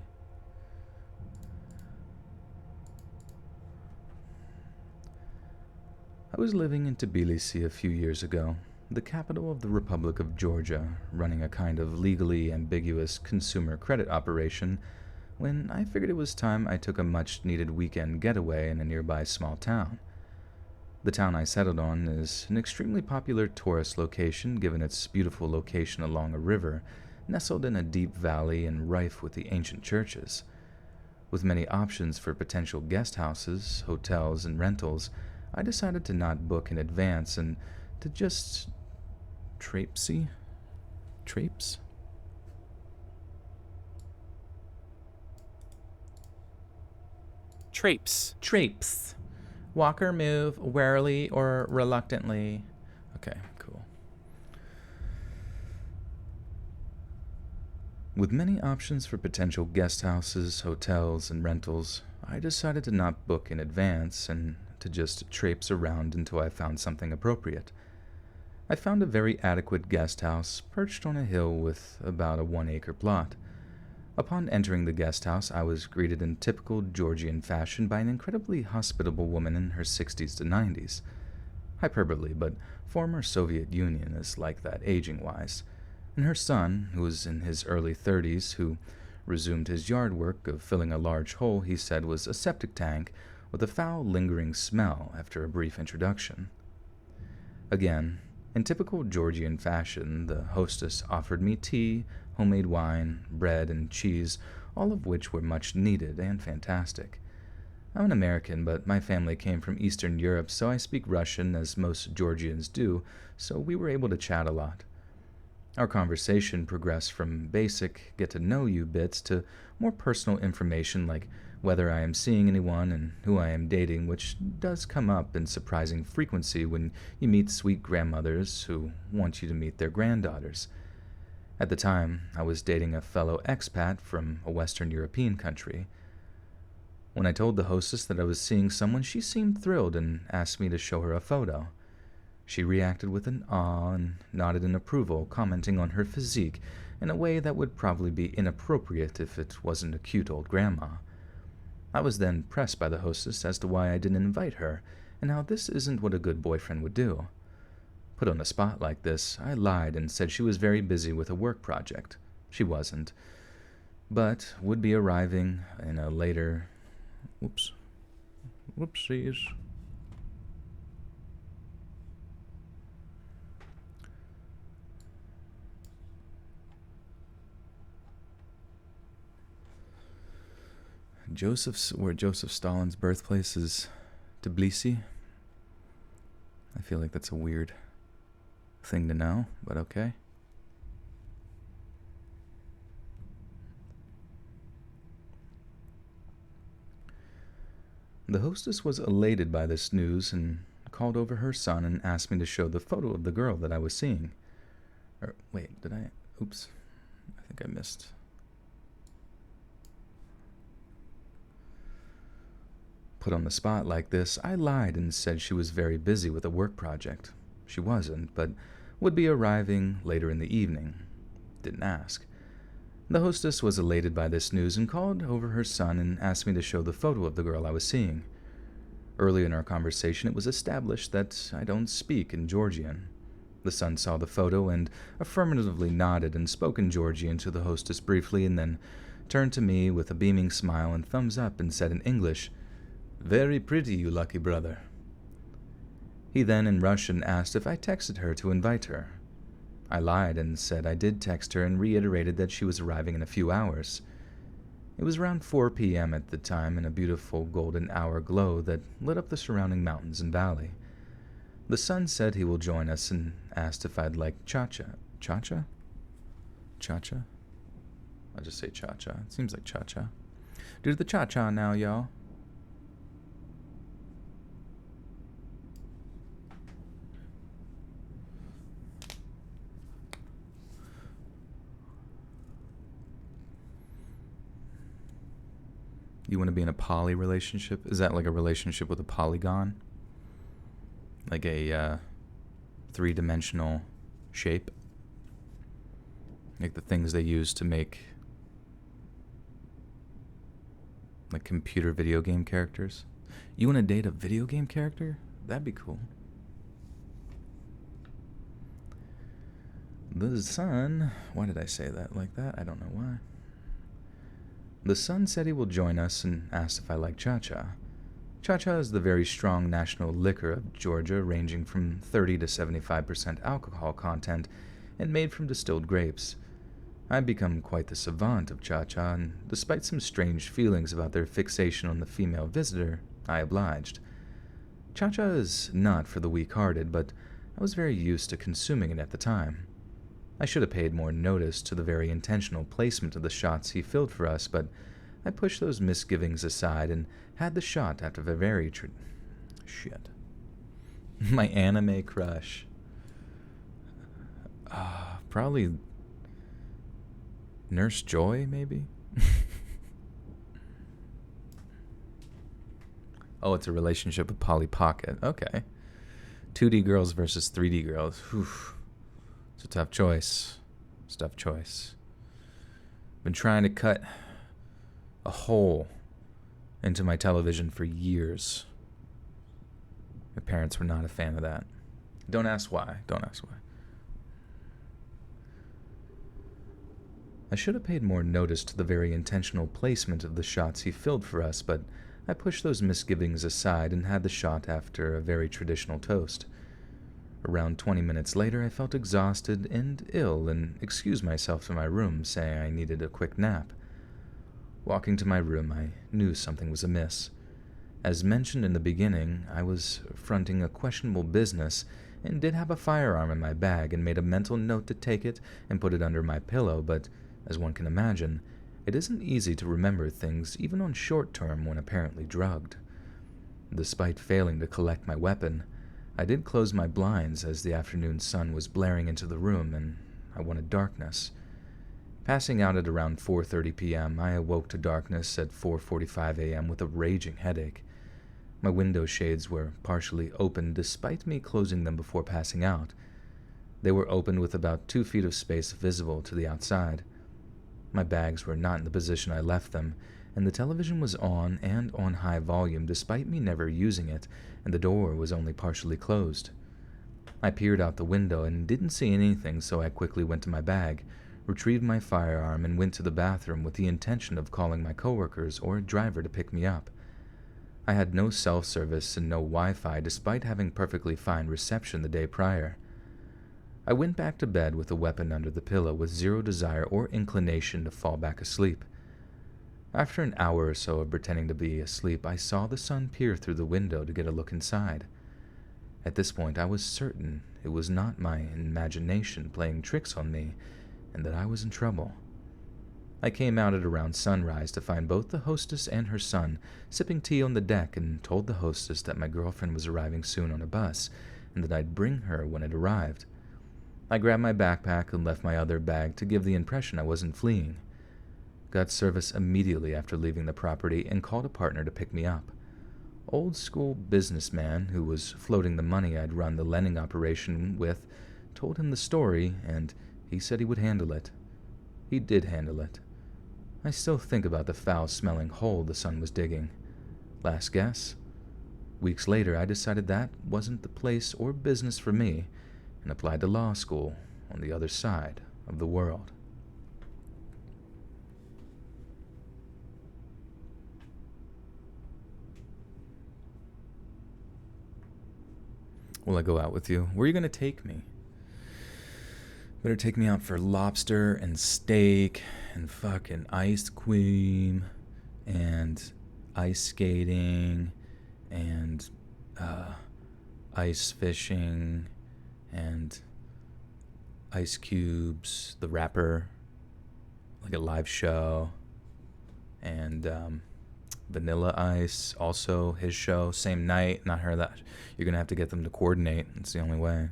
A: I was living in Tbilisi a few years ago, the capital of the Republic of Georgia, running a kind of legally ambiguous consumer credit operation, when I figured it was time I took a much-needed weekend getaway in a nearby small town. The town I settled on is an extremely popular tourist location given its beautiful location along a river, nestled in a deep valley and rife with the ancient churches. With many options for potential guest houses, hotels, and rentals, I decided to not book in advance and to just traipse? Traipse. Walk or move, warily or reluctantly. Okay, cool. With many options for potential guest houses, hotels, and rentals, I decided to not book in advance and to just traipse around until I found something appropriate. I found a very adequate guest house perched on a hill with about a 1-acre plot. Upon entering the guest house, I was greeted in typical Georgian fashion by an incredibly hospitable woman in her 60s to 90s. Hyperbole, but former Soviet Union is like that aging-wise. And her son, who was in his early 30s, who resumed his yard work of filling a large hole he said was a septic tank with a foul, lingering smell after a brief introduction. Again, in typical Georgian fashion, the hostess offered me tea, homemade wine, bread, and cheese, all of which were much needed and fantastic. I'm an American, but my family came from Eastern Europe, so I speak Russian, as most Georgians do, so we were able to chat a lot. Our conversation progressed from basic get-to-know-you bits to more personal information like whether I am seeing anyone and who I am dating, which does come up in surprising frequency when you meet sweet grandmothers who want you to meet their granddaughters. At the time, I was dating a fellow expat from a Western European country. When I told the hostess that I was seeing someone, she seemed thrilled and asked me to show her a photo. She reacted with an awe and nodded in approval, commenting on her physique in a way that would probably be inappropriate if it wasn't a cute old grandma. I was then pressed by the hostess as to why I didn't invite her, and how this isn't what a good boyfriend would do. Put on a spot like this, I lied and said she was very busy with a work project. She wasn't, but would be arriving in a later... Whoopsies. Where Joseph Stalin's birthplace is Tbilisi. I feel like that's a weird thing to know, but okay. The hostess was elated by this news and called over her son and asked me to show the photo of the girl that I was seeing. Wait, did I? Oops. I think I missed. Put on the spot like this, I lied and said she was very busy with a work project. She wasn't, but would be arriving later in the evening. Didn't ask. The hostess was elated by this news and called over her son and asked me to show the photo of the girl I was seeing. Early in our conversation, it was established that I don't speak in Georgian. The son saw the photo and affirmatively nodded and spoke in Georgian to the hostess briefly and then turned to me with a beaming smile and thumbs up and said in English, "Very pretty, you lucky brother." He then in Russian asked if I texted her to invite her. I lied and said I did text her and reiterated that she was arriving in a few hours. It was around 4 p.m. at the time in a beautiful golden hour glow that lit up the surrounding mountains and valley. The son said he will join us and asked if I'd like cha-cha. Cha-cha? Cha-cha? I'll just say cha-cha. It seems like cha-cha. Do the cha-cha now, y'all. You want to be in a poly relationship? Is that like a relationship with a polygon? Like a three-dimensional shape? Like the things they use to make like computer video game characters? You want to date a video game character? That'd be cool. The son... Why did I say that like that? I don't know why. The son said he will join us and asked if I like cha-cha. Cha-cha is the very strong national liquor of Georgia, ranging from 30 to 75% alcohol content and made from distilled grapes. I've become quite the savant of cha-cha, and despite some strange feelings about their fixation on the female visitor, I obliged. Cha-cha is not for the weak-hearted, but I was very used to consuming it at the time. I should have paid more notice to the very intentional placement of the shots he filled for us, but I pushed those misgivings aside and had the shot after a very shit. My anime crush. Probably Nurse Joy, maybe? Oh, it's a relationship with Polly Pocket. Okay. 2D girls versus 3D girls. Whew. It's a tough choice. It's a tough choice. Been trying to cut a hole into my television for years. My parents were not a fan of that. Don't ask why. Don't ask why. I should have paid more notice to the very intentional placement of the shots he filled for us, but I pushed those misgivings aside and had the shot after a very traditional toast. Around 20 minutes later, I felt exhausted and ill and excused myself to my room, saying I needed a quick nap. Walking to my room, I knew something was amiss. As mentioned in the beginning, I was fronting a questionable business and did have a firearm in my bag and made a mental note to take it and put it under my pillow, but, as one can imagine, it isn't easy to remember things even on short term when apparently drugged. Despite failing to collect my weapon, I did close my blinds as the afternoon sun was blaring into the room and I wanted darkness. Passing out at around 4:30 p.m., I awoke to darkness at 4:45 a.m. with a raging headache. My window shades were partially open despite me closing them before passing out. They were open with about 2 feet of space visible to the outside. My bags were not in the position I left them, and the television was on and on high volume despite me never using it, and the door was only partially closed. I peered out the window and didn't see anything, so I quickly went to my bag, retrieved my firearm, and went to the bathroom with the intention of calling my coworkers or a driver to pick me up. I had no self-service and no Wi-Fi despite having perfectly fine reception the day prior. I went back to bed with a weapon under the pillow with zero desire or inclination to fall back asleep. After an hour or so of pretending to be asleep, I saw the sun peer through the window to get a look inside. At this point, I was certain it was not my imagination playing tricks on me and that I was in trouble. I came out at around sunrise to find both the hostess and her son sipping tea on the deck and told the hostess that my girlfriend was arriving soon on a bus and that I'd bring her when it arrived. I grabbed my backpack and left my other bag to give the impression I wasn't fleeing. Got service immediately after leaving the property and called a partner to pick me up. Old school businessman who was floating the money I'd run the lending operation with told him the story and he said he would handle it. He did handle it. I still think about the foul-smelling hole the son was digging. Last guess? Weeks later, I decided that wasn't the place or business for me and applied to law school on the other side of the world. Will I go out with you? Where are you going to take me? Better take me out for lobster and steak and fucking ice cream and ice skating and ice fishing and ice cubes, the rapper, like a live show, and Vanilla Ice, also his show, same night. Not her. That you're gonna have to get them to coordinate. It's the only way.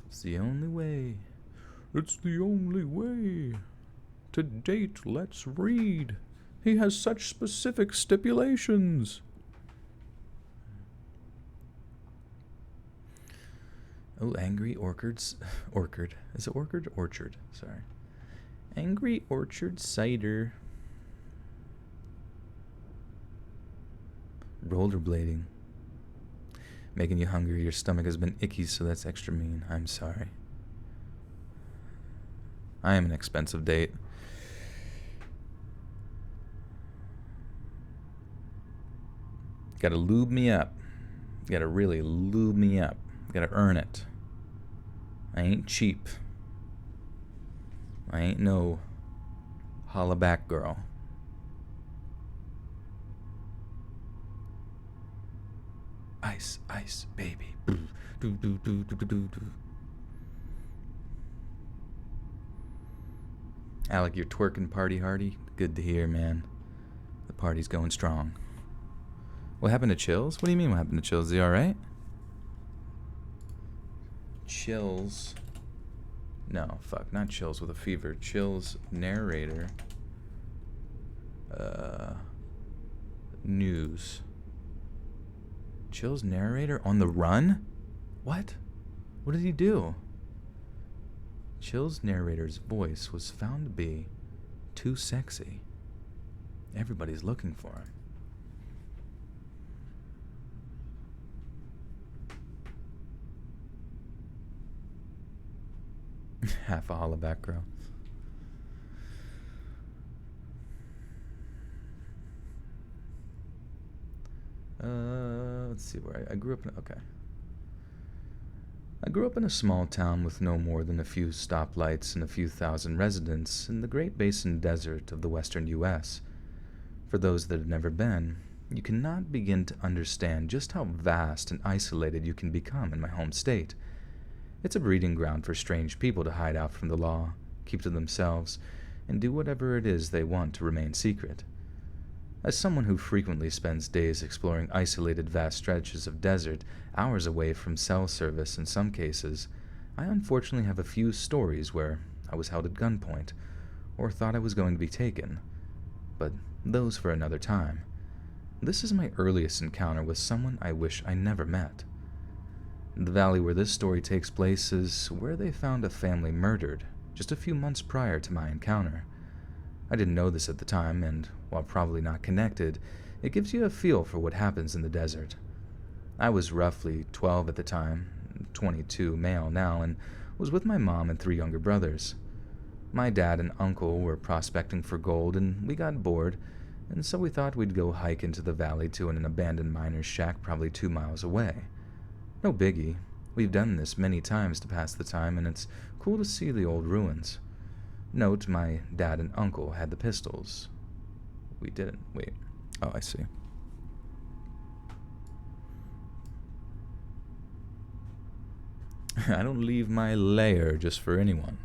A: It's the only way. It's the only way. To date, let's read. He has such specific stipulations. Oh, Angry Orchards. Orchard. Is it Orchard? Orchard. Sorry. Angry Orchard Cider. Rollerblading. Making you hungry. Your stomach has been icky, so that's extra mean. I'm sorry. I am an expensive date. Gotta lube me up. Gotta really lube me up. Gotta earn it. I ain't cheap. I ain't no holla back girl. Ice, ice, baby. Do, do, do, do, do, do, do. Alec, you're twerking party hardy? Good to hear, man. The party's going strong. What happened to Chills? What do you mean what happened to Chills? Is he alright? Chills. No, fuck, not Chills with a fever. Chills narrator. News. Chills narrator on the run? What? What did he do? Chills narrator's voice was found to be too sexy. Everybody's looking for him. Half a hollaback girl. Let's see where I grew up in. Okay. I grew up in a small town with no more than a few stoplights and a few thousand residents in the Great Basin Desert of the western U.S. For those that have never been, you cannot begin to understand just how vast and isolated you can become in my home state. It's a breeding ground for strange people to hide out from the law, keep to themselves, and do whatever it is they want to remain secret. As someone who frequently spends days exploring isolated vast stretches of desert, hours away from cell service in some cases, I unfortunately have a few stories where I was held at gunpoint, or thought I was going to be taken. But those for another time. This is my earliest encounter with someone I wish I never met. The valley where this story takes place is where they found a family murdered just a few months prior to my encounter. I didn't know this at the time, and while probably not connected, it gives you a feel for what happens in the desert. I was roughly 12 at the time, 22 male now, and was with my mom and 3 younger brothers. My dad and uncle were prospecting for gold, and we got bored and so we thought we'd go hike into the valley to an abandoned miner's shack probably 2 miles away. No biggie. We've done this many times to pass the time, and it's cool to see the old ruins. Note, my dad and uncle had the pistols. We didn't. Wait. Oh, I see. I don't leave my lair just for anyone.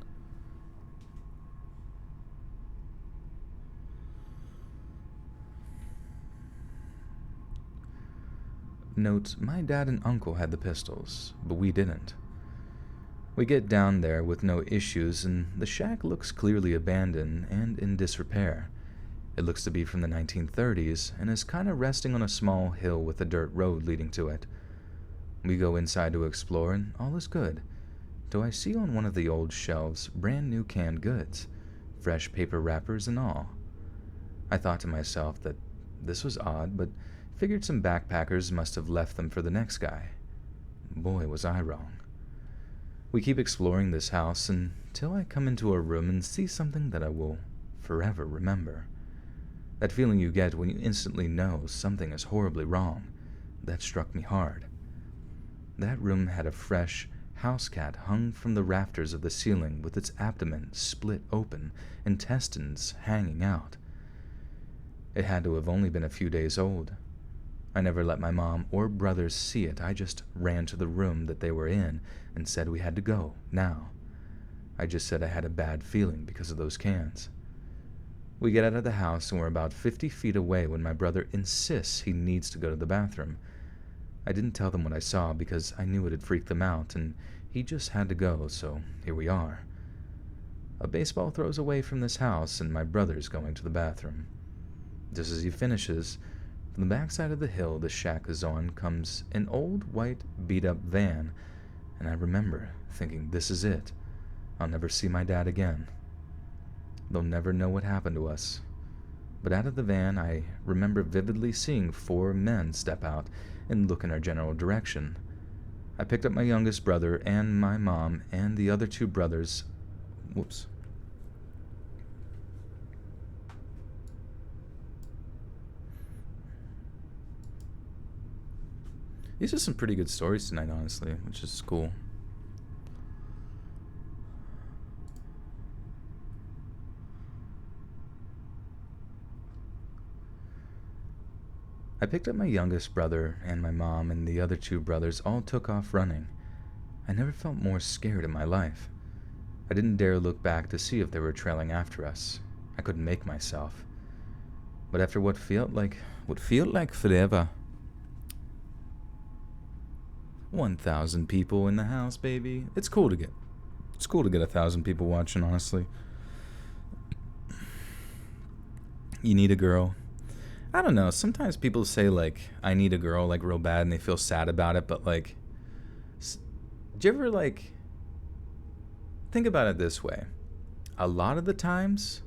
A: Note, my dad and uncle had the pistols, but we didn't. We get down there with no issues, and the shack looks clearly abandoned and in disrepair. It looks to be from the 1930s and is kind of resting on a small hill with a dirt road leading to it. We go inside to explore, and all is good, till I see on one of the old shelves brand new canned goods, fresh paper wrappers and all. I thought to myself that this was odd, but figured some backpackers must have left them for the next guy. Boy, was I wrong. We keep exploring this house until I come into a room and see something that I will forever remember. That feeling you get when you instantly know something is horribly wrong, that struck me hard. That room had a fresh house cat hung from the rafters of the ceiling with its abdomen split open, intestines hanging out. It had to have only been a few days old. I never let my mom or brothers see it. I just ran to the room that they were in and said we had to go, now. I just said I had a bad feeling because of those cans. We get out of the house and we're about 50 feet away when my brother insists he needs to go to the bathroom. I didn't tell them what I saw because I knew it had freaked them out, and he just had to go, so here we are. A baseball throws away from this house, and my brother's going to the bathroom. Just as he finishes, from the backside of the hill the shack is on comes an old, white, beat-up van, and I remember thinking, this is it. I'll never see my dad again. They'll never know what happened to us. But out of the van, I remember vividly seeing 4 men step out and look in our general direction. I picked up my youngest brother and my mom and the other 2 brothers. Whoops. These are some pretty good stories tonight, honestly, which is cool. I picked up my youngest brother, and my mom and the other 2 brothers all took off running. I never felt more scared in my life. I didn't dare look back to see if they were trailing after us. I couldn't make myself. But after what felt like forever. 1,000 people in the house, baby. It's cool to get 1,000 people watching, honestly. You need a girl. I don't know, sometimes people say, like, I need a girl, like, real bad, and they feel sad about it, but, like, do you ever, like, think about it this way? A lot of the times,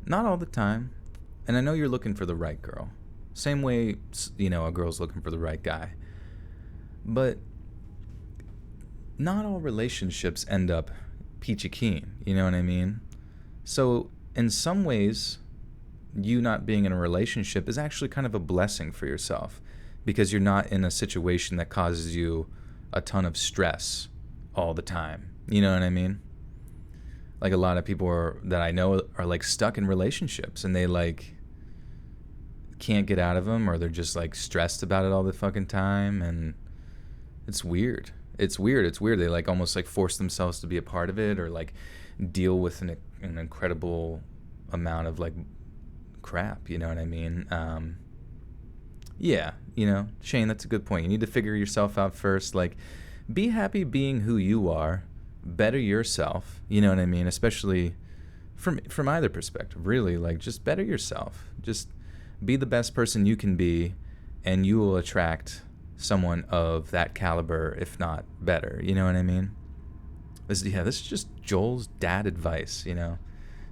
A: not all the time, and I know you're looking for the right girl. Same way, you know, a girl's looking for the right guy. But not all relationships end up peachy keen, you know what I mean? So, in some ways, you not being in a relationship is actually kind of a blessing for yourself, because you're not in a situation that causes you a ton of stress all the time. You know what I mean? Like, a lot of people that I know are like stuck in relationships, and they like can't get out of them, or they're just like stressed about it all the fucking time, and it's weird. It's weird. They like almost like force themselves to be a part of it, or like deal with an incredible amount of like crap, you know what I mean? Yeah, you know, Shane, that's a good point. You need to figure yourself out first. Like, be happy being who you are, better yourself, you know what I mean? Especially from either perspective, really. Like, just better yourself. Just be the best person you can be, and you will attract someone of that caliber, if not better, you know what I mean? This is just Joel's dad advice, you know?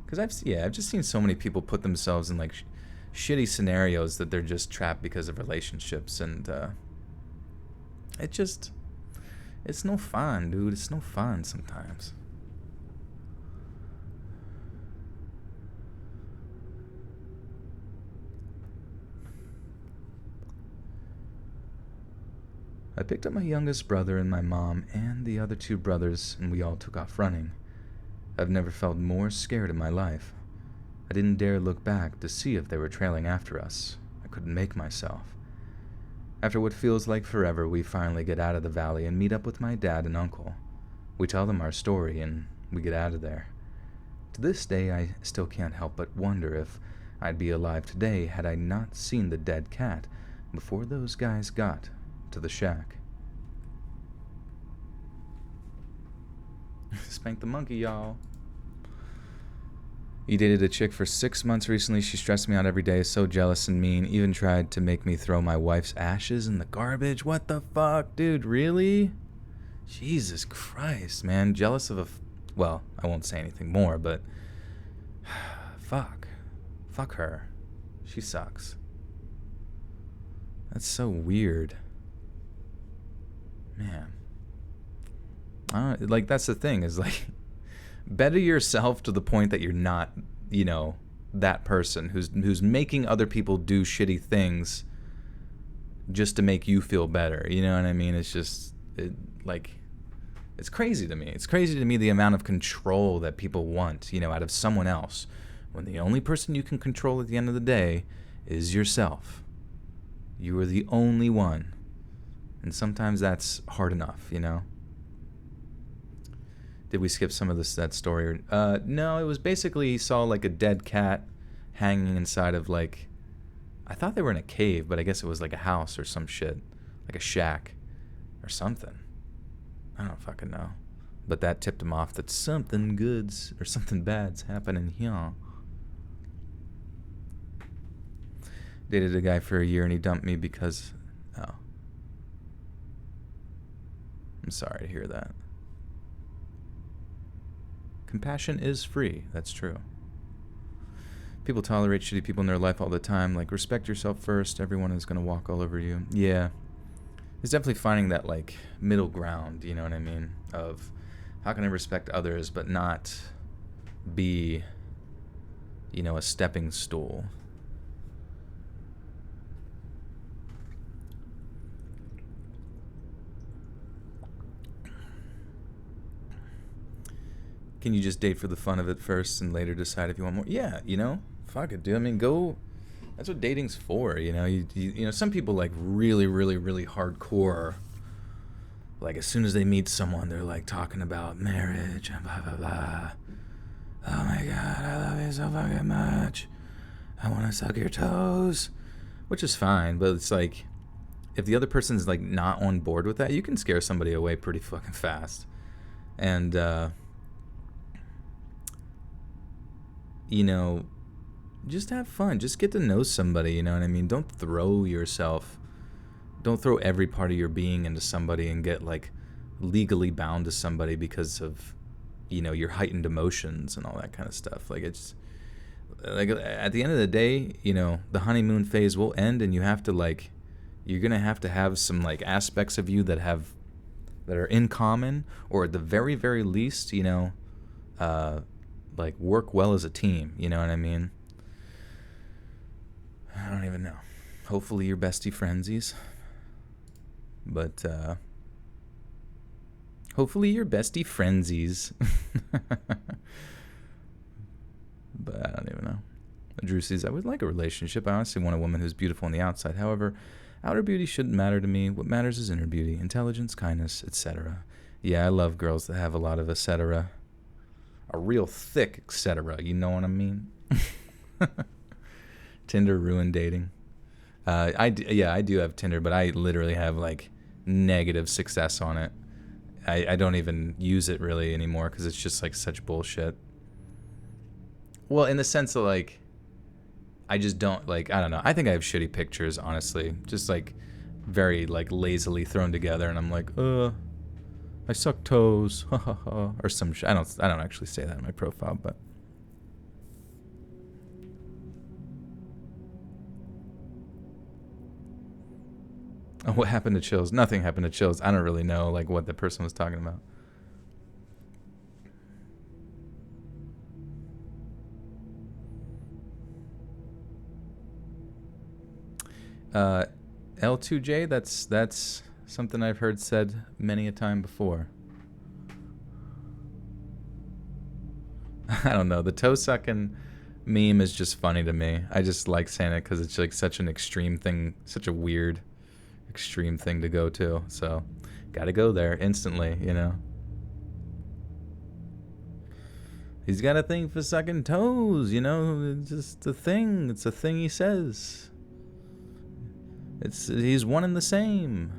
A: Because I've just seen so many people put themselves in like shitty scenarios that they're just trapped because of relationships, and it's no fun, dude. It's no fun sometimes. I picked up my youngest brother and my mom and the other two brothers, and we all took off running. I've never felt more scared in my life. I didn't dare look back to see if they were trailing after us. I couldn't make myself. After what feels like forever, we finally get out of the valley and meet up with my dad and uncle. We tell them our story, and we get out of there. To this day, I still can't help but wonder if I'd be alive today had I not seen the dead cat before those guys got to the shack. Spank the monkey, y'all. You dated a chick for 6 months recently. She stressed me out every day, so jealous and mean. Even tried to make me throw my wife's ashes in the garbage. What the fuck, dude? Really? Jesus Christ, man. Jealous of a... Well, I won't say anything more, but... Fuck. Fuck her. She sucks. That's so weird. Man. Like, that's the thing, is like... Better yourself to the point that you're not, you know, that person who's making other people do shitty things just to make you feel better. You know what I mean? It's just, it's crazy to me. It's crazy to me the amount of control that people want, you know, out of someone else, when the only person you can control at the end of the day is yourself. You are the only one. And sometimes that's hard enough, you know? Did we skip some of that story? No, it was basically he saw like a dead cat hanging inside of like, I thought they were in a cave, but I guess it was like a house or some shit, like a shack or something. I don't fucking know. But that tipped him off that something good's or something bad's happening here. Dated a guy for a year and he dumped me because, oh. I'm sorry to hear that. Compassion is free. That's true. People tolerate shitty people in their life all the time. Like, respect yourself first. Everyone is going to walk all over you. Yeah. It's definitely finding that, like, middle ground, you know what I mean? Of how can I respect others but not be, you know, a stepping stool. Can you just date for the fun of it first and later decide if you want more? Yeah, you know, fuck it, dude. I mean, go. That's what dating's for, you know. You know, some people like really hardcore. Like as soon as they meet someone, they're like talking about marriage and blah blah blah. Oh my god, I love you so fucking much. I want to suck your toes, which is fine, but it's like if the other person's like not on board with that, you can scare somebody away pretty fucking fast, and. You know, just have fun. Just get to know somebody, you know what I mean? Don't throw every part of your being into somebody and get, like, legally bound to somebody because of, you know, your heightened emotions and all that kind of stuff. Like, it's, like, at the end of the day, you know, the honeymoon phase will end and you have to, like, you're going to have some, like, aspects of you that are in common, or at the very, very least, you know, like work well as a team, you know what I mean? I don't even know. Hopefully you're bestie frenzies. But hopefully you're bestie frenzies. But I don't even know. Drew says, I would like a relationship. I honestly want a woman who's beautiful on the outside. However, outer beauty shouldn't matter to me. What matters is inner beauty, intelligence, kindness, etc. Yeah, I love girls that have a lot of etc. A real thick etc. You know what I mean? Tinder ruined dating. I do have Tinder, but I literally have like negative success on it. I don't even use it really anymore because it's just like such bullshit. Well, in the sense of like, I just don't like, I don't know. I think I have shitty pictures, honestly. Just like very like lazily thrown together, and I'm like, I suck toes, or some shit. I don't actually say that in my profile, but. Oh, what happened to Chills? Nothing happened to Chills. I don't really know like what the person was talking about. L2J, that's Something I've heard said many a time before. I don't know. The toe sucking meme is just funny to me. I just like saying it because it's like such an extreme thing, such a weird, extreme thing to go to. So, gotta go there instantly, you know. He's got a thing for sucking toes, you know. It's just a thing. It's a thing he says. He's one and the same.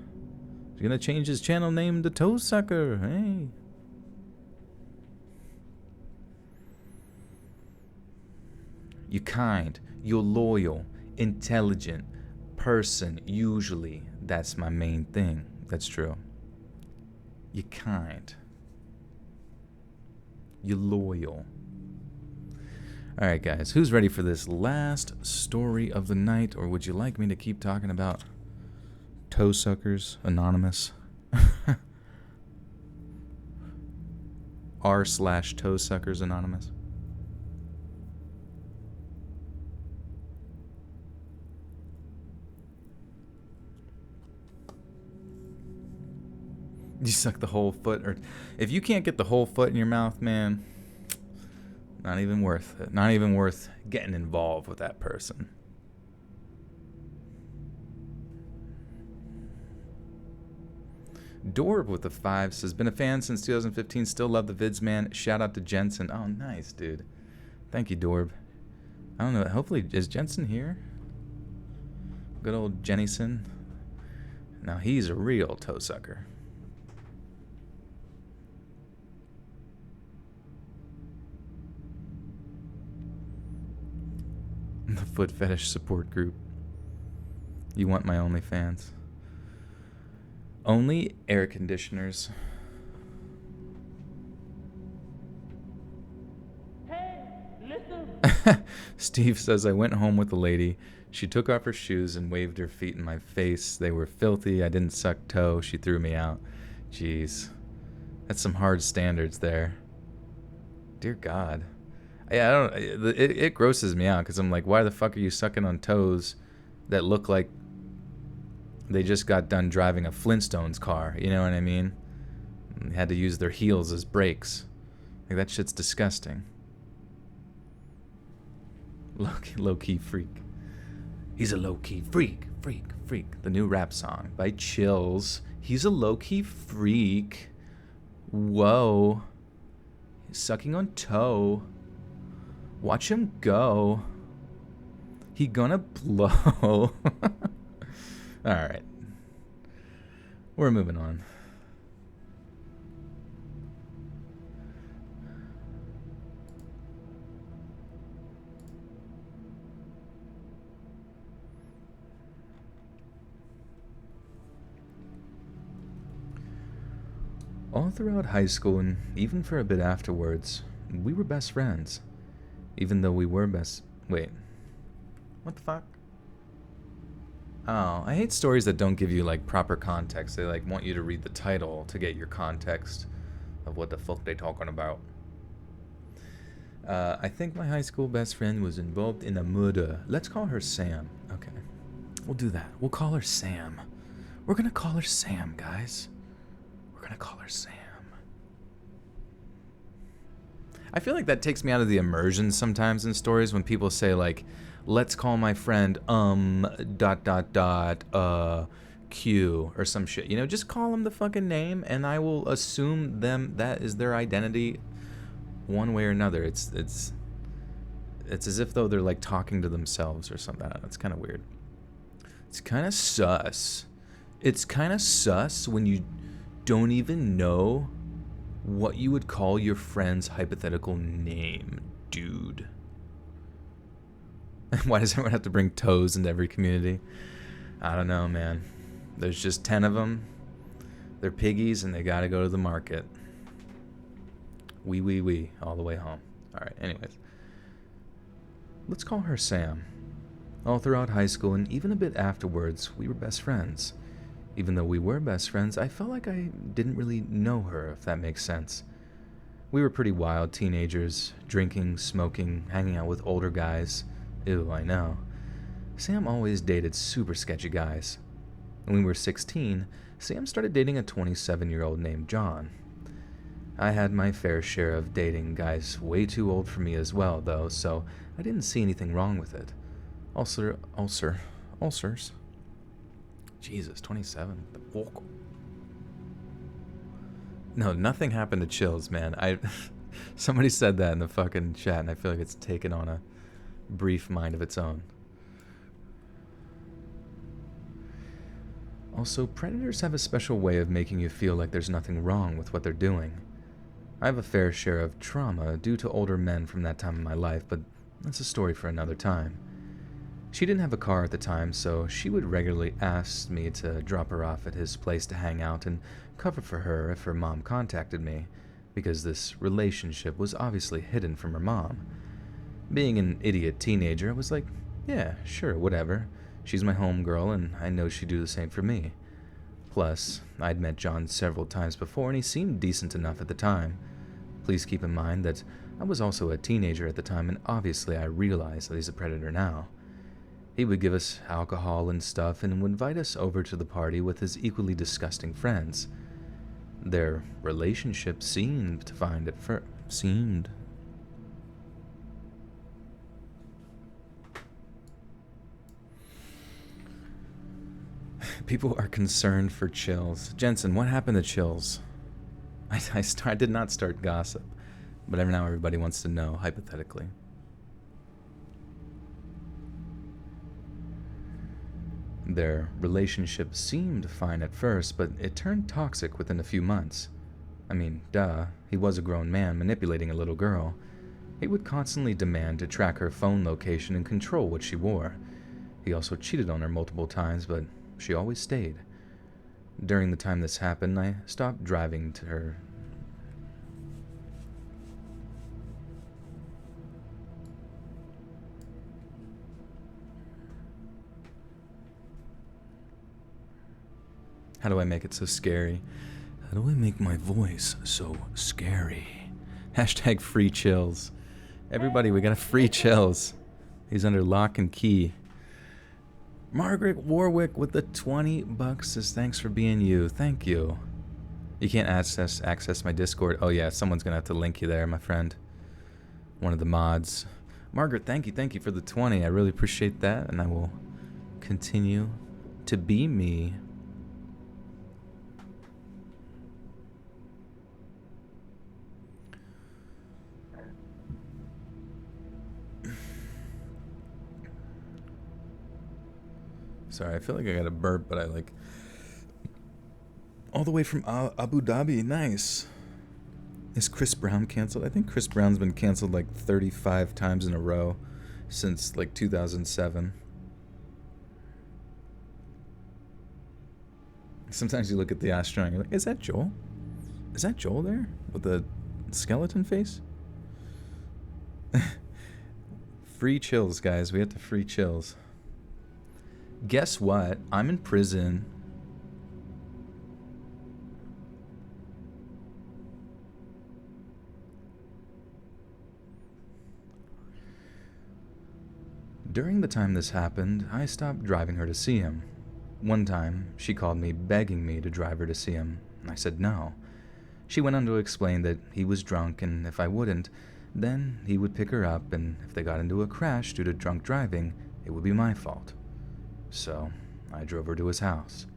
A: He's gonna change his channel name to Toe Sucker. Hey. You're kind, you're loyal, intelligent person, usually. That's my main thing. That's true. You're kind. You're loyal. Alright, guys, who's ready for this last story of the night? Or would you like me to keep talking about toe suckers anonymous? r/toe suckers anonymous. You suck the whole foot, or if you can't get the whole foot in your mouth, man, not even worth it. Not even worth getting involved with that person. Dorb with the 5 says, been a fan since 2015, still love the vids, man. Shout out to Jensen. Oh, nice, dude. Thank you, Dorb. I don't know, hopefully, is Jensen here? Good old Jennison. Now, he's a real toe sucker. The foot fetish support group. You want my OnlyFans? Only air conditioners.
C: Hey, listen.
A: Steve says, I went home with a lady. She took off her shoes and waved her feet in my face. They were filthy. I didn't suck toe. She threw me out. Jeez. That's some hard standards there. Dear God. Yeah, I don't. It grosses me out because I'm like, why the fuck are you sucking on toes that look like they just got done driving a Flintstones car? You know what I mean? They had to use their heels as brakes. Like, that shit's disgusting. Low-key freak. He's a low-key freak. The new rap song by Chills. He's a low-key freak. Whoa. He's sucking on toe. Watch him go. He gonna blow. Alright. We're moving on. All throughout high school and even for a bit afterwards, we were best friends. Even though we were best... Wait. What the fuck? Oh, I hate stories that don't give you, like, proper context. They, like, want you to read the title to get your context of what the fuck they talking about. I think my high school best friend was involved in a murder. Let's call her Sam. Okay. We'll do that. We'll call her Sam. We're gonna call her Sam, guys. We're gonna call her Sam. I feel like that takes me out of the immersion sometimes in stories when people say, like, let's call my friend, Q, or some shit. You know, just call them the fucking name, and I will assume that is their identity one way or another. It's as if though they're, like, talking to themselves or something. I don't know, it's kind of weird. It's kind of sus. It's kind of sus when you don't even know what you would call your friend's hypothetical name, dude. Why does everyone have to bring toes into every community? I don't know, man. There's just 10 of them. They're piggies, and they gotta go to the market. Wee, all the way home. Alright, anyways. Let's call her Sam. All throughout high school, and even a bit afterwards, we were best friends. Even though we were best friends, I felt like I didn't really know her, if that makes sense. We were pretty wild teenagers, drinking, smoking, hanging out with older guys. Ew, I know. Sam always dated super sketchy guys. When we were 16, Sam started dating a 27-year-old named John. I had my fair share of dating guys way too old for me as well, though, so I didn't see anything wrong with it. Ulcers. Jesus, 27. No, nothing happened to chills, man. Somebody said that in the fucking chat, and I feel like it's taken on a brief mind of its own. Also, predators have a special way of making you feel like there's nothing wrong with what they're doing. I have a fair share of trauma due to older men from that time in my life, but that's a story for another time. She didn't have a car at the time, so she would regularly ask me to drop her off at his place to hang out and cover for her if her mom contacted me, because this relationship was obviously hidden from her mom. Being an idiot teenager, I was like, yeah, sure, whatever. She's my homegirl, and I know she'd do the same for me. Plus, I'd met John several times before, and he seemed decent enough at the time. Please keep in mind that I was also a teenager at the time, and obviously I realize that he's a predator now. He would give us alcohol and stuff and would invite us over to the party with his equally disgusting friends. Their relationship seemed fine at first. People are concerned for chills. Jensen, what happened to chills? I did not start gossip, but now everybody wants to know, hypothetically. Their relationship seemed fine at first, but it turned toxic within a few months. I mean, duh, he was a grown man manipulating a little girl. He would constantly demand to track her phone location and control what she wore. He also cheated on her multiple times, but she always stayed. During the time this happened, I stopped driving to her. How do I make it so scary? How do I make my voice so scary? Hashtag free chills. Everybody, we got a free chills. He's under lock and key. Margaret Warwick with the $20 says, thanks for being you. Thank you. You can't access my Discord. Oh yeah, someone's gonna have to link you there, my friend. One of the mods. Margaret, thank you for the 20. I really appreciate that, and I will continue to be me. Sorry, I feel like I got a burp, but I like... All the way from Abu Dhabi, nice. Is Chris Brown canceled? I think Chris Brown's been canceled like 35 times in a row since like 2007. Sometimes you look at the astronaut and you're like, is that Joel? Is that Joel there? With the skeleton face? Free chills, guys. We have to free chills. Guess what? I'm in prison. During the time this happened, I stopped driving her to see him. One time, she called me begging me to drive her to see him. I said no. She went on to explain that he was drunk, and if I wouldn't, then he would pick her up, and if they got into a crash due to drunk driving, it would be my fault. So, I drove her to his house.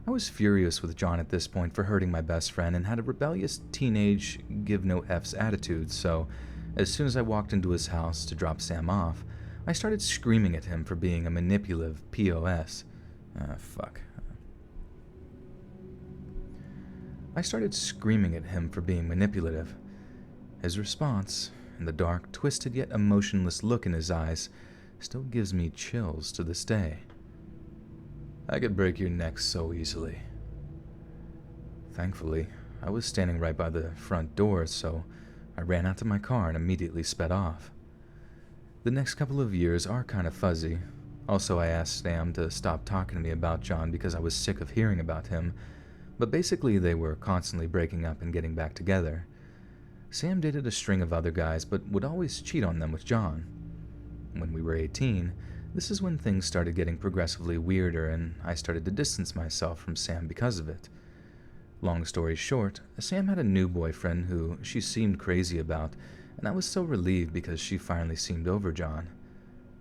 A: I was furious with John at this point for hurting my best friend and had a rebellious teenage give-no-f's attitude, so as soon as I walked into his house to drop Sam off, I started screaming at him for being a manipulative POS. I started screaming at him for being manipulative. His response, and the dark, twisted yet emotionless look in his eyes, still gives me chills to this day. I could break your neck so easily. Thankfully, I was standing right by the front door, so I ran out to my car and immediately sped off. The next couple of years are kind of fuzzy. Also, I asked Sam to stop talking to me about John because I was sick of hearing about him, but basically they were constantly breaking up and getting back together. Sam dated a string of other guys, but would always cheat on them with John. When we were 18, This is when things started getting progressively weirder, and I started to distance myself from Sam because of it. Long story short, Sam had a new boyfriend who she seemed crazy about, and I was so relieved because she finally seemed over John.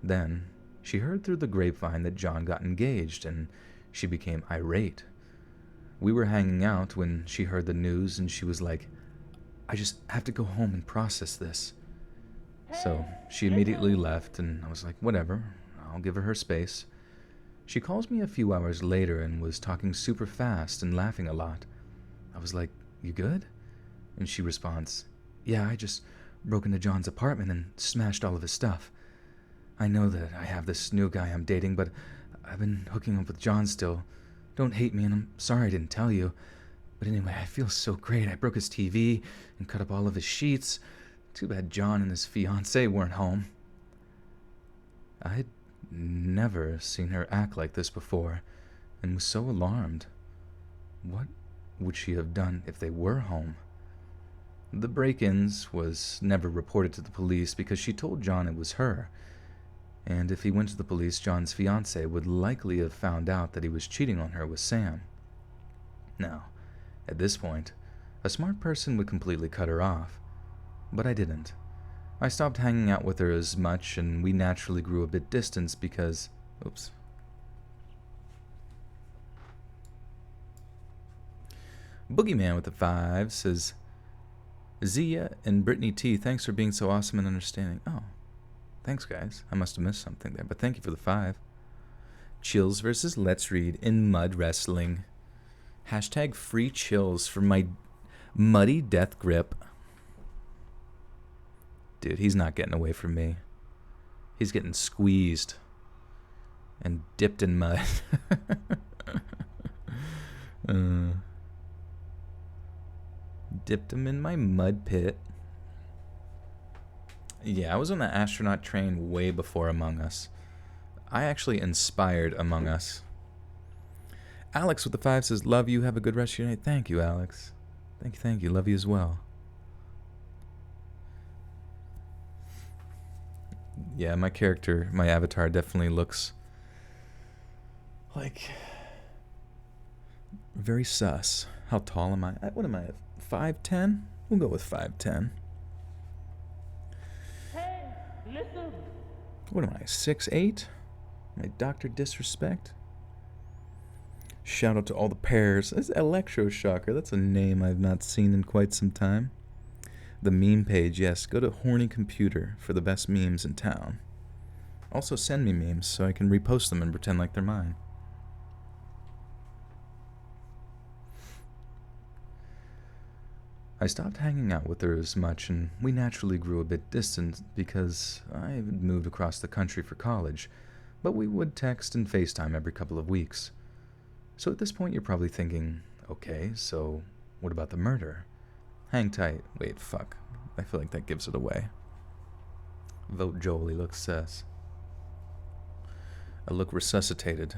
A: Then, she heard through the grapevine that John got engaged, and she became irate. We were hanging out when she heard the news, and she was like, "I just have to go home and process this." So she immediately left, and I was like, whatever, I'll give her space. She calls me a few hours later and was talking super fast and laughing a lot. I was like, "You good?" And she responds, "Yeah, I just broke into John's apartment and smashed all of his stuff. I know that I have this new guy I'm dating, but I've been hooking up with John still. Don't hate me, and I'm sorry I didn't tell you. But anyway, I feel so great. I broke his TV and cut up all of his sheets. Too bad John and his fiancée weren't home." I'd never seen her act like this before, and was so alarmed. What would she have done if they were home? The break-ins was never reported to the police because she told John it was her, and if he went to the police, John's fiancée would likely have found out that he was cheating on her with Sam. Now, at this point, a smart person would completely cut her off, but I didn't. I stopped hanging out with her as much, and we naturally grew a bit distant because... Oops. Boogeyman with the 5 says, "Zia and Brittany T, thanks for being so awesome and understanding." Oh, thanks, guys. I must have missed something there, but thank you for the 5. Chills versus Let's Read in mud wrestling. Hashtag free chills for my muddy death grip. Dude, he's not getting away from me. He's getting squeezed and dipped in mud. Dipped him in my mud pit. Yeah, I was on the astronaut train way before Among Us. I actually inspired Among Us. Alex with the 5 says, "Love you, have a good rest of your night." Thank you, Alex. Thank you. Love you as well. Yeah, my character, my avatar definitely looks like very sus. How tall am I? What am I, 5'10"? We'll go with 5'10".
C: Hey, listen.
A: What am I, 6'8"? My Dr. Disrespect? Shout out to all the pairs. That's Electroshocker. That's a name I've not seen in quite some time. The meme page, yes. Go to Horny Computer for the best memes in town. Also send me memes so I can repost them and pretend like they're mine. I stopped hanging out with her as much, and we naturally grew a bit distant because I had moved across the country for college, but we would text and FaceTime every couple of weeks. So at this point you're probably thinking, okay, so what about the murder? Hang tight. Wait, fuck. I feel like that gives it away. Vote Joel, he looks sus. I look resuscitated.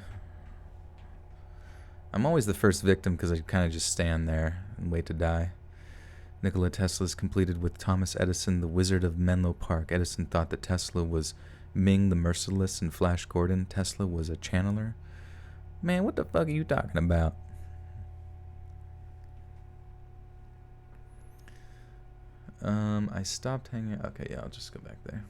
A: I'm always the first victim because I kind of just stand there and wait to die. Nikola Tesla's completed with Thomas Edison, the Wizard of Menlo Park. Edison thought that Tesla was Ming the Merciless and Flash Gordon. Tesla was a channeler. Man, what the fuck are you talking about? I stopped hanging out. Okay, yeah, I'll just go back there.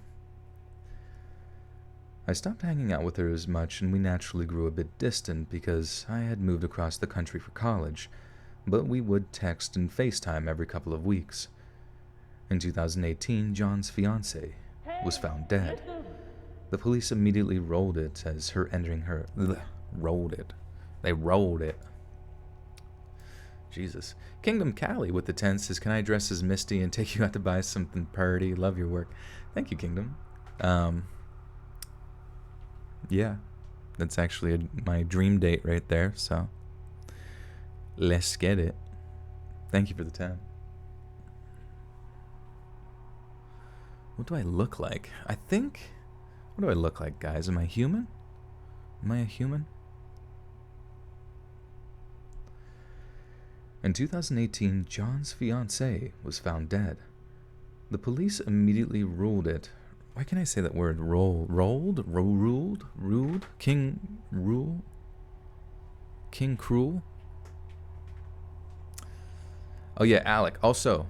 A: I stopped hanging out with her as much, and we naturally grew a bit distant because I had moved across the country for college, but we would text and FaceTime every couple of weeks. In 2018, John's fiancée was found dead. The police immediately rolled it as her entering her... rolled it. They rolled it. Jesus. Kingdom Cali with the 10 says, "Can I dress as Misty and take you out to buy something purty? Love your work." Thank you, Kingdom. Yeah. That's actually my dream date right there, so... let's get it. Thank you for the 10. What do I look like? I think... what do I look like, guys? Am I human? Am I a human? In 2018, John's fiancée was found dead. The police immediately rolled it Why can I say that word? Ruled? King Cruel? Oh yeah, Alec. Also,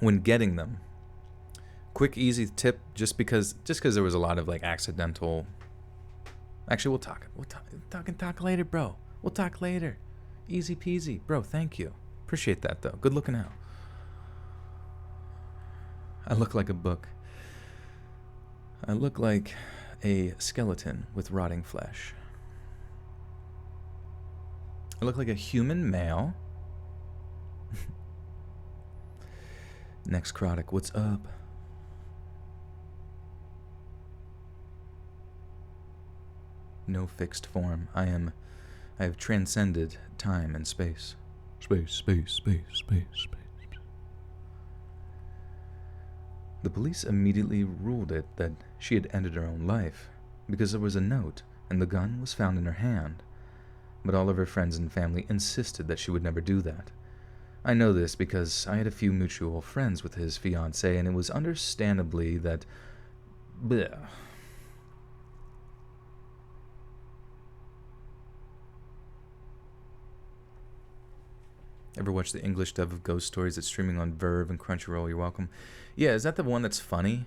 A: when getting them, quick, easy tip. Just because there was a lot of like accidental. Actually, we'll talk later, bro. We'll talk later. Easy peasy, bro. Thank you. Appreciate that though. Good looking out. I look like a book. I look like a skeleton with rotting flesh. I look like a human male. Necrotic, what's up? No fixed form. I have transcended time and space. Space. The police immediately ruled it that she had ended her own life because there was a note and the gun was found in her hand. But all of her friends and family insisted that she would never do that. I know this because I had a few mutual friends with his fiancée, and it was understandably that... Bleh. Ever watch the English dub of Ghost Stories that's streaming on Verve and Crunchyroll? You're welcome. Yeah, is that the one that's funny?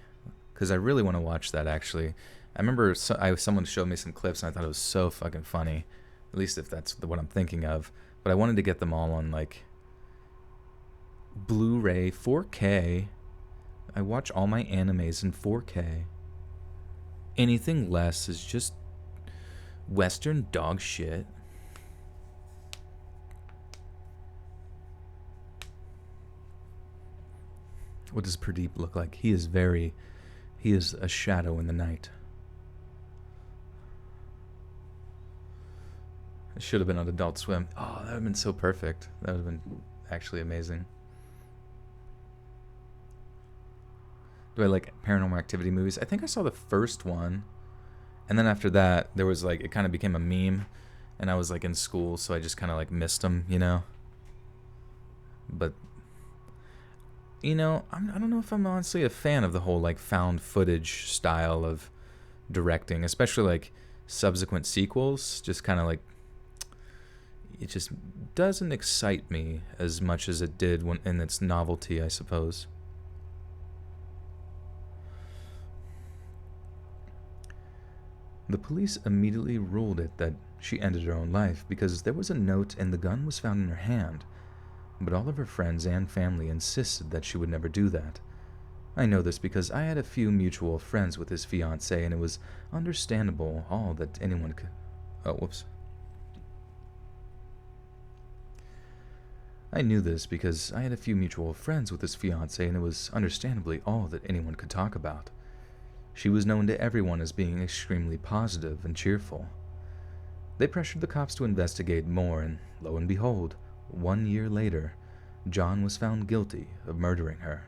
A: Because I really want to watch that, actually. I remember someone showed me some clips, and I thought it was so fucking funny. At least if that's what I'm thinking of. But I wanted to get them all on, like, Blu-ray, 4K. I watch all my animes in 4K. Anything less is just Western dog shit. What does Pradeep look like? He is a shadow in the night. It should have been on Adult Swim. Oh, that would have been so perfect. That would have been actually amazing. Do I like Paranormal Activity movies? I think I saw the first one. And then after that, there was like, it kind of became a meme. And I was like in school, so I just kind of like missed them, you know? But, you know, I don't know if I'm honestly a fan of the whole like found footage style of directing, especially like subsequent sequels. Just kind of like, it just doesn't excite me as much as it did when in its novelty, I suppose. The police immediately ruled it that she ended her own life because there was a note and the gun was found in her hand, but all of her friends and family insisted that she would never do that. I know this because I had a few mutual friends with his fiancée, and it was understandable all that anyone could... Oh, whoops. I knew this because I had a few mutual friends with his fiancée, and it was understandably all that anyone could talk about. She was known to everyone as being extremely positive and cheerful. They pressured the cops to investigate more, and lo and behold, 1 year later, John was found guilty of murdering her.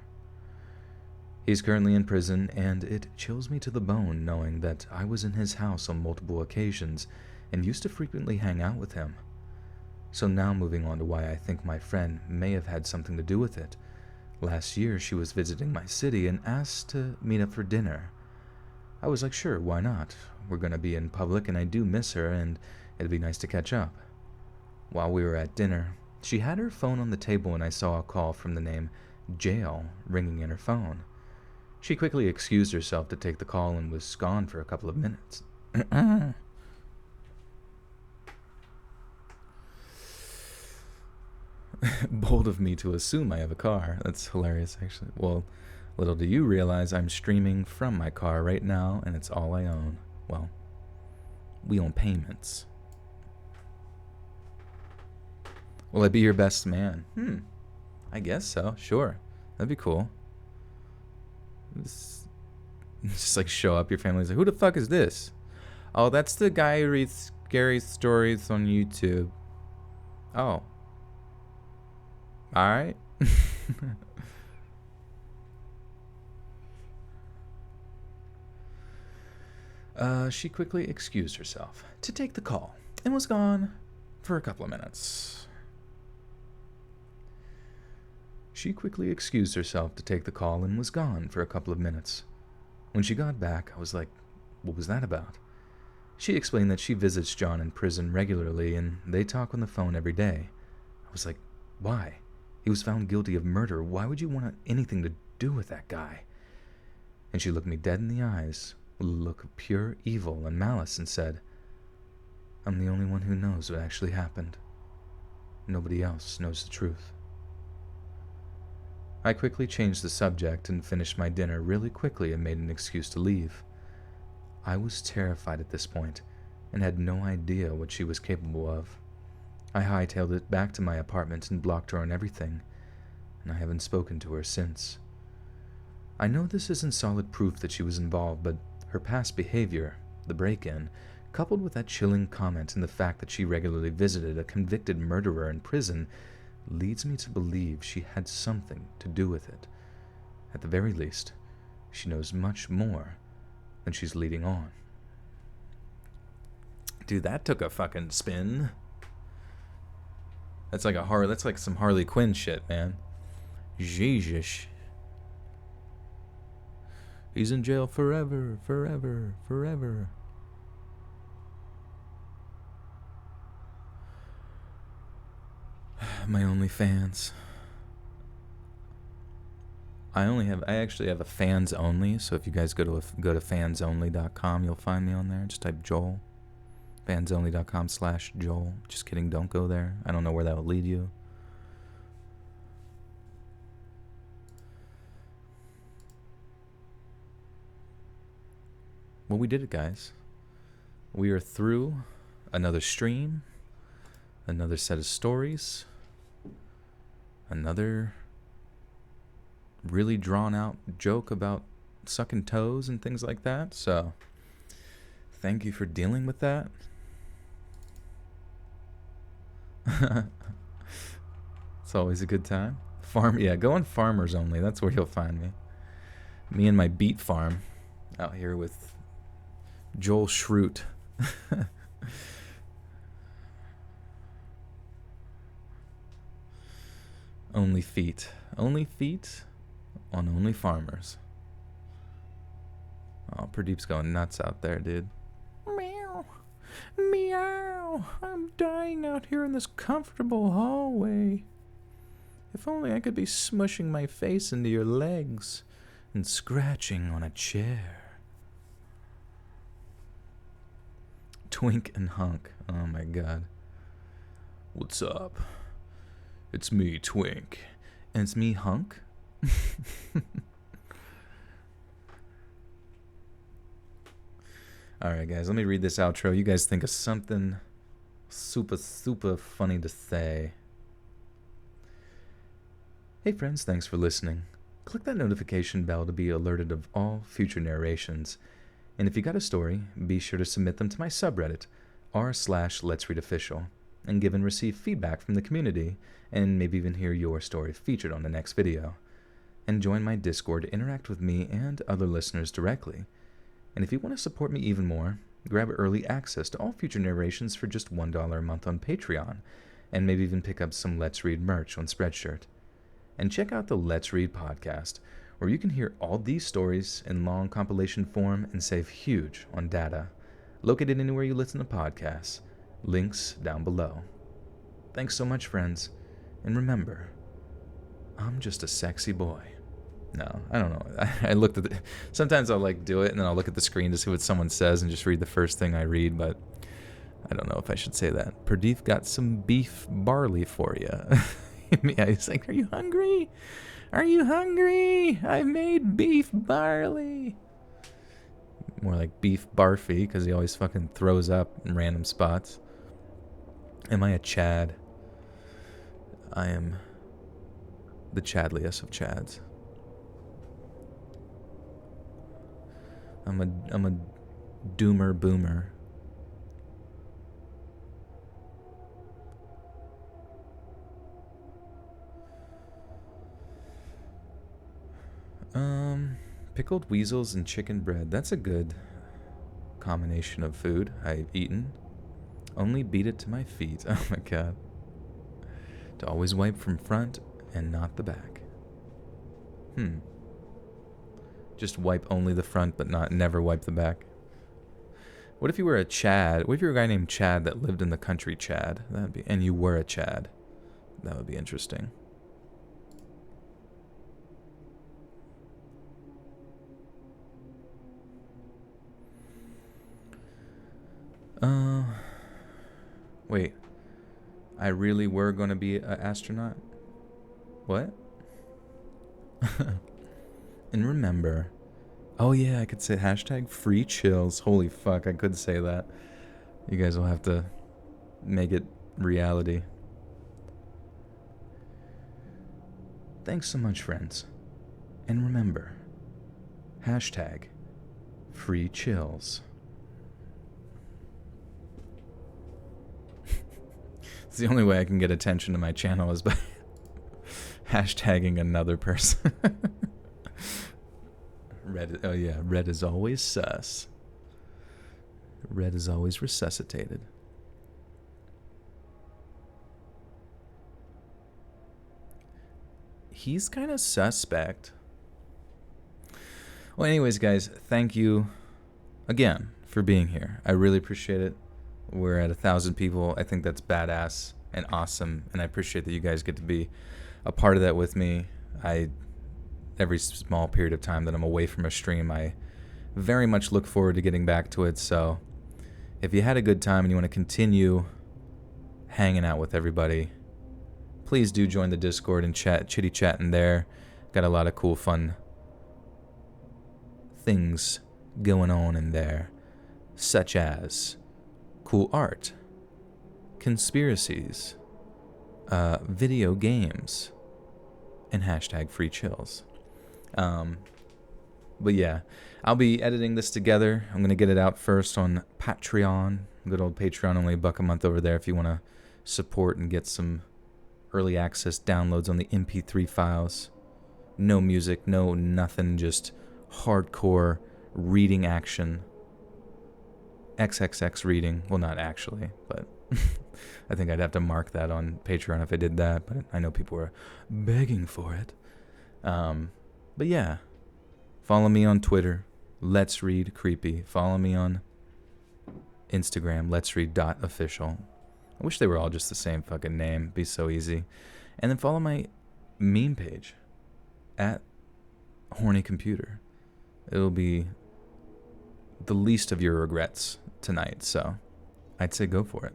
A: He's currently in prison, and it chills me to the bone knowing that I was in his house on multiple occasions and used to frequently hang out with him. So now moving on to why I think my friend may have had something to do with it. Last year, she was visiting my city and asked to meet up for dinner. I was like, sure, why not? We're going to be in public and I do miss her and it'd be nice to catch up. While we were at dinner, she had her phone on the table and I saw a call from the name Jail ringing in her phone. She quickly excused herself to take the call and was gone for a couple of minutes. Bold of me to assume I have a car. That's hilarious, actually. Well, little do you realize I'm streaming from my car right now, and it's all I own. Well, we own payments. Will I be your best man? I guess so. Sure. That'd be cool. Just like show up, your family's like, who the fuck is this? Oh, that's the guy who reads scary stories on YouTube. Oh. Alright. She quickly excused herself to take the call and was gone for a couple of minutes. She quickly excused herself to take the call and was gone for a couple of minutes. When she got back, I was like, what was that about? She explained that she visits John in prison regularly and they talk on the phone every day. I was like, why? He was found guilty of murder. Why would you want anything to do with that guy? And she looked me dead in the eyes with a look of pure evil and malice and said, I'm the only one who knows what actually happened. Nobody else knows the truth. I quickly changed the subject and finished my dinner really quickly and made an excuse to leave. I was terrified at this point and had no idea what she was capable of. I hightailed it back to my apartment and blocked her on everything, and I haven't spoken to her since. I know this isn't solid proof that she was involved, but her past behavior, the break-in, coupled with that chilling comment and the fact that she regularly visited a convicted murderer in prison, leads me to believe she had something to do with it. At the very least, she knows much more than she's leading on. Dude, that took a fucking spin. That's like some Harley Quinn shit, man. Jesus. He's in jail forever, forever, forever. My OnlyFans. I actually have a fans only, so if you guys go to fansonly.com, you'll find me on there. Just type Joel. fansonly.com/Joel. Just kidding, don't go there. I don't know where that will lead you. Well, we did it, guys. We are through another stream, another set of stories, another really drawn out joke about sucking toes and things like that. So thank you for dealing with that. It's always a good time. Go on Farmers Only. That's where you'll find me. Me and my beet farm out here with Joel Schrute. Only feet on Only Farmers. Oh, Pradeep's going nuts out there, dude. Meow, meow. I'm dying out here in this comfortable hallway. If only I could be smushing my face into your legs and scratching on a chair. Twink and Hunk. Oh my god. What's up? It's me, Twink. And it's me, Hunk? Alright, guys, let me read this outro. You guys think of something super, super funny to say. Hey, friends, thanks for listening. Click that notification bell to be alerted of all future narrations. And if you got a story, be sure to submit them to my subreddit, r/Let'sReadOfficial, and give and receive feedback from the community, and maybe even hear your story featured on the next video. And join my Discord to interact with me and other listeners directly. And if you want to support me even more, grab early access to all future narrations for just $1 a month on Patreon, and maybe even pick up some Let's Read merch on Spreadshirt. And check out the Let's Read podcast, where you can hear all these stories in long compilation form and save huge on data. Located anywhere you listen to podcasts. Links down below. Thanks so much, friends. And remember, I'm just a sexy boy. No, I don't know. I looked at sometimes I'll do it and then I'll look at the screen to see what someone says and just read the first thing I read, but I don't know if I should say that. Pradeep got some beef barley for you. Yeah, he's like, are you hungry? Are you hungry? I made beef barley. More like beef barfy, because he always fucking throws up in random spots. Am I a Chad? I am the Chadliest of Chads. I'm a doomer boomer. Pickled weasels and chicken bread. That's a good combination of food I've eaten. Only beat it to my feet. Oh my god. To always wipe from front and not the back. Just wipe only the front, but never wipe the back. What if you were a Chad? What if you were a guy named Chad that lived in the country Chad? And you were a Chad. That would be interesting. Wait. I really were going to be an astronaut? What? And remember... Oh yeah, I could say hashtag free chills. Holy fuck, I could say that. You guys will have to make it reality. Thanks so much, friends. And remember, hashtag free chills. It's the only way I can get attention to my channel is by hashtagging another person. Red, oh yeah, red is always sus. Red is always resuscitated. He's kind of suspect. Well, anyways, guys, thank you again for being here. I really appreciate it. We're at 1,000 people. I think that's badass and awesome, and I appreciate that you guys get to be a part of that with me. Every small period of time that I'm away from a stream, I very much look forward to getting back to it. So if you had a good time and you want to continue hanging out with everybody, please do join the Discord and chitty chatting there. Got a lot of cool, fun things going on in there, such as cool art, conspiracies, video games, and hashtag free chills. But yeah, I'll be editing this together. I'm going to get it out first on Patreon. Good old Patreon, only $1 a month over there if you want to support and get some early access downloads on the MP3 files. No music, no nothing, just hardcore reading action. XXX reading. Well, not actually, but I think I'd have to mark that on Patreon if I did that, but I know people were begging for it. But yeah, follow me on Twitter, Let's Read Creepy. Follow me on Instagram, Let's Read.official. I wish they were all just the same fucking name. It'd be so easy. And then follow my meme page at Horny Computer. It'll be the least of your regrets tonight, so I'd say go for it.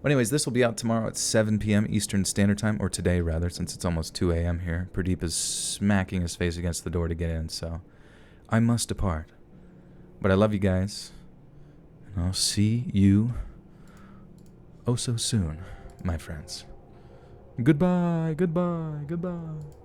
A: But anyways, this will be out tomorrow at 7 p.m. Eastern Standard Time, or today rather, since it's almost 2 a.m. here. Pradeep is smacking his face against the door to get in, so I must depart. But I love you guys, and I'll see you oh so soon, my friends. Goodbye, goodbye, goodbye.